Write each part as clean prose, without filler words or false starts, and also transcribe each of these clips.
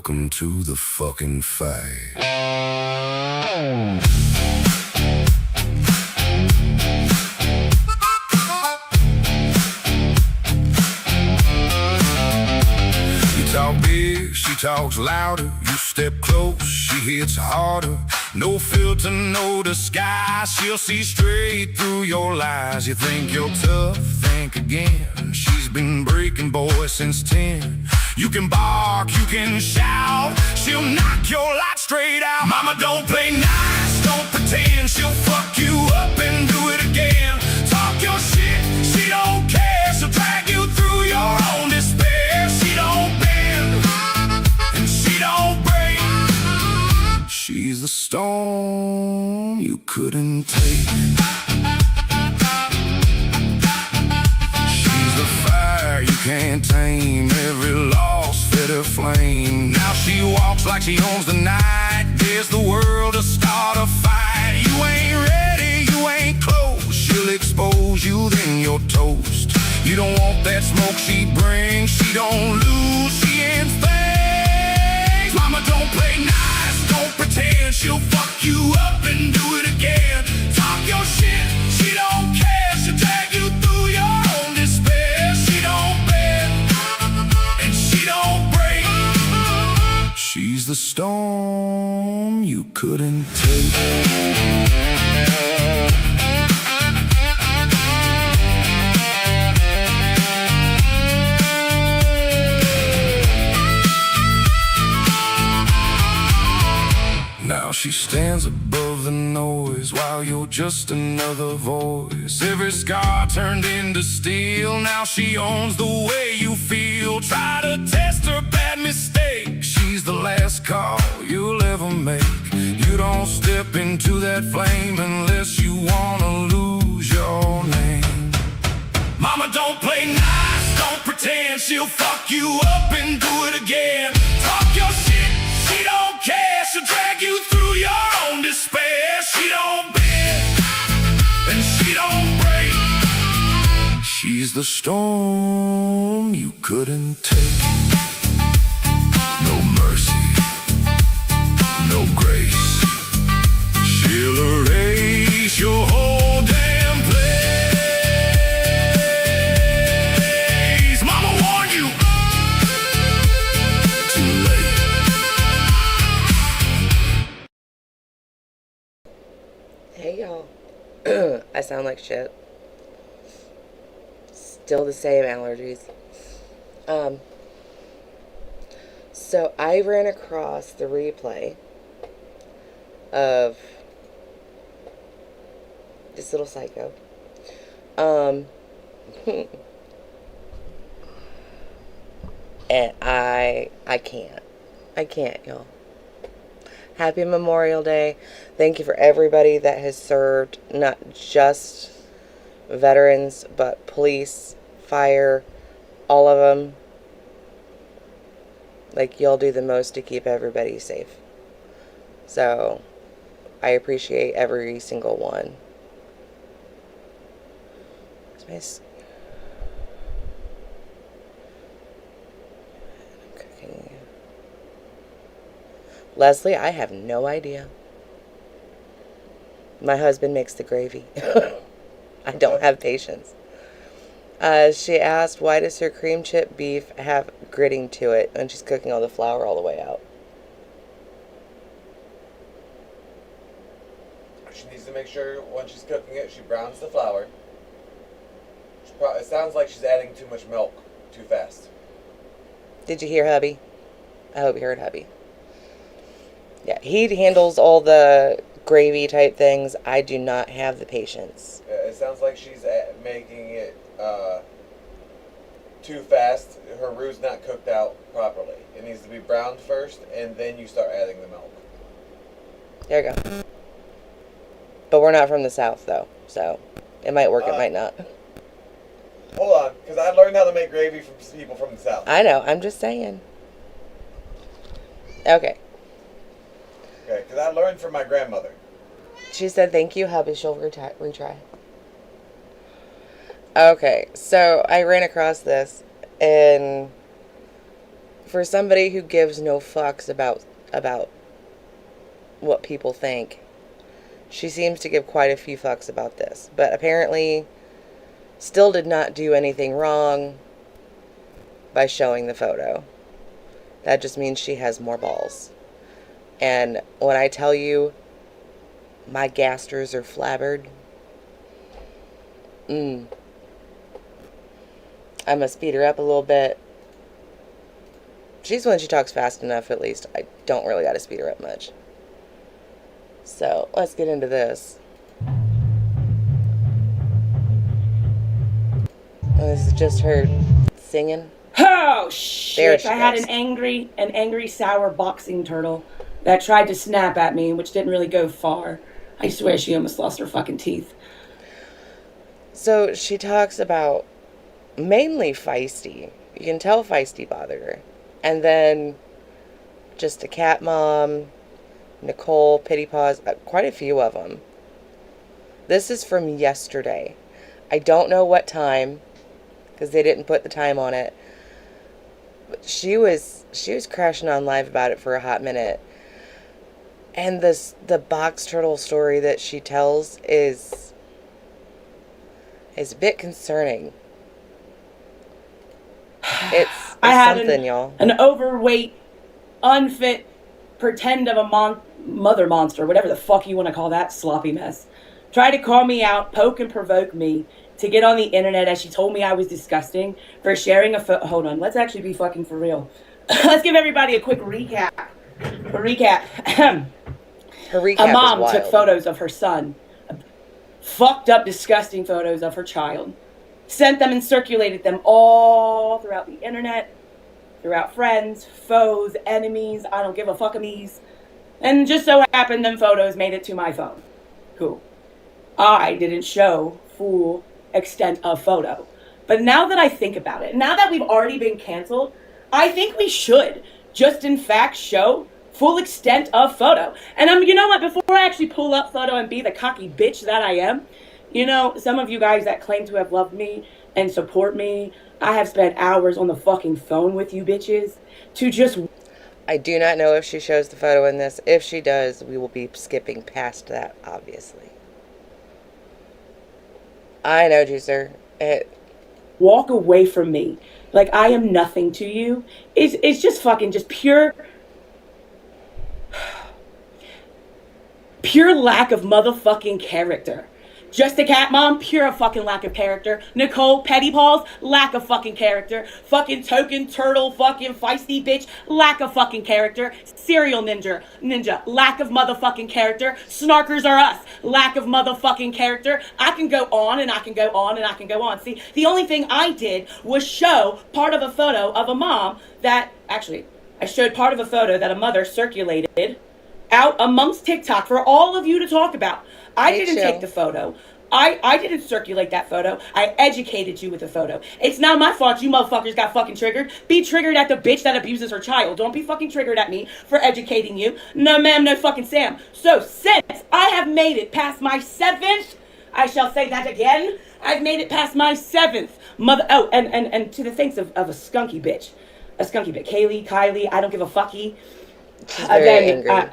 welcome to the fucking fight. You talk big, she talks louder. You step close, she hits harder. No filter, no disguise. She'll see straight through your lies. You think you're tough, think again. She's been breaking boys since 10. You can bark, you can shout. She'll knock your light straight out. Mama, don't play nice, don't pretend. She'll fuck you up and do it again. Talk your shit, she don't care. She'll drag you through your own despair. She don't bend, and she don't break. She's the storm you couldn't take. She's the fire you can't tame. Every loss fed her flame. Now she walks like she owns the night. Dares the world to start a fight. You ain't ready, you ain't close. She'll expose you, then you're toast. You don't want that smoke she brings. She don't lose, she ends things. Mama, don't play nice, don't pretend. She'll fuck you up and do it again. Talk your shit, she don't care. She'll drag you through your own despair. She don't bend, and she don't break. She's the storm you couldn't take. Now she stands above the noise while you're just another voice. Every scar turned into steel. Now she owns the way you feel. Try to test her bad mistake. She's the last call you'll ever make. You don't step into that flame unless you wanna lose your name. Mama, don't play nice, don't pretend. She'll fuck you up and do it again. Talk your shit, she don't care. She'll drag you through your own despair. She don't bend, and she don't break. She's the storm you couldn't take. No mercy, no grace. She'll erase your whole damn place. Mama warned you. Too late. Hey y'all, I sound like shit. Still the same allergies. So I ran across the replay of this little psycho. And I can't, y'all. Happy Memorial Day. Thank you for everybody that has served, not just veterans, but police, fire, all of them. Like, y'all do the most to keep everybody safe. So, I appreciate every single one. I'm cooking. Leslie, I have no idea. My husband makes the gravy. I don't have patience. She asked, why does her cream chip beef have gritting to it when she's cooking all the flour all the way out? She needs to make sure when she's cooking it, she browns the flour. It sounds like she's adding too much milk too fast. Did you hear hubby? I hope you heard hubby. Yeah, he handles all the gravy type things. I do not have the patience. It sounds like she's making it too fast. Her roux's not cooked out properly. It needs to be browned first, and then you start adding the milk. There you go. But we're not from the South, though, so it might work, it might not. Hold on, because I learned how to make gravy from people from the South. I know, I'm just saying. Okay. Okay, because I learned from my grandmother. She said, thank you, hubby. She'll retry. Okay, so I ran across this, and for somebody who gives no fucks about what people think, she seems to give quite a few fucks about this. But apparently still did not do anything wrong by showing the photo. That just means she has more balls. And when I tell you my gasters are flabbered, I must speed her up a little bit. She's one, she talks fast enough, at least. I don't really got to speed her up much. So, let's get into this. This is just her singing. Oh, shit. She I had goes. an angry, sour boxing turtle that tried to snap at me, which didn't really go far. I swear she almost lost her fucking teeth. So, she talks about mainly feisty. You can tell feisty bothered her. And then just a cat mom, Nicole, Pity Paws, quite a few of them. This is from yesterday. I don't know what time, because they didn't put the time on it. But she was crashing on live about it for a hot minute. And the box turtle story that she tells is a bit concerning. It's I had something, y'all. An overweight, unfit, pretend of a mother monster, whatever the fuck you want to call that sloppy mess, try to call me out, poke and provoke me to get on the internet as she told me I was disgusting for sharing a hold on, let's actually be fucking for real. Let's give everybody a quick recap. Her recap A mom is wild. took photos of her son, fucked up, disgusting photos of her child, sent them and circulated them all throughout the internet, throughout friends, foes, enemies, I don't give a fuckamies. And just so happened them photos made it to my phone. Cool. I didn't show full extent of photo. But now that I think about it, now that we've already been canceled, I think we should just in fact show full extent of photo. And you know what, before I actually pull up photo and be the cocky bitch that I am, you know, some of you guys that claim to have loved me and support me, I have spent hours on the fucking phone with you bitches to just... I do not know if she shows the photo in this. If she does, we will be skipping past that, obviously. I know, Juicer. Walk away from me. Like I am nothing to you. It's just fucking just pure lack of motherfucking character. Just a cat mom, pure fucking lack of character. Nicole, Petty Paws, lack of fucking character. Fucking token turtle, fucking feisty bitch, lack of fucking character. Serial ninja, lack of motherfucking character. Snarkers are us, lack of motherfucking character. I can go on and I can go on and I can go on. See, the only thing I did was show part of a photo of a mom that, actually, I showed part of a photo that a mother circulated out amongst TikTok for all of you to talk about. I didn't take the photo. I didn't circulate that photo. I educated you with the photo. It's not my fault you motherfuckers got fucking triggered. Be triggered at the bitch that abuses her child. Don't be fucking triggered at me for educating you. No ma'am, no fucking Sam. So since I have made it past my 7th, I shall say that again, I've made it past my 7th mother. Oh, and to the thanks of a skunky bitch. A skunky bitch. Kylie, I don't give a fucky. She's very angry.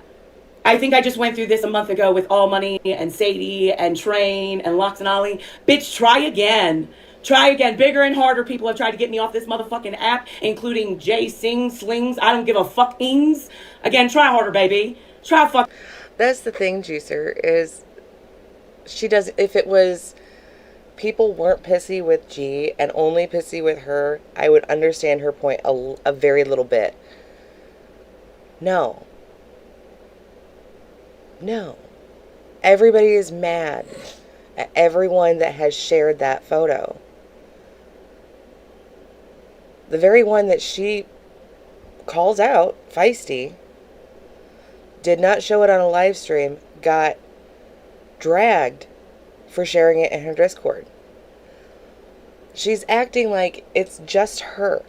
I think I just went through this a month ago with All Money and Sadie and Train and Lox and Ollie. Bitch, try again. Try again. Bigger and harder people have tried to get me off this motherfucking app, including Jay Slings. I don't give a fuckings. Again, try harder, baby. Try fuck. That's the thing, Juicer, is she does, if it was people weren't pissy with G and only pissy with her, I would understand her point a very little bit. No. Everybody is mad at everyone that has shared that photo. The very one that she calls out, feisty, did not show it on a live stream, got dragged for sharing it in her Discord. She's acting like it's just her.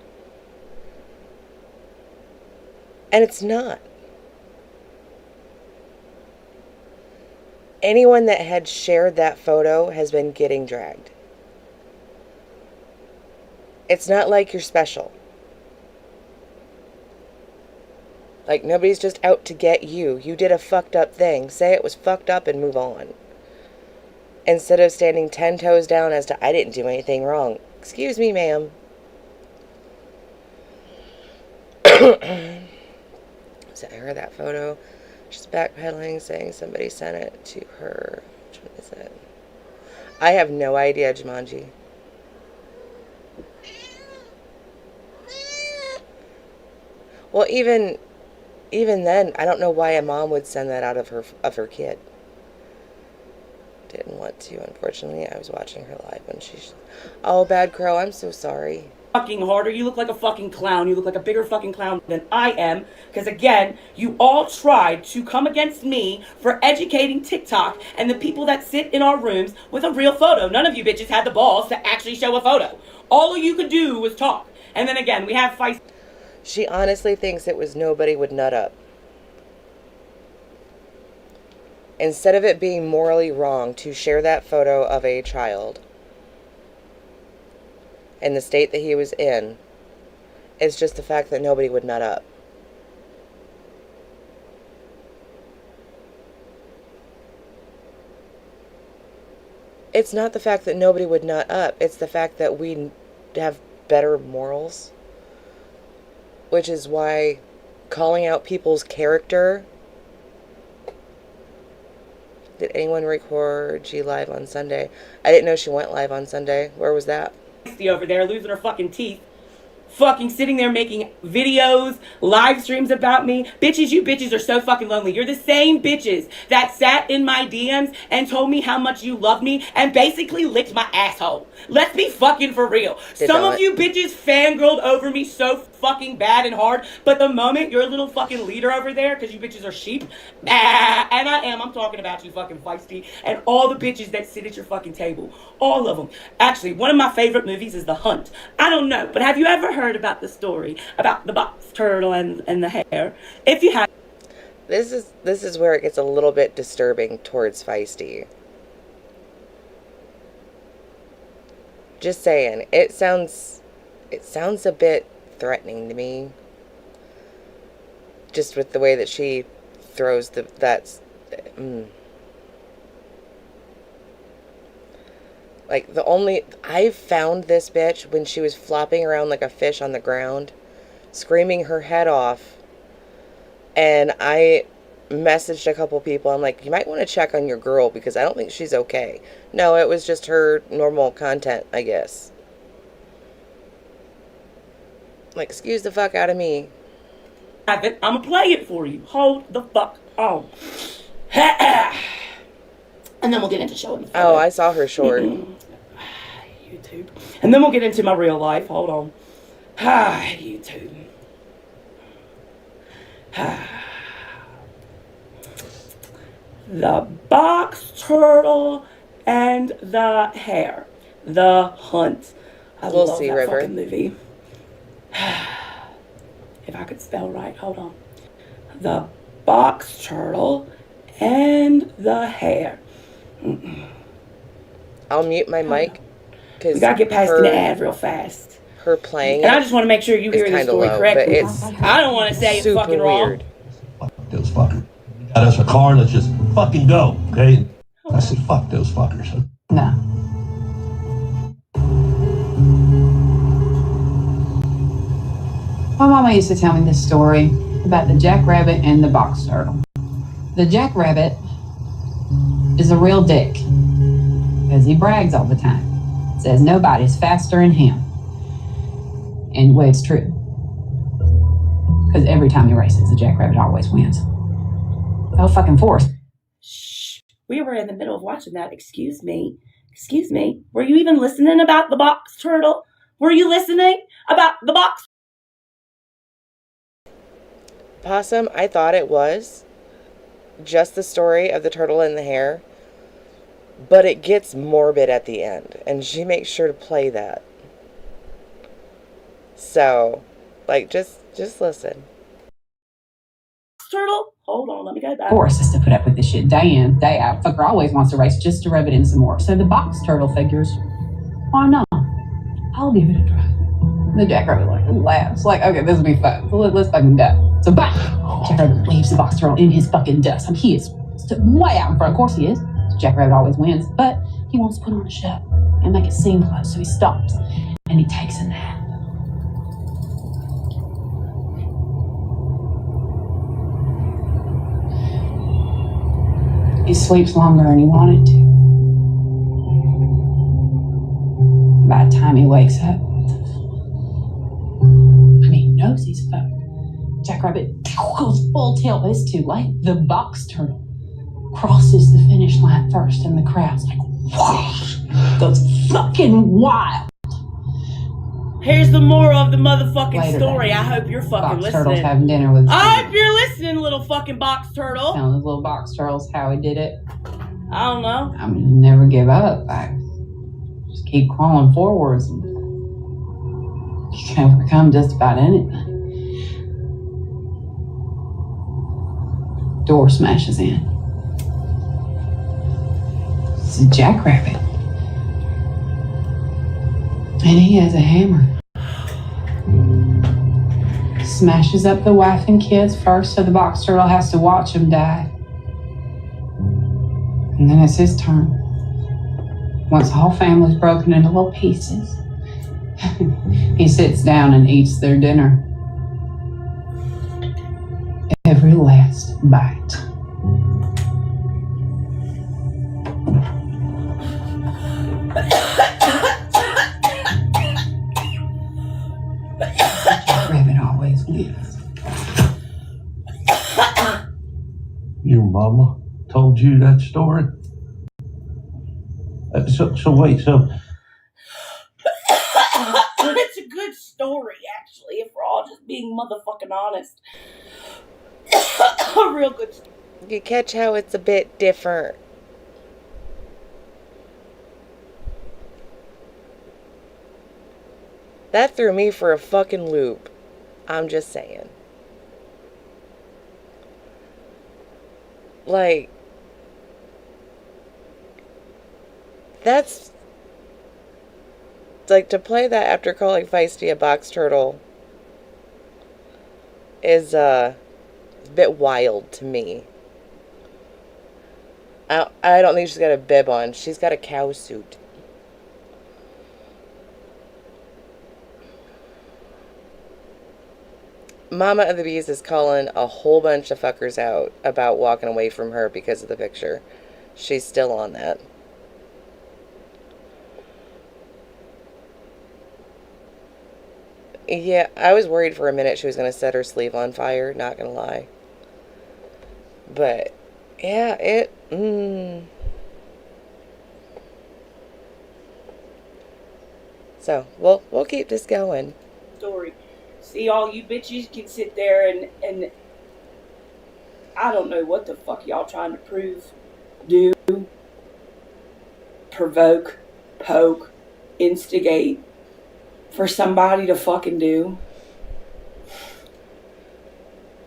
And it's not. Anyone that had shared that photo has been getting dragged. It's not like you're special. Like, nobody's just out to get you. You did a fucked up thing. Say it was fucked up and move on. Instead of standing 10 toes down as to, I didn't do anything wrong. Excuse me, ma'am. Sent her that photo. She's backpedaling, saying somebody sent it to her. Which one is it? I have no idea, Jumanji. Well, even then, I don't know why a mom would send that out of her kid. Didn't want to, unfortunately. I was watching her live when oh, Bad Crow, I'm so sorry. Fucking harder. You look like a fucking clown. You look like a bigger fucking clown than I am. Because again, you all tried to come against me for educating TikTok and the people that sit in our rooms with a real photo. None of you bitches had the balls to actually show a photo. All you could do was talk. And then again, we have fights. She honestly thinks it was nobody would nut up. Instead of it being morally wrong to share that photo of a child in the state that he was in, it's just the fact that nobody would nut up. It's not the fact that nobody would nut up. It's the fact that we have better morals. Which is why calling out people's character. Did anyone record G live on Sunday? I didn't know she went live on Sunday. Where was that? Over there losing her fucking teeth. Fucking sitting there making videos, live streams about me. Bitches, you bitches are so fucking lonely. You're the same bitches that sat in my DMs and told me how much you love me and basically licked my asshole. Let's be fucking for real. Some of you bitches fangirled over me so fucking bad and hard, but the moment your little fucking leader over there, because you bitches are sheep, and I'm talking about you fucking feisty, and all the bitches that sit at your fucking table. All of them. Actually, one of my favorite movies is The Hunt. I don't know, but have you ever heard about the story about the box turtle and the hare? If you have, this is where it gets a little bit disturbing towards feisty. Just saying, it sounds a bit threatening to me. Just with the way that she throws Like, I found this bitch when she was flopping around like a fish on the ground, screaming her head off, and I messaged a couple people. I'm like, you might want to check on your girl because I don't think she's okay. No, it was just her normal content, I guess. Like, excuse the fuck out of me. I'm gonna play it for you. Hold the fuck on. And then we'll get into showing the photo. Oh, I saw her short. YouTube. And then we'll get into my real life. Hold on. YouTube. The box turtle and the hare. The Hunt. I We'll love see, that River. fucking movie. If I could spell right, hold on. The box turtle and the hare. I'll mute my mic because We gotta get past the ad real fast. Her playing And I it just want to make sure you is hear the kinda story low, correctly. but it's I don't want to say it's super fucking wrong. weird. Fuck those fuckers. You got us a car, let's just fucking go, okay? I said, fuck those fuckers. No. My mama used to tell me this story about the jackrabbit and the box turtle. The jackrabbit is a real dick because he brags all the time. Says nobody's faster than him. And well, it's true. Because every time he races, the jackrabbit always wins. Oh, fucking force. Shh. We were in the middle of watching that. Excuse me. Excuse me. Were you even listening about the box turtle? Were you listening about the box? Possum, I thought it was just the story of the turtle and the hare, but it gets morbid at the end, and she makes sure to play that. So, like, just listen. Turtle? Hold on, let me go back. Force us to put up with this shit day in, day out. Fucker always wants to race just to rub it in some more. So the box turtle figures, why not? I'll give it a try. The jackrabbit like laughs, like, okay, this will be fun. So let's fucking go. So bye. Jackrabbit leaves the box turtle in his fucking dust. I mean, he is way out in front. Of course he is. Jackrabbit always wins. But he wants to put on a show and make it seem close. So he stops and he takes a nap. He sleeps longer than he wanted to. By the time he wakes up, I mean, he knows he's fucked. Jackrabbit goes full tilt, but it's too late. The box turtle crosses the finish line first, and the crowd's like, whoosh, goes fucking wild. Here's the moral of the motherfucking Later story. that I hope you're fucking box turtles listening. having dinner with. I hope you're listening, little fucking box turtle. Telling those little box turtles how he did it. I don't know. I mean, never give up. I just keep crawling forwards, and you can overcome just about anything. Door smashes in. It's a jackrabbit. And he has a hammer. Smashes up the wife and kids first, so the box turtle has to watch him die. And then it's his turn. Once the whole family's broken into little pieces, he sits down and eats their dinner. Every last bite. Rabbit always wins. Your mama told you that story? So wait, so It's a good story, actually, if we're all just being motherfucking honest. A real good story. You catch how it's a bit different. That threw me for a fucking loop. I'm just saying. Like, that's like, to play that after calling Feisty a box turtle is a bit wild to me. I don't think she's got a bib on. She's got a cow suit. Mama of the Bees is calling a whole bunch of fuckers out about walking away from her because of the picture. She's still on that. Yeah, I was worried for a minute she was going to set her sleeve on fire, not going to lie. But, yeah, So, we'll keep this going. Story. See, all you bitches can sit there and I don't know what the fuck y'all trying to prove, do, provoke, poke, instigate for somebody to fucking do.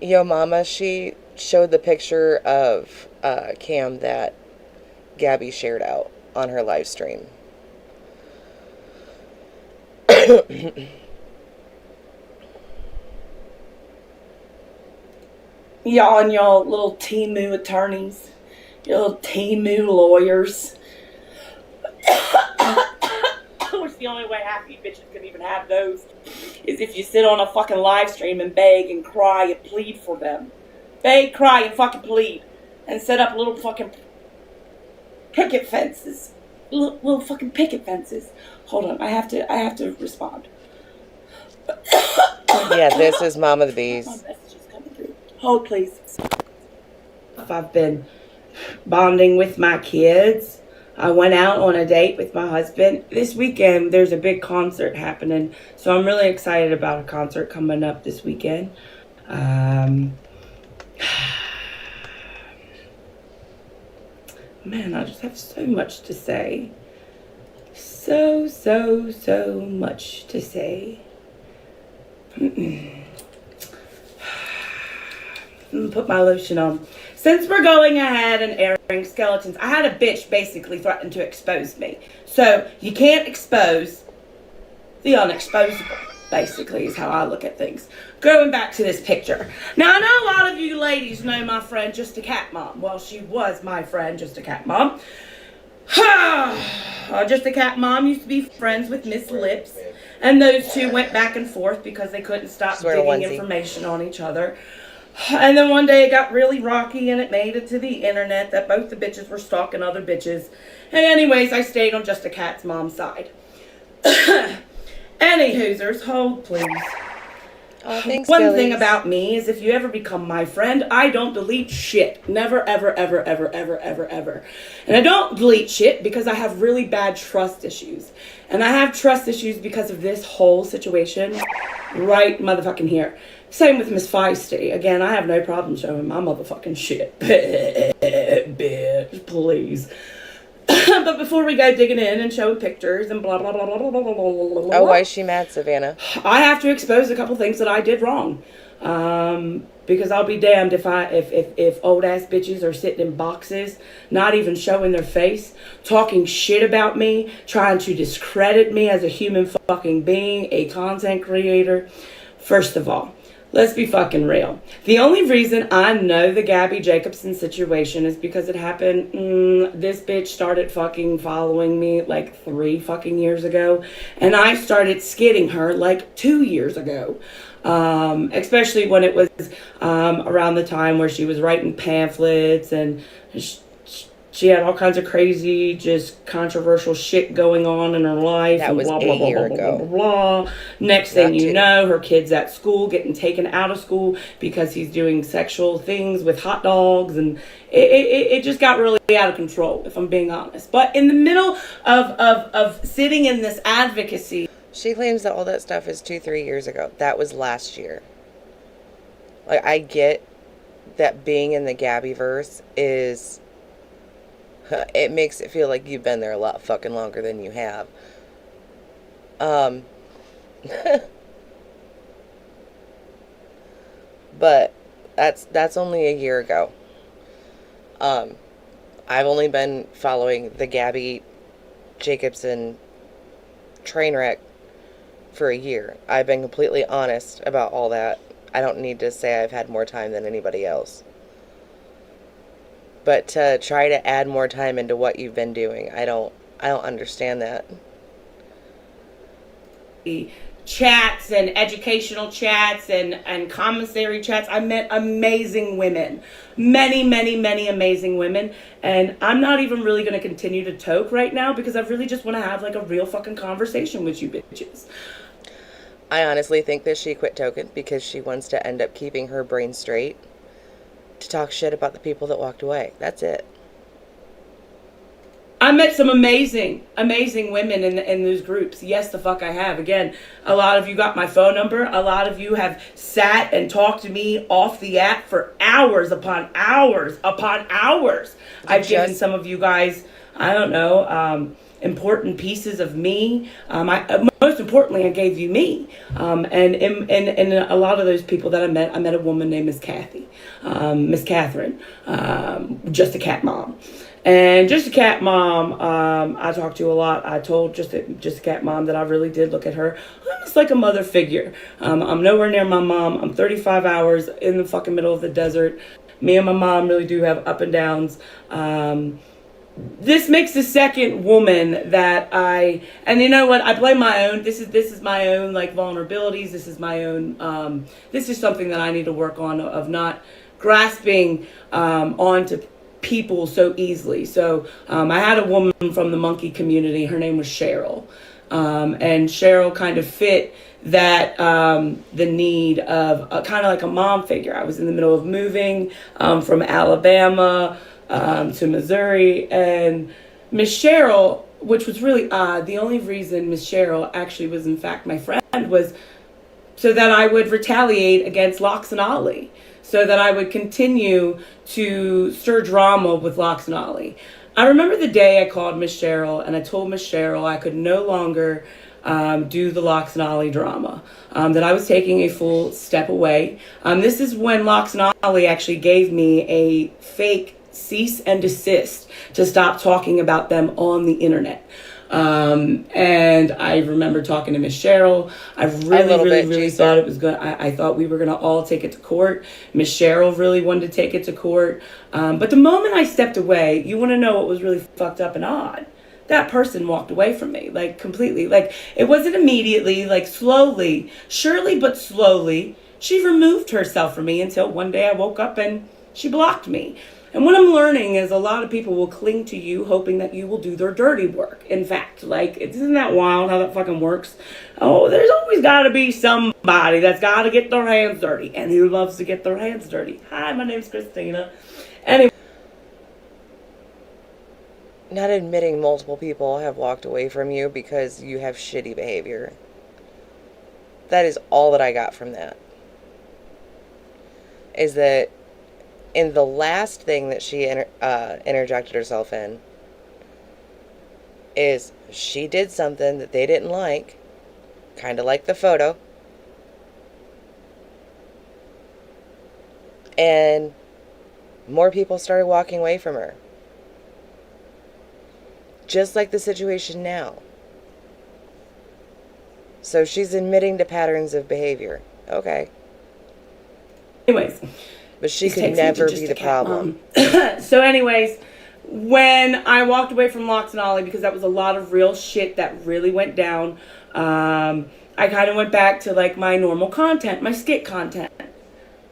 Yo mama, she showed the picture of Cam that Gabby shared out on her live stream. Y'all and y'all little Timu attorneys, your little Timu lawyers. Which the only way half you bitches can even have those is if you sit on a fucking live stream and beg and cry and plead for them. Beg, cry, and fucking plead. And set up little fucking picket fences. Little fucking picket fences. Hold on, I have to respond. Yeah, this is Mama the Bees. My message is coming through. Hold, please. I've been bonding with my kids. I went out on a date with my husband. This weekend, there's a big concert happening. So I'm really excited about a concert coming up this weekend. Man, I just have so much to say. So much to say. Put my lotion on. Since we're going ahead and airing skeletons, I had a bitch basically threaten to expose me. So you can't expose the unexposable. basically, is how I look at things. Going back to this picture. Now, I know a lot of you ladies know my friend, Just a Cat Mom. Well, she was my friend, Just a Cat Mom. Just a Cat Mom used to be friends with Miss Lips. And those two went back and forth because they couldn't stop digging information on each other. And then one day it got really rocky and it made it to the internet that both the bitches were stalking other bitches. And anyways, I stayed on Just a Cat's mom's side. Any hoosers, hold please. Oh, thanks, One Billies. thing about me is if you ever become my friend, I don't delete shit. Never, ever, ever, ever, ever, ever, ever. And I don't delete shit because I have really bad trust issues. And I have trust issues because of this whole situation right motherfucking here. Same with Miss Feisty. Again, I have no problem showing my motherfucking shit. Bitch, please. But before we go digging in and showing pictures and blah, blah, blah, blah, blah, blah, blah, blah, blah. Oh, why is she mad, Savannah? I have to expose a couple things that I did wrong. Because I'll be damned if old ass bitches are sitting in boxes, not even showing their face, talking shit about me, trying to discredit me as a human fucking being, a content creator. First of all, let's be fucking real. The only reason I know the Gabby Jacobson situation is because it happened, this bitch started fucking following me like 3 fucking years ago. And I started skidding her like 2 years ago. Especially when it was around the time where she was writing pamphlets and she had all kinds of crazy, just controversial shit going on in her life. That and was blah, a blah, blah, year blah, ago. blah, blah, blah. Next thing you know, her kid's at school getting taken out of school because he's doing sexual things with hot dogs. And it just got really out of control, if I'm being honest. But in the middle of sitting in this advocacy, She claims that all that stuff is 2-3 years ago. That was last year. Like, I get that being in the Gabbyverse is... It makes it feel like you've been there a lot fucking longer than you have. But that's only a year ago. I've only been following the Gabby Jacobson train wreck for a year. I've been completely honest about all that. I don't need to say I've had more time than anybody else. But to try to add more time into what you've been doing, I don't understand that. chats and educational chats and commissary chats. I met amazing women. Many amazing women. And I'm not even really going to continue to toke right now because I really just want to have like a real fucking conversation with you bitches. I honestly think that she quit token because she wants to end up keeping her brain straight to talk shit about the people that walked away. That's it. I met some amazing women in those groups. Yes, the fuck I have. Again, a lot of you got my phone number. A lot of you have sat and talked to me off the app for hours upon hours upon hours. I've given some of you guys, I don't know, important pieces of me. Most importantly, I gave you me. And a lot of those people that I met a woman named Miss Catherine, Just a Cat Mom. And Just a Cat Mom, I talked to a lot. I told Just a Cat Mom that I really did look at her almost like a mother figure. I'm nowhere near my mom. I'm 35 hours in the fucking middle of the desert. Me and my mom really do have up and downs. This makes the second woman that and you know what, I blame my own. This is my own like vulnerabilities. This is my own, this is something that I need to work on of not grasping onto people so easily. So I had a woman from the monkey community. Her name was Cheryl. And Cheryl kind of fit that the need of kind of like a mom figure. I was in the middle of moving from Alabama to Missouri, and Miss Cheryl, which was really odd, the only reason Miss Cheryl actually was in fact my friend was so that I would retaliate against Lox and Ollie, so that I would continue to stir drama with Lox and Ollie. I remember the day I called Miss Cheryl and I told Miss Cheryl I could no longer do the Lox and Ollie drama, that I was taking a full step away. This is when Lox and Ollie actually gave me a fake cease and desist to stop talking about them on the internet. And I remember talking to Miss Cheryl. I really thought it was good. I thought we were going to all take it to court. Miss Cheryl really wanted to take it to court. But the moment I stepped away, you want to know what was really fucked up and odd? That person walked away from me, like, completely. Like, it wasn't immediately, like, slowly, surely but slowly, she removed herself from me until one day I woke up and she blocked me. And what I'm learning is a lot of people will cling to you hoping that you will do their dirty work. In fact, like, isn't that wild how that fucking works? Oh, there's always got to be somebody that's got to get their hands dirty. And who loves to get their hands dirty? Hi, my name's Christina. Anyway. Not admitting multiple people have walked away from you because you have shitty behavior. That is all that I got from that. Is that in the last thing that she interjected herself in, is she did something that they didn't like, kind of like the photo, and more people started walking away from her. Just like the situation now. So she's admitting to patterns of behavior. Okay. Anyways. But she could never be the problem. So anyways, when I walked away from Locks and Ollie, because that was a lot of real shit that really went down, I kind of went back to, like, my normal content, my skit content.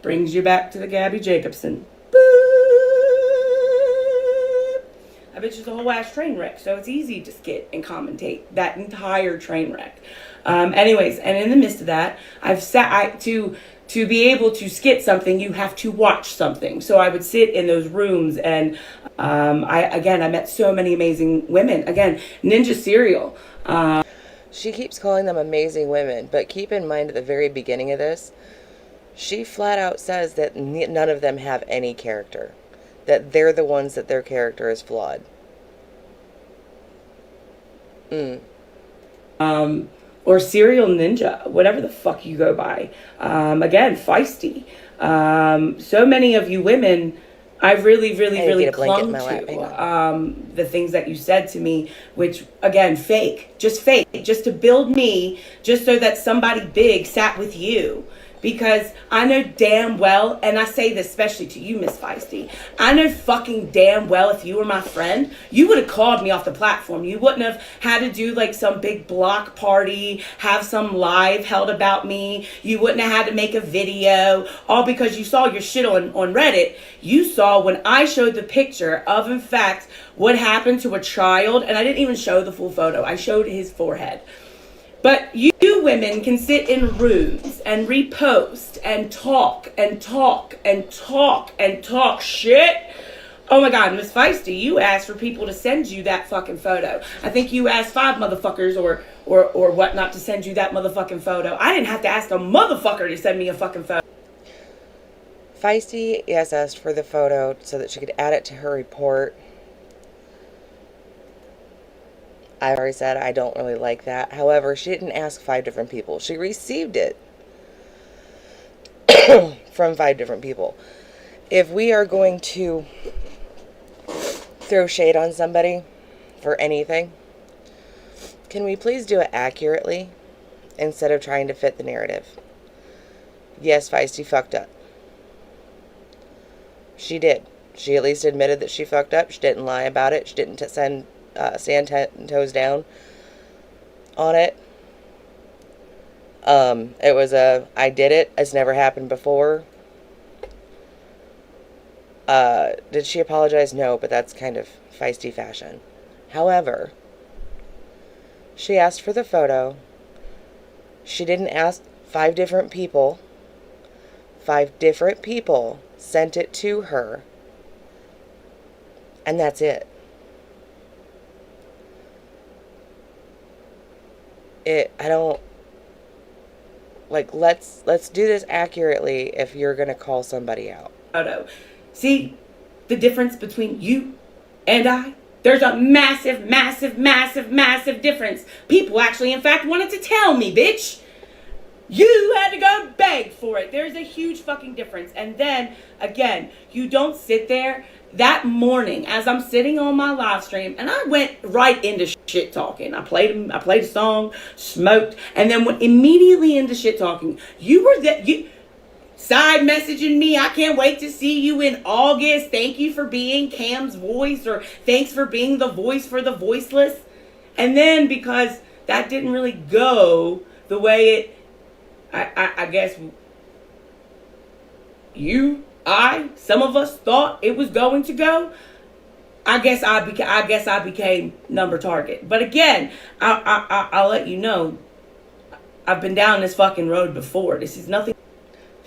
Brings you back to the Gabby Jacobson. I bet it's a whole ass train wreck, so it's easy to skit and commentate that entire train wreck. Anyways, and in the midst of that, to be able to skit something, you have to watch something. So I would sit in those rooms, and I met so many amazing women. Again, Ninja Serial. She keeps calling them amazing women, but keep in mind at the very beginning of this, she flat out says that none of them have any character. That they're the ones that their character is flawed. Or Serial Ninja, whatever the fuck you go by. Again, feisty. So many of you women, I really clung to the things that you said to me, which, again, fake, just to build me, just so that somebody big sat with you. Because I know damn well, and I say this especially to you, Miss Feisty, I know fucking damn well if you were my friend, you would have called me off the platform. You wouldn't have had to do like some big block party, have some live held about me. You wouldn't have had to make a video, all because you saw your shit on Reddit. You saw when I showed the picture of, in fact, what happened to a child, and I didn't even show the full photo. I showed his forehead. But you women can sit in rooms and repost and talk shit. Oh my God, Miss Feisty, you asked for people to send you that fucking photo. I think you asked 5 motherfuckers or whatnot to send you that motherfucking photo. I didn't have to ask a motherfucker to send me a fucking photo. Feisty, yes, asked for the photo so that she could add it to her report. I already said I don't really like that. However, she didn't ask 5 different people. She received it from 5 different people. If we are going to throw shade on somebody for anything, can we please do it accurately instead of trying to fit the narrative? Yes, Feisty fucked up. She did. She at least admitted that she fucked up. She didn't lie about it. She didn't stand 10 toes down on it. It was I did it. It's never happened before. Did she apologize? No, but that's kind of Feisty fashion. However, she asked for the photo. She didn't ask 5 different people. 5 different people sent it to her. And that's it. I don't, like, let's do this accurately if you're going to call somebody out. See the difference between you and I? There's a massive difference. People actually, in fact, wanted to tell me, bitch. You had to go beg for it. There's a huge fucking difference. And then, again, you don't sit there that morning, as I'm sitting on my live stream, and I went right into shit talking. I played a song, smoked, and then went immediately into shit talking. You were you side messaging me. I can't wait to see you in August. Thank you for being Cam's voice, or thanks for being the voice for the voiceless. And then because that didn't really go the way it, I guess some of us thought it was going to go. I guess I became number target. But again, I'll let you know, I've been down this fucking road before. This is nothing.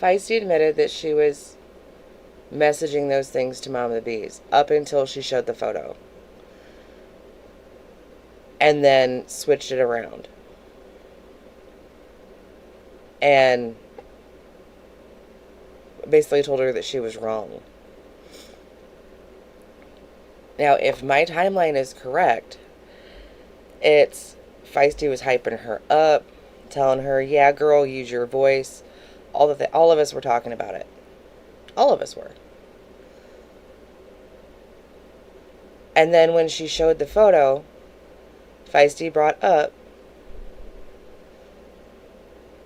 Feisty admitted that she was messaging those things to Mom of the Bees up until she showed the photo. And then switched it around. And basically told her that she was wrong. Now, if my timeline is correct, it's Feisty was hyping her up, telling her, yeah, girl, use your voice. All of us were talking about it. All of us were. And then when she showed the photo, Feisty brought up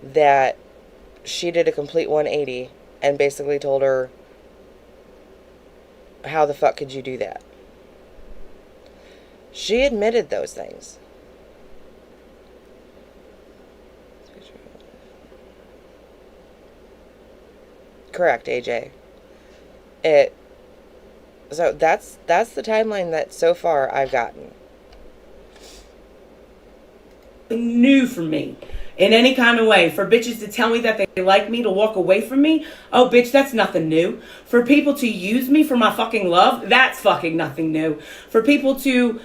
that she did a complete 180 and basically told her, how the fuck could you do that? She admitted those things. Correct, AJ. So that's the timeline that so far I've gotten. New for me in any kind of way. For bitches to tell me that they like me, to walk away from me, oh bitch, that's nothing new. For people to use me for my fucking love, that's fucking nothing new. For people to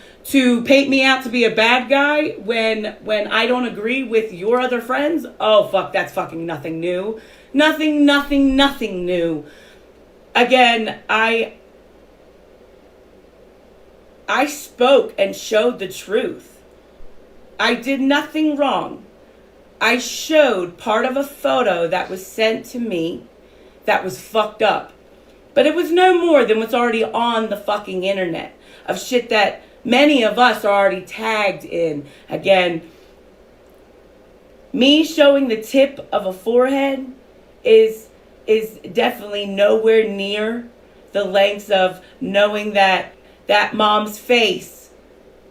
paint me out to be a bad guy when I don't agree with your other friends, oh fuck, that's fucking nothing new. Nothing new. Again, I spoke and showed the truth. I did nothing wrong. I showed part of a photo that was sent to me that was fucked up. But it was no more than what's already on the fucking internet of shit that many of us are already tagged in. Again, me showing the tip of a forehead is definitely nowhere near the lengths of knowing that mom's face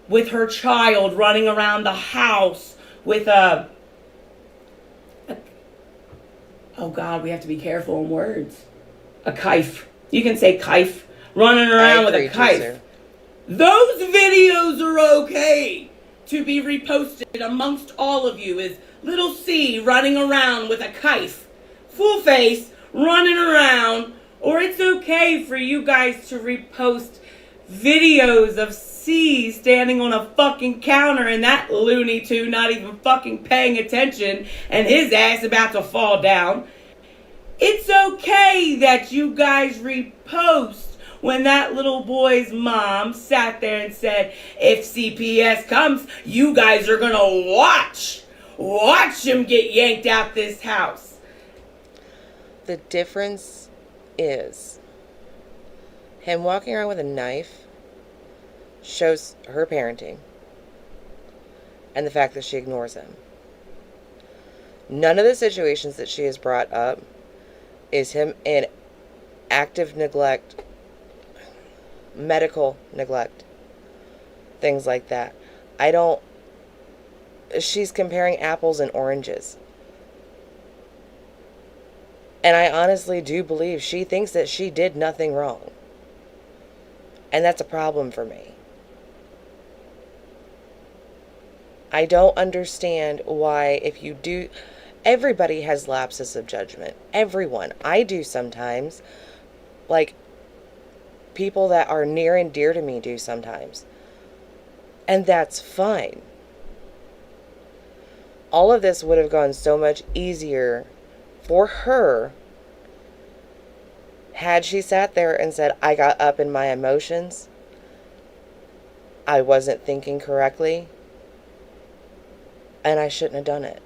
with her child running around the house with oh God, we have to be careful on words. A knife. You can say knife. Running around with a knife. Those videos are okay to be reposted amongst all of you, is little C running around with a knife. Full face, running around. Or it's okay for you guys to repost videos of C standing on a fucking counter and that Looney Tune not even fucking paying attention and his ass about to fall down. It's okay that you guys repost when that little boy's mom sat there and said, if CPS comes, you guys are gonna watch him get yanked out this house. The difference is him walking around with a knife shows her parenting and the fact that she ignores him. None of the situations that she has brought up is him in active neglect, medical neglect, things like that. She's comparing apples and oranges. And I honestly do believe she thinks that she did nothing wrong. And that's a problem for me. I don't understand why, if you do, everybody has lapses of judgment. Everyone. I do sometimes. Like, people that are near and dear to me do sometimes. And that's fine. All of this would have gone so much easier for her had she sat there and said, I got up in my emotions. I wasn't thinking correctly. And I shouldn't have done it.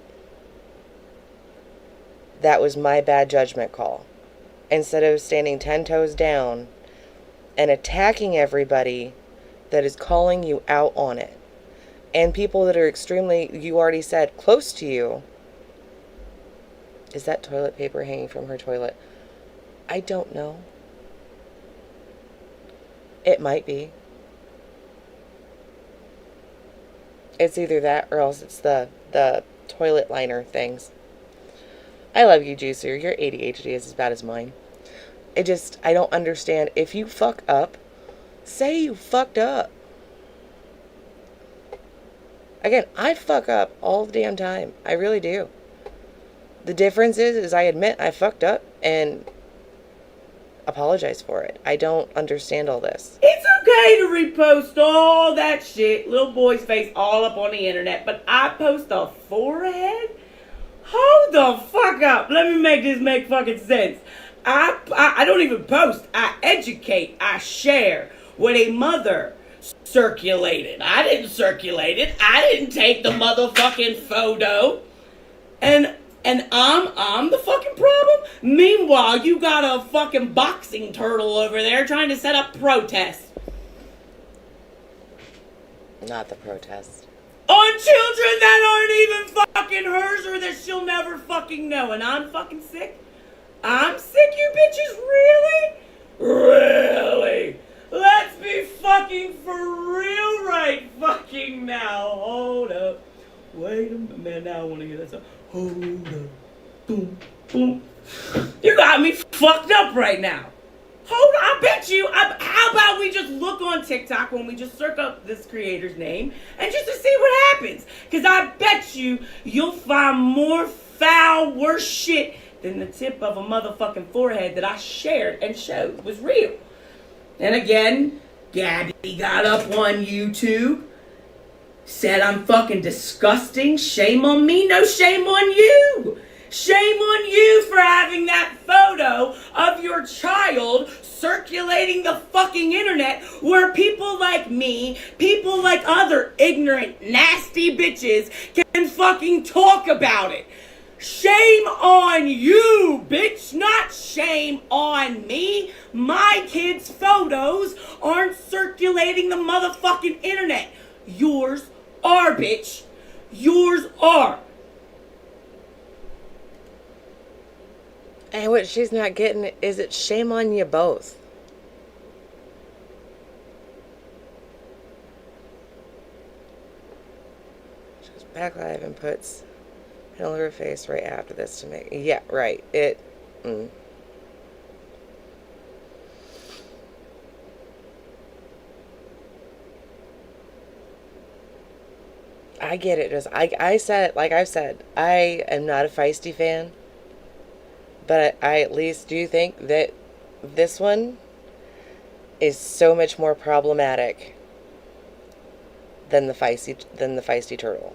That was my bad judgment call. Instead of standing 10 toes down and attacking everybody that is calling you out on it. And people that are extremely, you already said, close to you. Is that toilet paper hanging from her toilet? I don't know. It might be. It's either that or else it's the toilet liner things. I love you, Juicer. Your ADHD is as bad as mine. I don't understand. If you fuck up, say you fucked up. Again, I fuck up all the damn time. I really do. The difference is I admit I fucked up and apologize for it. I don't understand all this. It's okay to repost all that shit, little boy's face all up on the internet, but I post a forehead? Hold the fuck up. Let me make this make fucking sense. I don't even post. I educate. I share what a mother circulated. I didn't circulate it. I didn't take the motherfucking photo. And I'm the fucking problem? Meanwhile, you got a fucking boxing turtle over there trying to set up protests. Not the protest. On children that aren't even fucking hers or that she'll never fucking know. And I'm fucking sick. I'm sick, you bitches? Really? Really? Let's be fucking for real right fucking now. Hold up. Wait a minute. Man, now I want to hear that song. Hold up. Boom, boom. You got me fucked up right now. Hold on, I bet you. How about we just look on TikTok when we just search up this creator's name and just to see what happens? Because I bet you'll find more foul, worse shit than the tip of a motherfucking forehead that I shared and showed was real. And again, Gabby got up on YouTube, said I'm fucking disgusting. Shame on me, no shame on you. Shame on you for having that photo of your child circulating the fucking internet where people like me, people like other ignorant, nasty bitches can fucking talk about it. Shame on you, bitch, not shame on me. My kids' photos aren't circulating the motherfucking internet. Yours are, bitch. Yours are. And what she's not getting is it shame on you both. She goes back live and puts it on her face right after this to make. Yeah, right. I get it. Just I said, like I've said, I am not a feisty fan. But I at least do think that this one is so much more problematic than the feisty turtle.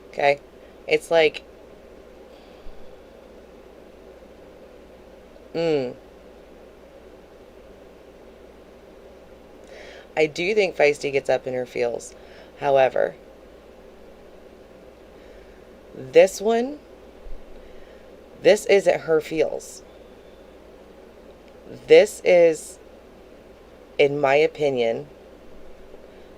Okay? It's like I do think feisty gets up in her feels. However, this isn't her feels. This is, in my opinion,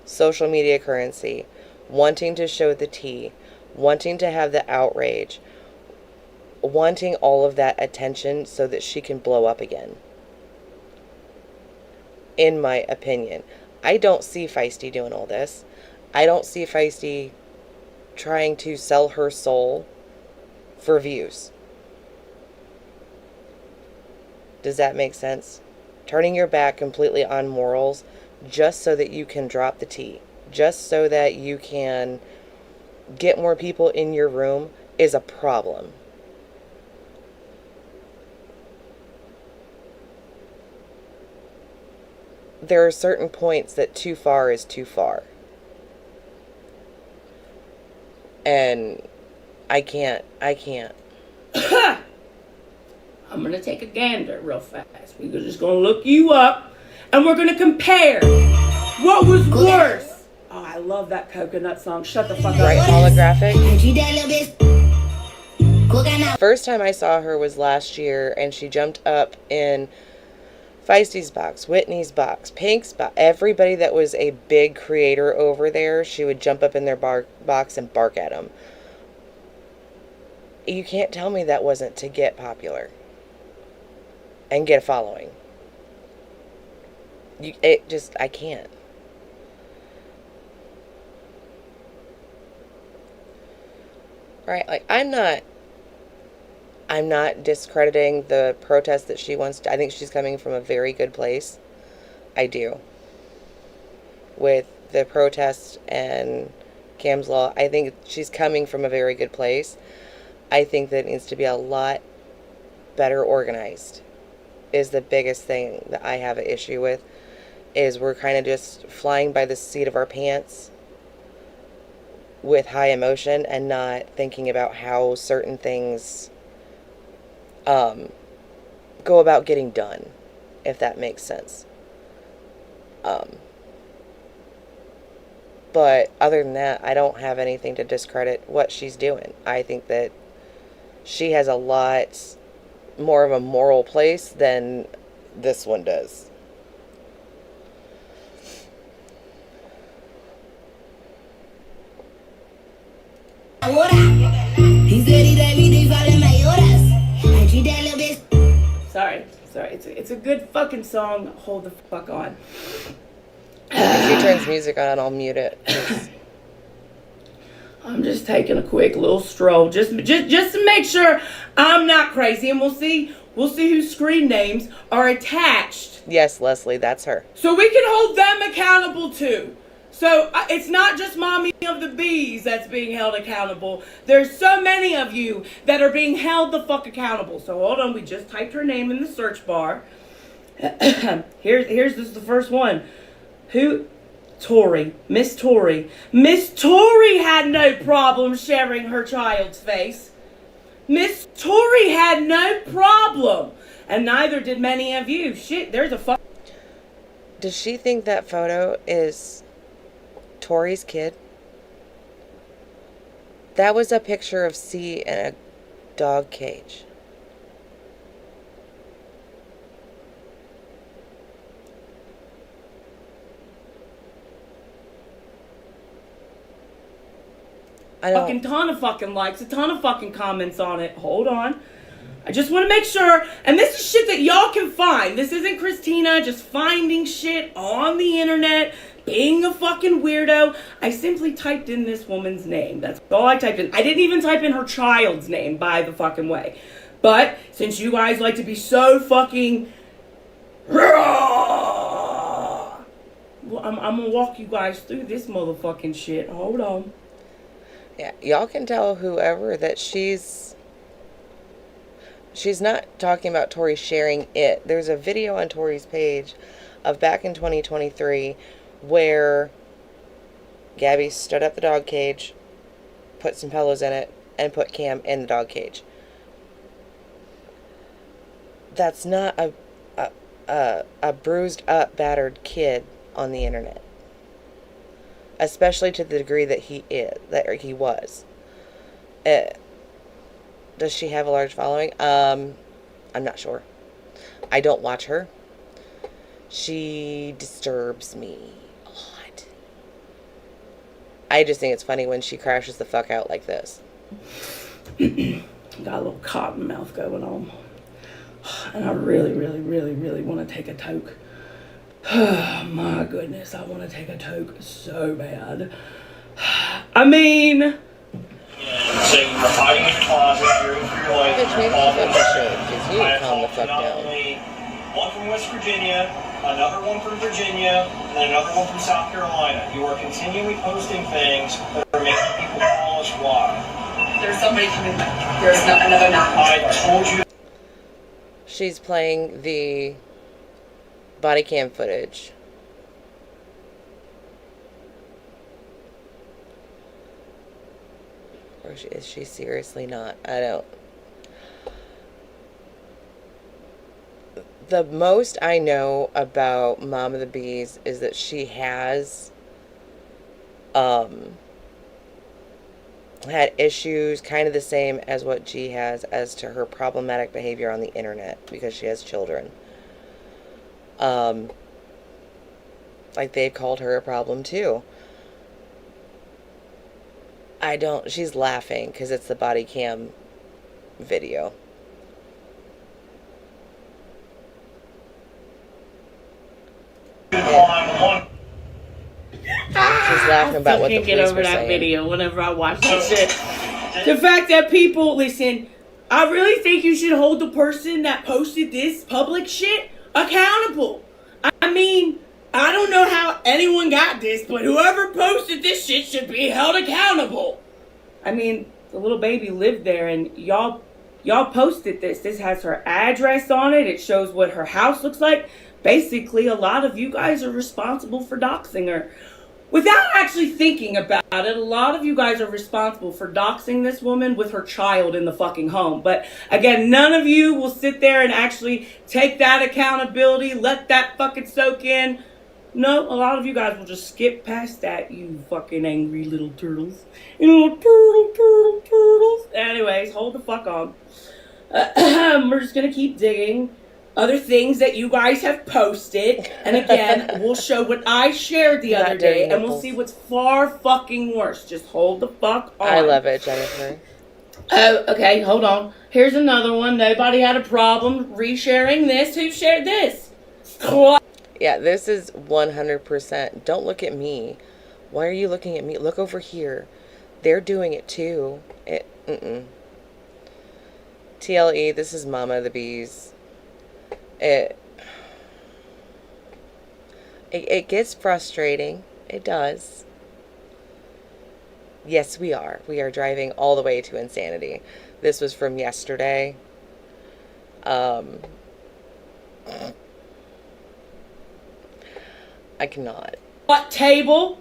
social media currency. Wanting to show the tea. Wanting to have the outrage. Wanting all of that attention so that she can blow up again. In my opinion. I don't see Feisty doing all this. I don't see Feisty trying to sell her soul for views. Does that make sense? Turning your back completely on morals just so that you can drop the tea. Just so that you can get more people in your room is a problem. There are certain points that too far is too far. And I can't. I'm going to take a gander real fast. We're just going to look you up and we're going to compare what was worse. Oh, I love that coconut song. Shut the fuck up. Right, holographic. First time I saw her was last year and she jumped up in Feisty's box, Whitney's box, Pink's box, everybody that was a big creator over there, she would jump up in their box and bark at them. You can't tell me that wasn't to get popular and get a following. I can't. Right? Like, I'm not discrediting the protest that she wants to. I think she's coming from a very good place. I do. With the protest and Cam's Law, I think she's coming from a very good place. I think that it needs to be a lot better organized is the biggest thing that I have an issue with, is we're kind of just flying by the seat of our pants with high emotion and not thinking about how certain things go about getting done, if that makes sense. But other than that, I don't have anything to discredit what she's doing. I think that she has a lot more of a moral place than this one does. Sorry. It's a good fucking song. Hold the fuck on. If she turns music on, I'll mute it. I'm just taking a quick little stroll, just to make sure I'm not crazy, and we'll see whose screen names are attached. Yes, Leslie, that's her. So we can hold them accountable too. So it's not just Mommy of the Bees that's being held accountable. There's so many of you that are being held the fuck accountable. So hold on, we just typed her name in the search bar. Here's the first one. Who? Tori. Miss Tori. Miss Tori had no problem sharing her child's face. Miss Tori had no problem. And neither did many of you. Shit, there's a fuck. Does she think that photo is Tori's kid? That was a picture of C in a dog cage. Fucking ton of fucking likes, a ton of fucking comments on it. Hold on. I just want to make sure, and this is shit that y'all can find. This isn't Christina just finding shit on the internet, being a fucking weirdo. I simply typed in this woman's name. That's all I typed in. I didn't even type in her child's name, by the fucking way. But since you guys like to be so fucking raw, well, I'm gonna walk you guys through this motherfucking shit. Hold on. Yeah, y'all can tell whoever that she's not talking about Tori sharing it. There's a video on Tori's page of back in 2023 where Gabby stood up the dog cage, put some pillows in it, and put Cam in the dog cage. That's not a bruised up, battered kid on the internet. Especially to the degree that he was. Does she have a large following? I'm not sure. I don't watch her. She disturbs me a lot. I just think it's funny when she crashes the fuck out like this. Got a little cotton mouth going on. And I really, really, really, really want to take a toke. My goodness, I want to take a toke so bad. I mean... So you were hiding in the closet, you're in your life, Bitch, maybe you fucking should, because you need to calm the fuck down. One from West Virginia, another one from Virginia, and another one from South Carolina. You are continually posting things that are making people call us why. There's somebody coming back. There's another knock. I told you. She's playing the body cam footage. Or is she seriously not? I don't. The most I know about Mom of the Bees is that she has had issues kind of the same as what G has as to her problematic behavior on the internet because she has children. Like they've called her a problem too. She's laughing because it's the body cam video. Yeah. She's laughing about what the police get over were that saying. video whenever I watch that shit. The fact that people, listen, I really think you should hold the person that posted this public shit accountable. I mean, I don't know how anyone got this, but whoever posted this shit should be held accountable. I mean, the little baby lived there, and y'all posted this. This has her address on it. It shows what her house looks like. Basically, a lot of you guys are responsible for doxing her. Without actually thinking about it, a lot of you guys are responsible for doxing this woman with her child in the fucking home. But again, none of you will sit there and actually take that accountability, let that fucking soak in. No, a lot of you guys will just skip past that, you fucking angry little turtles. You little turtles. Anyways, hold the fuck on. We're just gonna keep digging. Other things that you guys have posted. And again, we'll show what I shared the other day. And we'll see what's far fucking worse. Just hold the fuck on. I love it, Jennifer. Oh, okay, hold on. Here's another one. Nobody had a problem resharing this. Who shared this? Yeah, this is 100%. Don't look at me. Why are you looking at me? Look over here. They're doing it too. TLE, this is Mama the Bees. It gets frustrating. It does. Yes, we are. We are driving all the way to insanity. This was from yesterday. I cannot. What table?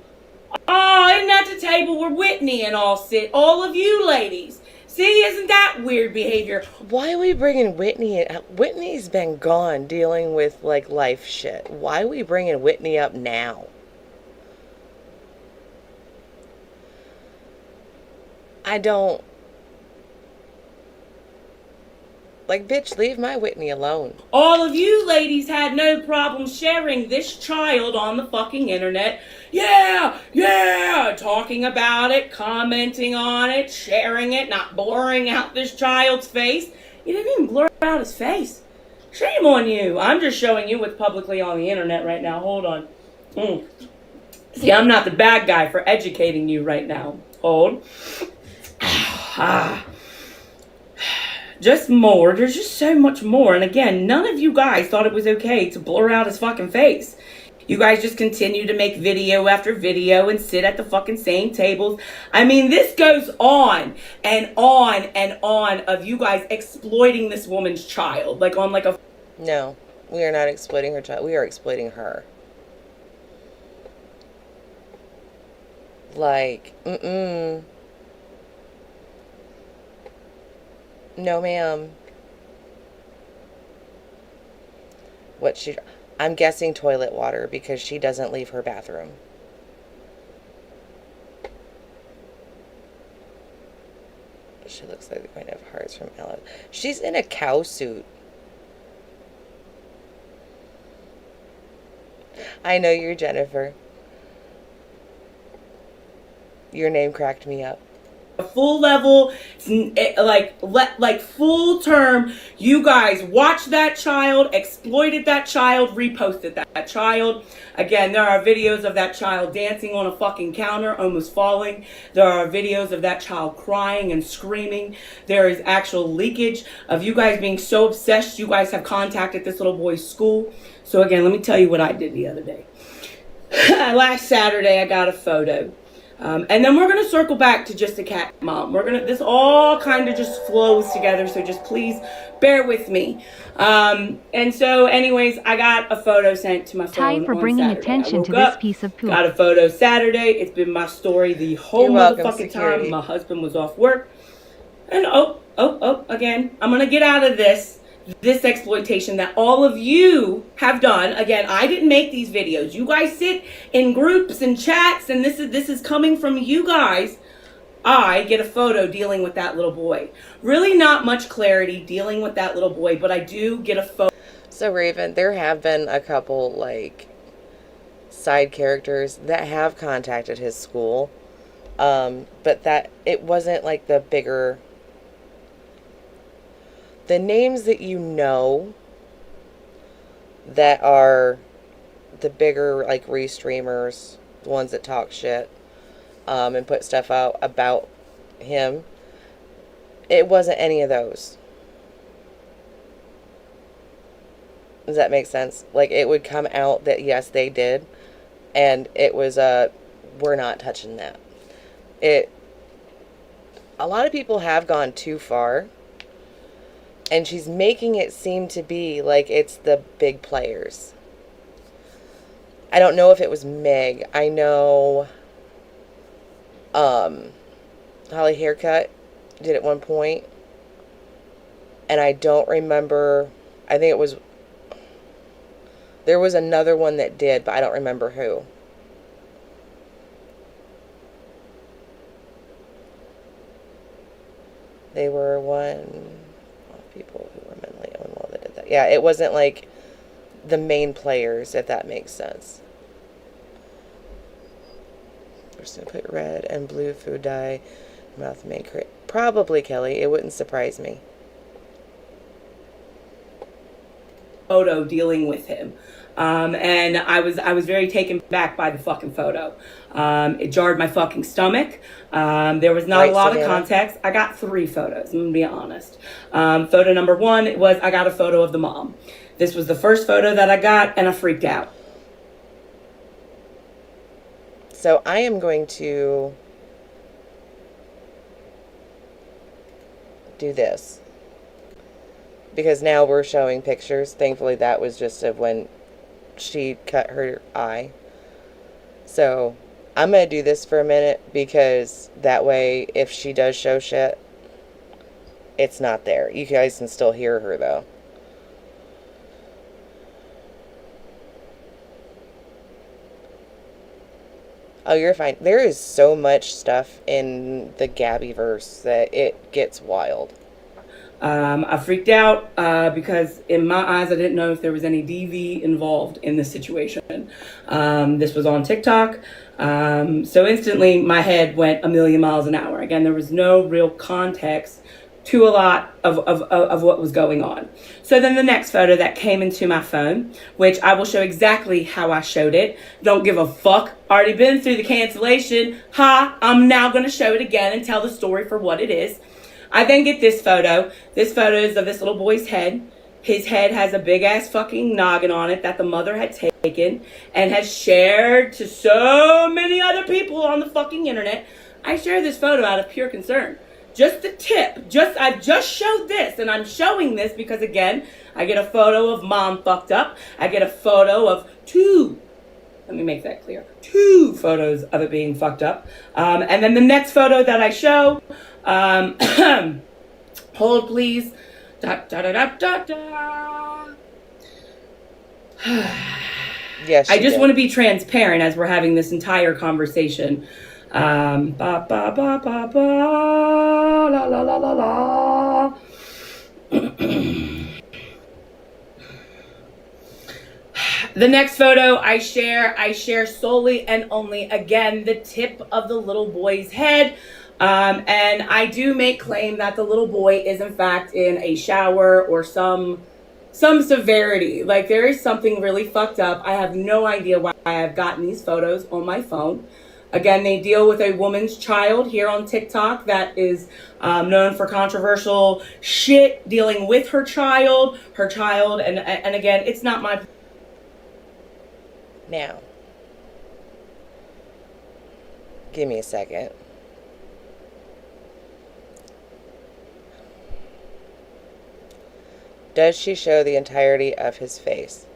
Oh, isn't that the table where Whitney and all sit? All of you ladies. See, isn't that weird behavior? Why are we bringing Whitney in? Whitney's been gone dealing with, like, life shit. Why are we bringing Whitney up now? I don't... Like, bitch, leave my Whitney alone. All of you ladies had no problem sharing this child on the fucking internet. Yeah, talking about it, commenting on it, sharing it, not blurring out this child's face. You didn't even blur out his face. Shame on you. I'm just showing you what's publicly on the internet right now. Hold on. See, I'm not the bad guy for educating you right now. Hold. Just more. There's just so much more. And again, none of you guys thought it was okay to blur out his fucking face. You guys just continue to make video after video and sit at the fucking same tables. I mean, this goes on and on and on of you guys exploiting this woman's child. Like on like a... No, we are not exploiting her child. We are exploiting her. Like, No, ma'am. I'm guessing toilet water because she doesn't leave her bathroom. She looks like the Queen of Hearts from Ella. She's in a cow suit. I know you're Jennifer. Your name cracked me up. A full level, like full term, you guys watched that child, exploited that child, reposted that child. Again, there are videos of that child dancing on a fucking counter, almost falling. There are videos of that child crying and screaming. There is actual leakage of you guys being so obsessed, you guys have contacted this little boy's school. So again, let me tell you what I did the other day. Last Saturday, I got a photo. And then we're going to circle back to just a cat mom. This all kind of just flows together. So just please bear with me. And so anyways, I got a photo sent to my phone Time for bringing Saturday. attention to this piece of poop. Got a photo Saturday. It's been my story the whole motherfucking time. My husband was off work. And again, I'm going to get out of this exploitation that all of you have done. Again, I didn't make these videos. You guys sit in groups and chats, and this is coming from you guys. I get a photo dealing with that little boy. Really not much clarity dealing with that little boy, but I do get a photo. So, Raven, there have been a couple, like, side characters that have contacted his school. But that it wasn't like the bigger. The names that you know that are the bigger, like, restreamers, the ones that talk shit, and put stuff out about him, it wasn't any of those. Does that make sense? Like, it would come out that yes, they did, and it was we're not touching that. A lot of people have gone too far, and she's making it seem to be like it's the big players. I don't know if it was Meg. I know Holly Haircut did at one point, and I don't remember. I think it was, there was another one that did, but I don't remember who. They were one people who were mentally unwell that did that. Yeah, it wasn't like the main players, if that makes sense. We're just going to put red and blue food dye, mouth maker. Probably Kelly. It wouldn't surprise me. Photo dealing with him. And I was very taken back by the fucking photo. It jarred my fucking stomach. There was not a lot of context. I got 3 photos, I'm gonna be honest. Photo number 1 was I got a photo of the mom. This was the first photo that I got, and I freaked out. So I am going to do this, because now we're showing pictures. Thankfully, that was just of when she cut her eye. So I'm going to do this for a minute, because that way, if she does show shit, it's not there. You guys can still hear her, though. Oh, you're fine. There is so much stuff in the Gabbyverse that it gets wild. I freaked out because in my eyes, I didn't know if there was any DV involved in this situation. This was on TikTok. So instantly my head went a million miles an hour. Again, there was no real context to a lot of what was going on. So then the next photo that came into my phone, which I will show exactly how I showed it. Don't give a fuck. Already been through the cancellation. Ha, I'm now going to show it again and tell the story for what it is. I then get this photo. This photo is of this little boy's head. His head has a big ass fucking noggin on it that the mother had taken and has shared to so many other people on the fucking internet. I share this photo out of pure concern. Just the tip. I just showed this, and I'm showing this because, again, I get a photo of mom fucked up. I get a photo of 2. Let me make that clear. 2 photos of it being fucked up. And then the next photo that I show, hold please. Yes, I just want to be transparent as we're having this entire conversation. Ba ba ba ba ba la la la la la. The next photo I share solely and only, again, the tip of the little boy's head. And I do make claim that the little boy is in fact in a shower or some severity. Like, there is something really fucked up. I have no idea why I have gotten these photos on my phone. Again, they deal with a woman's child here on TikTok that is known for controversial shit dealing with her child, and again, it's not my... Now, give me a second. Does she show the entirety of his face?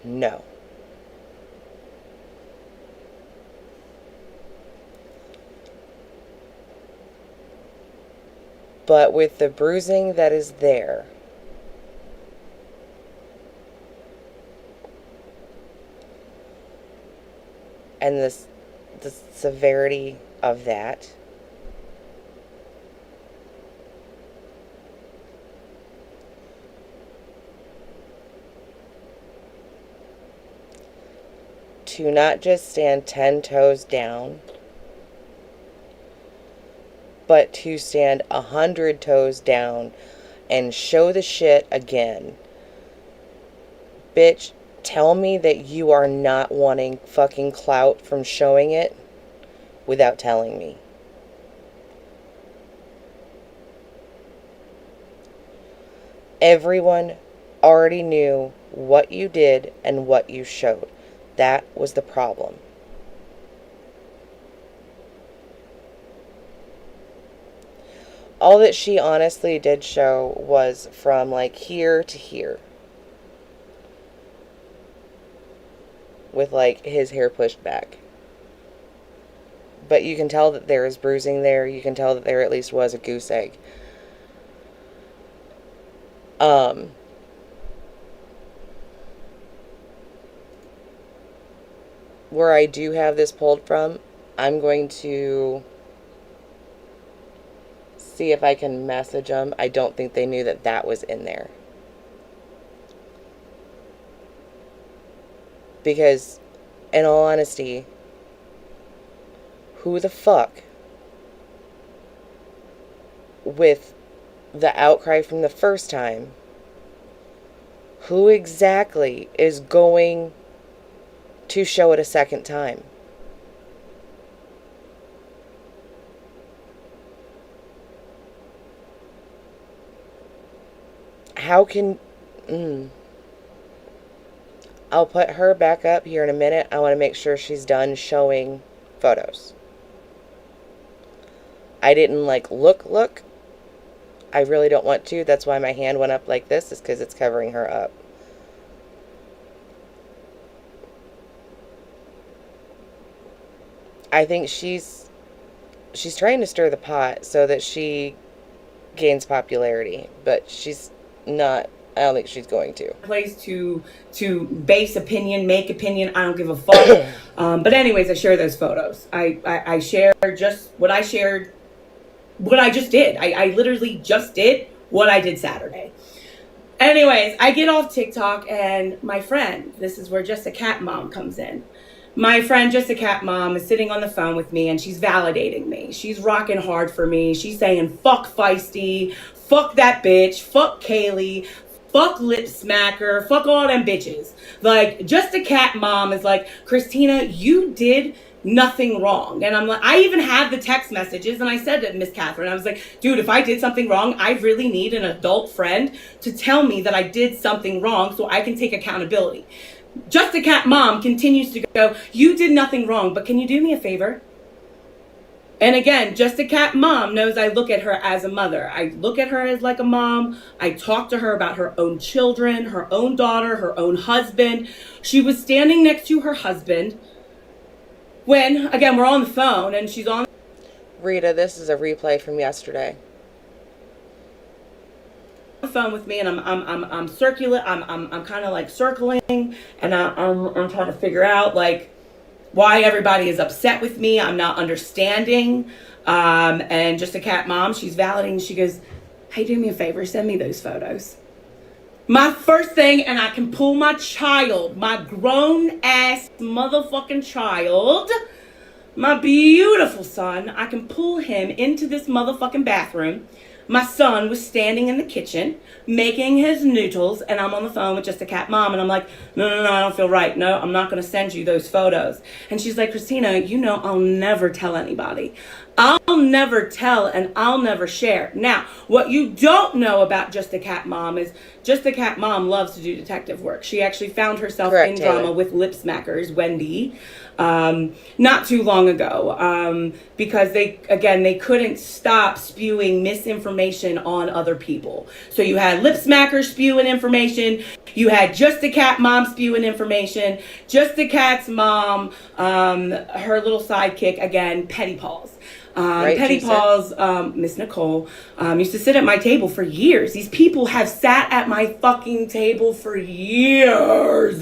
No. But with the bruising that is there, and the severity of that, to not just stand 10 toes down, but to stand 100 toes down and show the shit again. Bitch, tell me that you are not wanting fucking clout from showing it without telling me. Everyone already knew what you did and what you showed. That was the problem. All that she honestly did show was from like here to here, with like his hair pushed back. But you can tell that there is bruising there. You can tell that there at least was a goose egg. Where I do have this pulled from, I'm going to see if I can message them. I don't think they knew that that was in there. Because, in all honesty, who the fuck, with the outcry from the first time, who exactly is going to show it a second time? How can... I'll put her back up here in a minute. I want to make sure she's done showing photos. I didn't like look. I really don't want to. That's why my hand went up like this, is because it's covering her up. I think she's trying to stir the pot so that she gains popularity, but she's not. I don't think she's going to. Place to base opinion, make opinion. I don't give a fuck. But anyways, I share those photos. I share just what I shared, what I just did. I literally just did what I did Saturday. Anyways, I get off TikTok and my friend, this is where Just a Cat Mom comes in. My friend, Just a Cat Mom, is sitting on the phone with me and she's validating me. She's rocking hard for me. She's saying, fuck Feisty, fuck that bitch, fuck Kaylee, fuck Lip Smacker, fuck all them bitches. Like, Just a Cat Mom is like, Christina, you did nothing wrong. And I'm like, I even had the text messages and I said to Miss Catherine, I was like, dude, if I did something wrong, I really need an adult friend to tell me that I did something wrong so I can take accountability. Just a Cat Mom continues to go, you did nothing wrong, but can you do me a favor? And again, Just a Cat Mom knows I look at her as a mother. I look at her as like a mom. I talk to her about her own children, her own daughter, her own husband. She was standing next to her husband when, again, we're on the phone and she's on. Rita, this is a replay from yesterday. The phone with me and I'm circular. I'm kind of like circling and I'm trying to figure out like why everybody is upset with me. I'm not understanding. And Just a Cat Mom, she's validating. She goes, hey, do me a favor, send me those photos. My first thing, and I can pull my child, my grown ass motherfucking child, my beautiful son, I can pull him into this motherfucking bathroom. My son was standing in the kitchen making his noodles, and I'm on the phone with Just a Cat Mom, and I'm like, no, I don't feel right. No, I'm not going to send you those photos. And she's like, Christina, you know I'll never tell anybody. I'll never tell and I'll never share. Now, what you don't know about Just a Cat Mom is Just a Cat Mom loves to do detective work. She actually found herself in drama with Lip Smackers, Wendy, not too long ago, because they couldn't stop spewing misinformation on other people. So you had Lip Smackers spewing information. You had Just a Cat Mom spewing information. Just a Cat's mom, her little sidekick, again, Petty Paws. Petty Paws, Miss Nicole, used to sit at my table for years. These people have sat at my fucking table for years.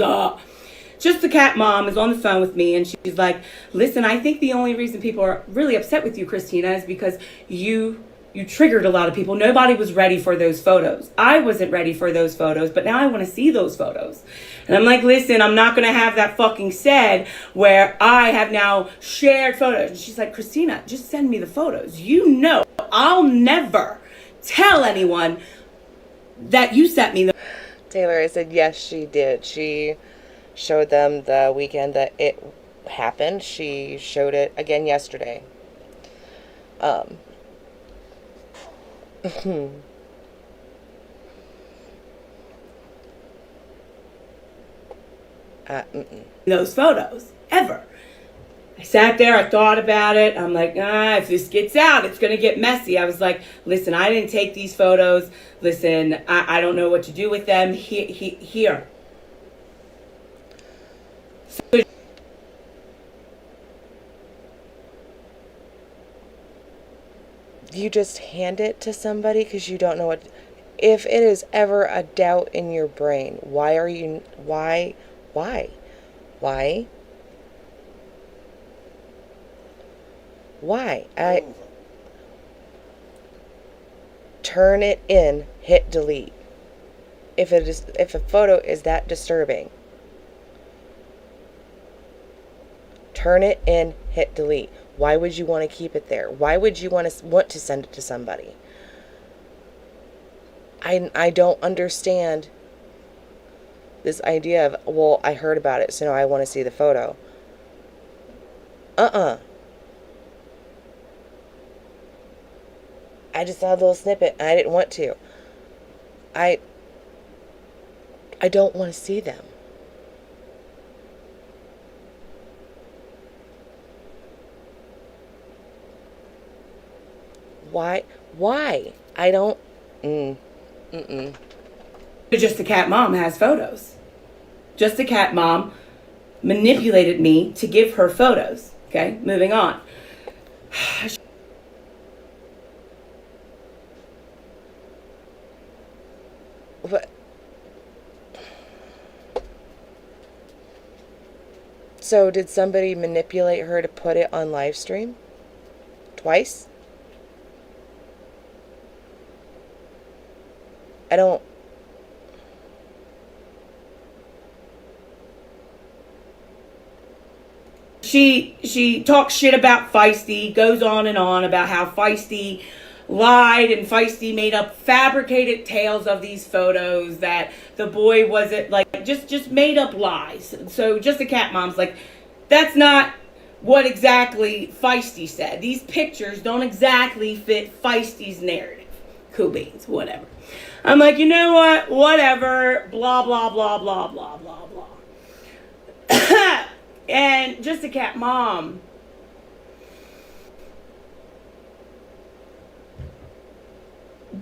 Just a Cat Mom is on the phone with me and she's like, listen, I think the only reason people are really upset with you, Christina, is because you You triggered a lot of people. Nobody was ready for those photos. I wasn't ready for those photos, but now I want to see those photos. And I'm like, listen, I'm not going to have that fucking said where I have now shared photos. And she's like, Christina, just send me the photos. You know, I'll never tell anyone that you sent me them. Taylor, I said, yes, she did. She showed them the weekend that it happened. She showed it again yesterday. Those photos, ever. I sat there, I thought about it. I'm like, if this gets out, it's going to get messy. I was like, listen, I didn't take these photos. Listen, I don't know what to do with them. Here. So you just hand it to somebody because you don't know what. If it is ever a doubt in your brain, why? Turn it in, hit delete. If a photo is that disturbing, turn it in, hit delete. Why would you want to keep it there? Why would you want to send it to somebody? I don't understand this idea of, well, I heard about it, so now I want to see the photo. I just saw a little snippet and I didn't want to. I don't want to see them. Why? I don't. Just a Cat Mom has photos. Just a Cat Mom manipulated me to give her photos. Okay, moving on. What? So did somebody manipulate her to put it on live stream? Twice? I don't. She talks shit about Feisty, goes on and on about how Feisty lied and Feisty made up fabricated tales of these photos, that the boy wasn't, like, just made up lies. So just a Cat Mom's like, that's not what exactly Feisty said. These pictures don't exactly fit Feisty's narrative. Cool beans, whatever. I'm like, you know what? Whatever. Blah, blah, blah, blah, blah, blah, blah. And just a Cat Mom. We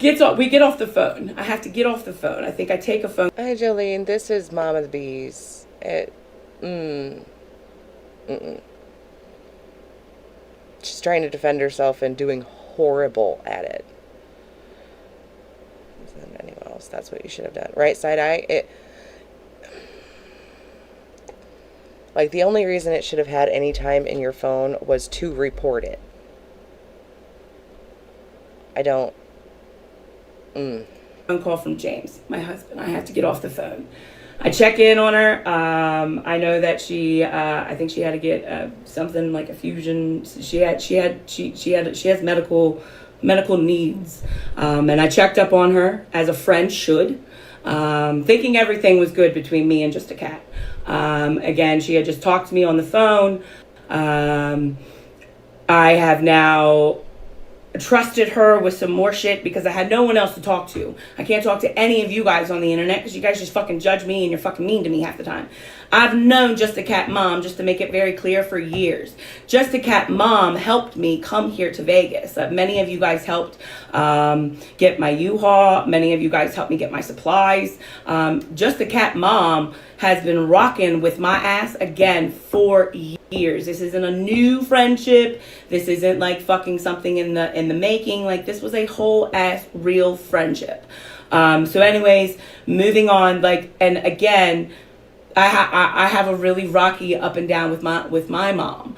get off the phone. I have to get off the phone. I think I take a phone. Hi, Jolene. This is Mama the Bees. She's trying to defend herself and doing horrible at it. Than anyone else. That's what you should have done. Right side eye. Like, the only reason it should have had any time in your phone was to report it. I don't. Phone call from James, my husband. I have to get off the phone. I check in on her. I know that I think she had to get something like a fusion. She has medical needs. And I checked up on her as a friend should, thinking everything was good between me and just a cat. Again, she had just talked to me on the phone. I have now trusted her with some more shit because I had no one else to talk to. I can't talk to any of you guys on the internet because you guys just fucking judge me and you're fucking mean to me half the time. I've known Just a Cat Mom, just to make it very clear, for years. Just a Cat Mom helped me come here to Vegas. Many of you guys helped get my U-Haul. Many of you guys helped me get my supplies. Just a Cat Mom has been rocking with my ass again for years. This isn't a new friendship. This isn't like fucking something in the making. Like, this was a whole ass real friendship. So anyways, moving on, like, and again, I have a really rocky up and down with my mom.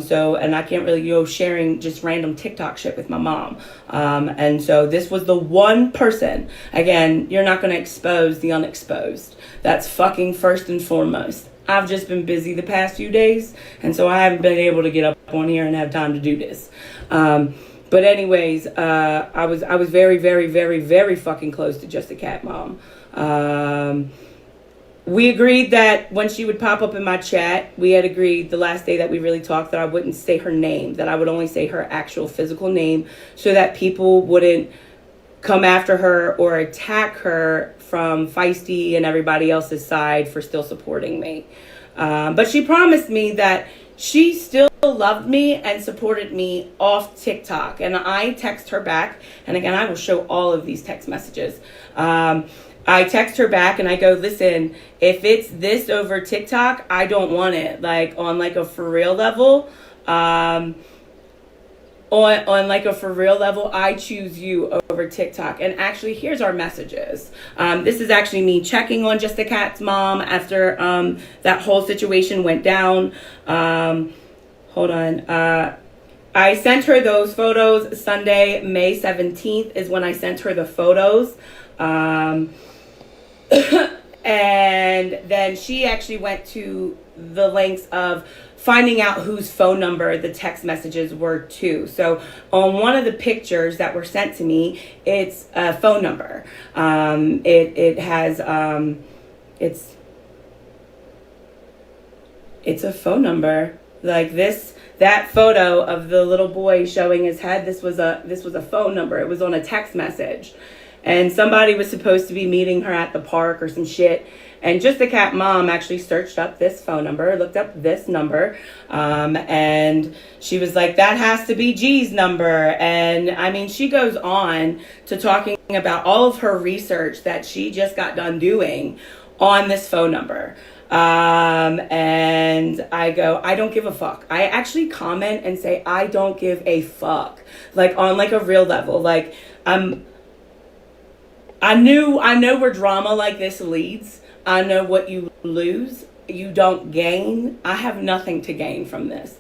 So, and I can't really go sharing just random TikTok shit with my mom. And so this was the one person, again, you're not going to expose the unexposed. That's fucking first and foremost. I've just been busy the past few days, and so I haven't been able to get up on here and have time to do this. But anyways, I was very, very, very, very fucking close to Just a Cat Mom. We agreed that when she would pop up in my chat, we had agreed the last day that we really talked that I wouldn't say her name, that I would only say her actual physical name so that people wouldn't come after her or attack her from Feisty and everybody else's side for still supporting me. But she promised me that she still loved me and supported me off TikTok. And I text her back. And again, I will show all of these text messages. I text her back and I go, listen, if it's this over TikTok, I don't want it. Like on like a for real level, on like a for real level, I choose you over TikTok. And actually, here's our messages. This is actually me checking on Just a Cat's mom after that whole situation went down. Hold on. I sent her those photos Sunday, May 17th is when I sent her the photos. And then she actually went to the lengths of finding out whose phone number the text messages were to. So on one of the pictures that were sent to me, it's a phone number. It has it's a phone number like this. That photo of the little boy showing his head, this was a phone number. It was on a text message. And somebody was supposed to be meeting her at the park or some shit. And Just a Cat Mom actually searched up this phone number, looked up this number. And she was like, that has to be G's number. And I mean, she goes on to talking about all of her research that she just got done doing on this phone number. And I go, I don't give a fuck. I actually comment and say, I don't give a fuck. Like on like a real level. Like I know where drama like this leads. I know what you lose. You don't gain. I have nothing to gain from this.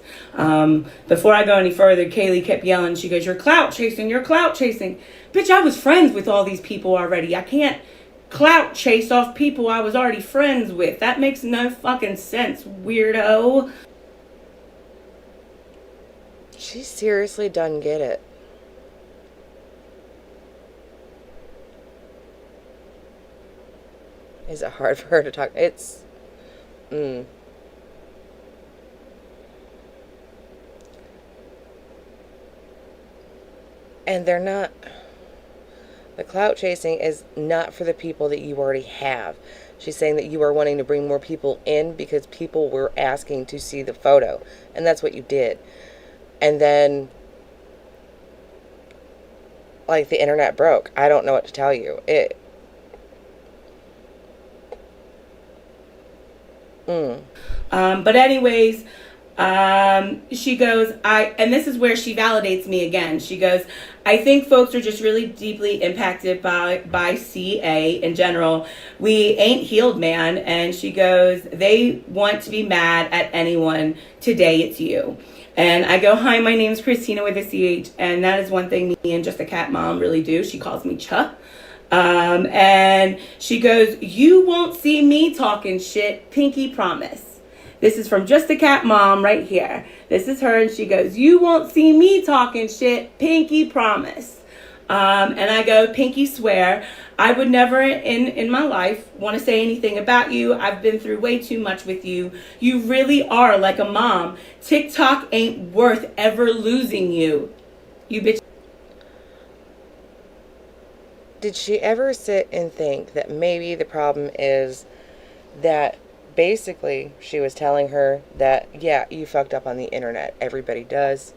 Before I go any further, Kaylee kept yelling. She goes, you're clout chasing. You're clout chasing. Bitch, I was friends with all these people already. I can't clout chase off people I was already friends with. That makes no fucking sense, weirdo. She seriously doesn't get it. Is it hard for her to talk? It's... And they're not... The clout chasing is not for the people that you already have. She's saying that you are wanting to bring more people in because people were asking to see the photo. And that's what you did. And then... Like, the internet broke. I don't know what to tell you. But anyways, she goes, and this is where she validates me again. She goes, I think folks are just really deeply impacted by CA in general. We ain't healed, man. And she goes, they want to be mad at anyone. Today it's you. And I go, hi, my name's Christina with a CH. And that is one thing me and Just a Cat Mom really do. She calls me Cha. And she goes, you won't see me talking shit, pinky promise. This is from Just a Cat Mom right here. This is her, and she goes, you won't see me talking shit, pinky promise. And I go, pinky swear, I would never in my life want to say anything about you. I've been through way too much with you. You really are like a mom. TikTok ain't worth ever losing you. You bitch. Did she ever sit and think that maybe the problem is that basically she was telling her that, yeah, you fucked up on the internet. Everybody does.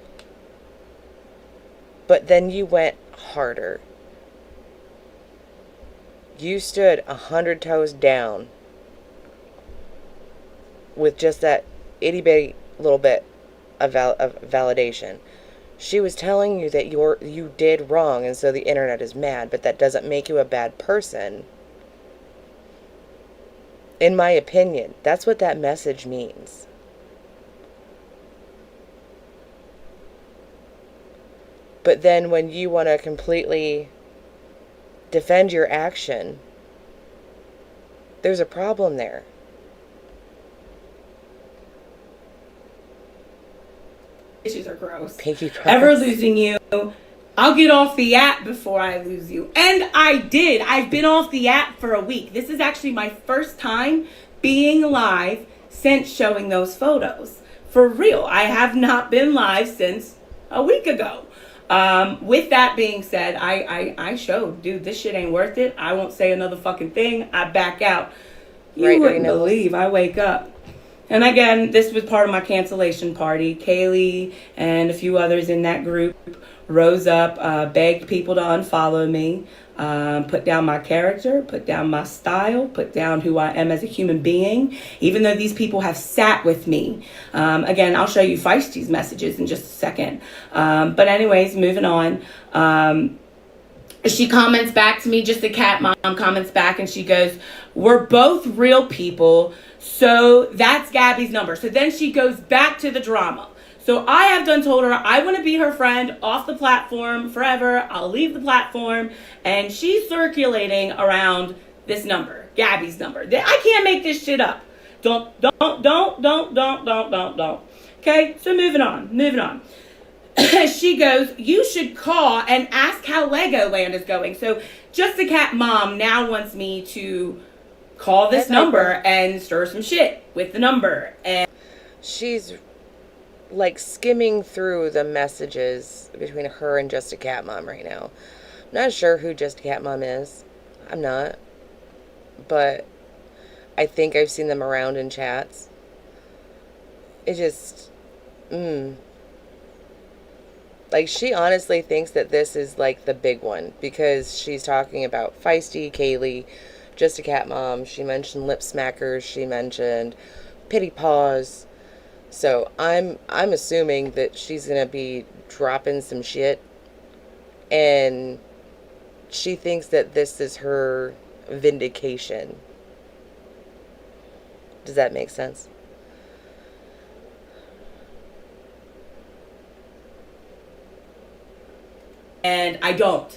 But then you went harder. You stood 100 toes down with just that itty-bitty little bit of validation. She was telling you that you did wrong, and so the internet is mad, but that doesn't make you a bad person. In my opinion, that's what that message means. But then when you want to completely defend your action, there's a problem there. Issues are gross. Pinky promise. Ever losing you. I'll get off the app before I lose you. And I did. I've been off the app for a week. This is actually my first time being live since showing those photos. For real. I have not been live since a week ago. With that being said, I showed, dude, this shit ain't worth it. I won't say another fucking thing. I back out. You wouldn't believe I wake up. And again, this was part of my cancellation party. Kaylee and a few others in that group rose up, begged people to unfollow me, put down my character, put down my style, put down who I am as a human being, even though these people have sat with me. Again, I'll show you Feisty's messages in just a second. But anyways, moving on. She comments back to me, just a cat mom comments back, and she goes, we're both real people, so that's Gabby's number. So then she goes back to the drama. So I have done told her I want to be her friend off the platform forever. I'll leave the platform. And she's circulating around this number, Gabby's number. I can't make this shit up. Don't. Okay, so moving on. She goes, you should call and ask how Legoland is going. So Just a Cat Mom now wants me to call this number and stir some shit with the number. And she's like skimming through the messages between her and Just a Cat Mom right now. I'm not sure who Just a Cat Mom is. I'm not. But I think I've seen them around in chats. It just... Like, she honestly thinks that this is, like, the big one. Because she's talking about Feisty, Kaylee, Just a Cat Mom. She mentioned Lip Smackers. She mentioned Pity Paws. So, I'm assuming that she's going to be dropping some shit. And she thinks that this is her vindication. Does that make sense? And I don't.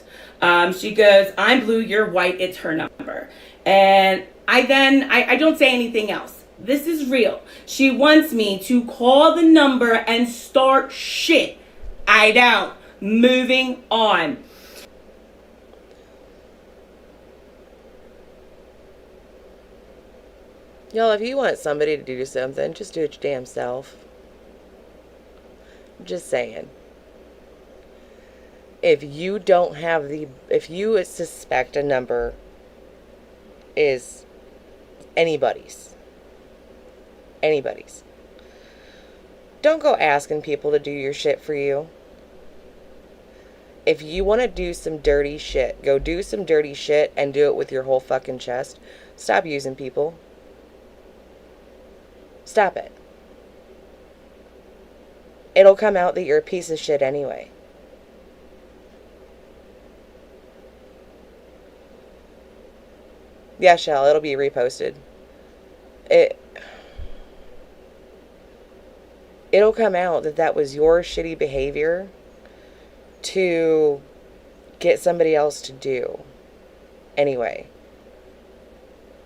She goes, I'm blue, you're white, it's her number. And I don't say anything else. This is real. She wants me to call the number and start shit. I don't. Moving on. Y'all, if you want somebody to do something, just do it your damn self. Just saying. If you don't have if you suspect a number is anybody's, don't go asking people to do your shit for you. If you want to do some dirty shit, go do some dirty shit and do it with your whole fucking chest. Stop using people. Stop it. It'll come out that you're a piece of shit anyway. Yeah, Shell, it'll be reposted. It'll come out that that was your shitty behavior to get somebody else to do. Anyway.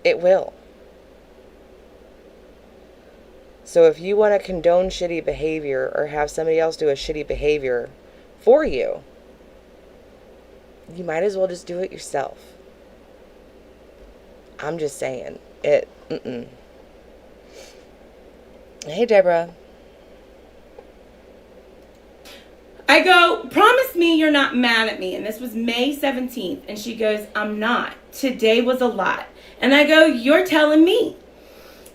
It will. So if you want to condone shitty behavior or have somebody else do a shitty behavior for you, you might as well just do it yourself. I'm just saying. Hey, Deborah. I go, promise me you're not mad at me. And this was May 17th. And she goes, I'm not. Today was a lot. And I go, you're telling me.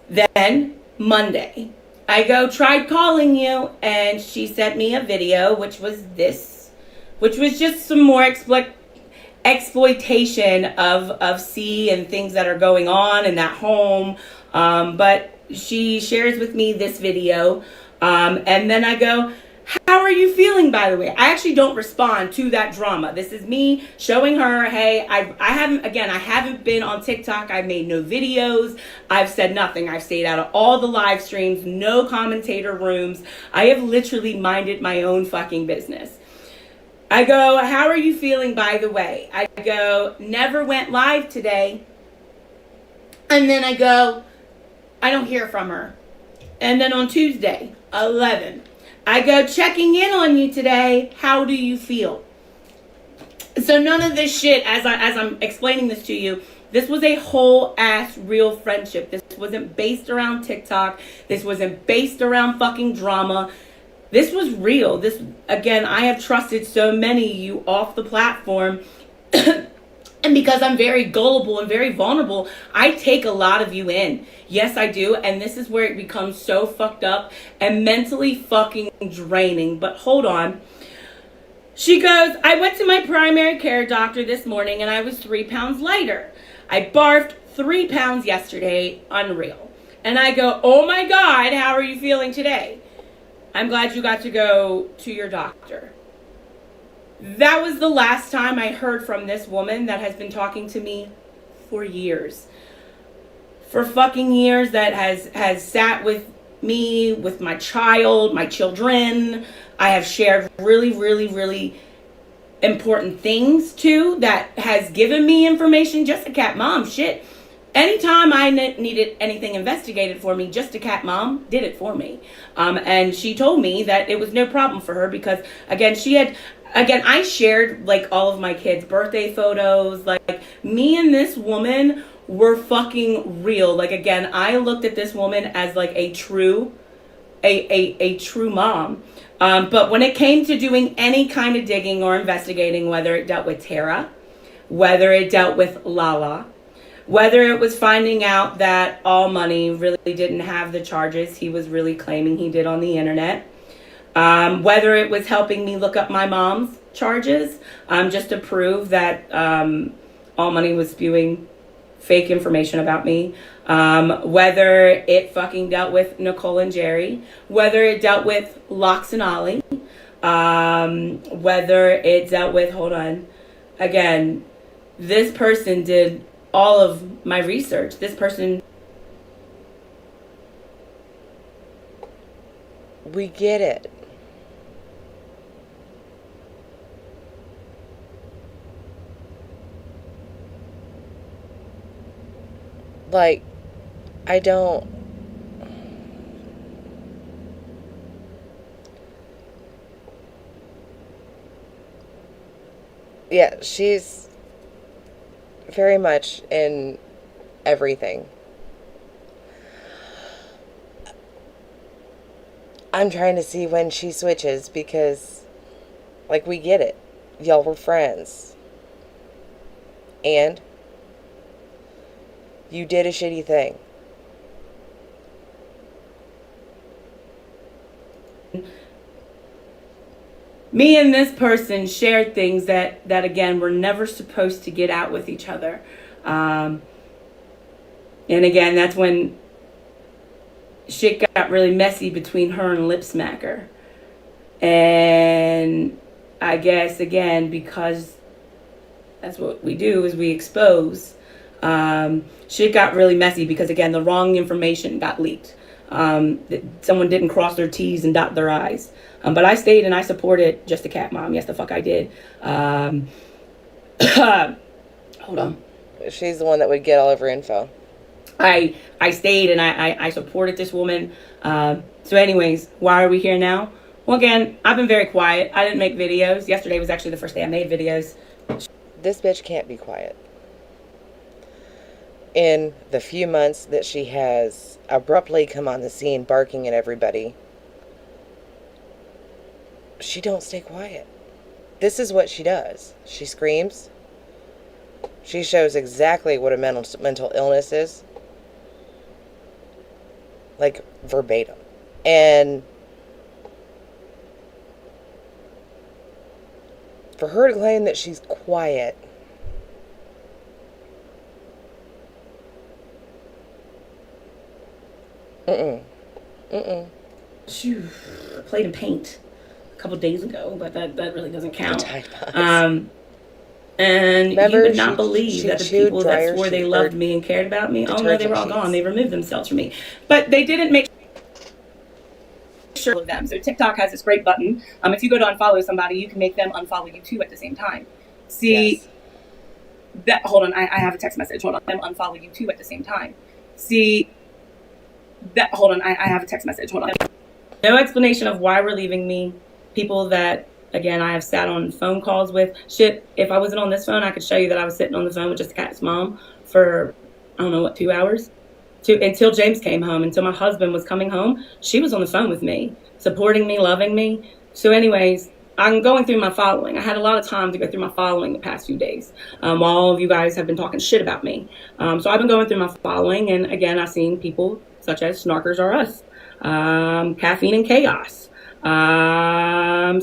Then Monday, I go, tried calling you. And she sent me a video, which was just some more exploitation of C and things that are going on in that home. But she shares with me this video. And then I go, how are you feeling, by the way? I actually don't respond to that drama. This is me showing her, hey, I haven't been on TikTok. I've made no videos. I've said nothing. I've stayed out of all the live streams, no commentator rooms. I have literally minded my own fucking business. I go, how are you feeling, by the way? I go, never went live today. And then I go, I don't hear from her. And then on Tuesday, 11, I go, checking in on you today. How do you feel? So none of this shit, as I'm explaining this to you, this was a whole ass real friendship. This wasn't based around TikTok. This wasn't based around fucking drama. This was real. This, again, I have trusted so many of you off the platform. And because I'm very gullible and very vulnerable, I take a lot of you in. Yes, I do. And this is where it becomes so fucked up and mentally fucking draining. But hold on. She goes, I went to my primary care doctor this morning and I was 3 pounds lighter. I barfed 3 pounds yesterday. Unreal. And I go, oh my God, how are you feeling today? I'm glad you got to go to your doctor. That was the last time I heard from this woman that has been talking to me for years. For fucking years, that has sat with me, with my child, my children. I have shared really, really, really important things too, that has given me information. Just a cat mom, shit. Anytime I needed anything investigated for me, Just a Cat Mom did it for me. And she told me that it was no problem for her because, again, I shared like all of my kids' birthday photos. Like, me and this woman were fucking real. Like, again, I looked at this woman as like a true mom. But when it came to doing any kind of digging or investigating, whether it dealt with Tara, whether it dealt with Lala, whether it was finding out that All Money really didn't have the charges he was really claiming he did on the internet, whether it was helping me look up my mom's charges, just to prove that All Money was spewing fake information about me, whether it fucking dealt with Nicole and Jerry, whether it dealt with Lox and Ollie, whether it dealt with, hold on, again, this person did all of my research. This person. We get it. Like, I don't. Yeah, she's very much in everything. I'm trying to see when she switches because, like, we get it. Y'all were friends. And you did a shitty thing. Me and this person shared things that again, were never supposed to get out with each other. And again, that's when shit got really messy between her and Lip Smacker. And I guess, again, because that's what we do, is we expose. Shit got really messy because, again, the wrong information got leaked. Someone didn't cross their T's and dot their I's. But I stayed and I supported Just a Cat Mom. Yes, the fuck I did. Hold on. She's the one that would get all of her info. I stayed and I supported this woman. So anyways, why are we here now? Well, again, I've been very quiet. I didn't make videos. Yesterday was actually the first day I made videos. This bitch can't be quiet. In the few months that she has abruptly come on the scene barking at everybody, she don't stay quiet. This is what she does. She screams. She shows exactly what a mental illness is. Like, verbatim. And for her to claim that she's quiet, Phew, played in paint. couple days ago, but that really doesn't count. Tide Pods. And Remember, you would not she believe that the chewed people dryer that swore they sheet- loved me and cared about me, oh no, they detergent were all gone. sheets. They removed themselves from me. But they didn't make sure of them. So TikTok has this great button. If you go to unfollow somebody, you can make them unfollow you too at the same time. See, Yes. hold on, I have a text message. Hold on, them unfollow you too at the same time. See, hold on, I have a text message. Hold on. No explanation of why we're leaving me. People that, again, I have sat on phone calls with. Shit, if I wasn't on this phone, I could show you that I was sitting on the phone with Just Cat's mom for, I don't know, what, 2 hours? Until James came home, until my husband was coming home, she was on the phone with me, supporting me, loving me. So anyways, I'm going through my following. I had a lot of time to go through my following the past few days, while all of you guys have been talking shit about me. So I've been going through my following, and again, I've seen people such as Snarkers Are Us, Caffeine and Chaos,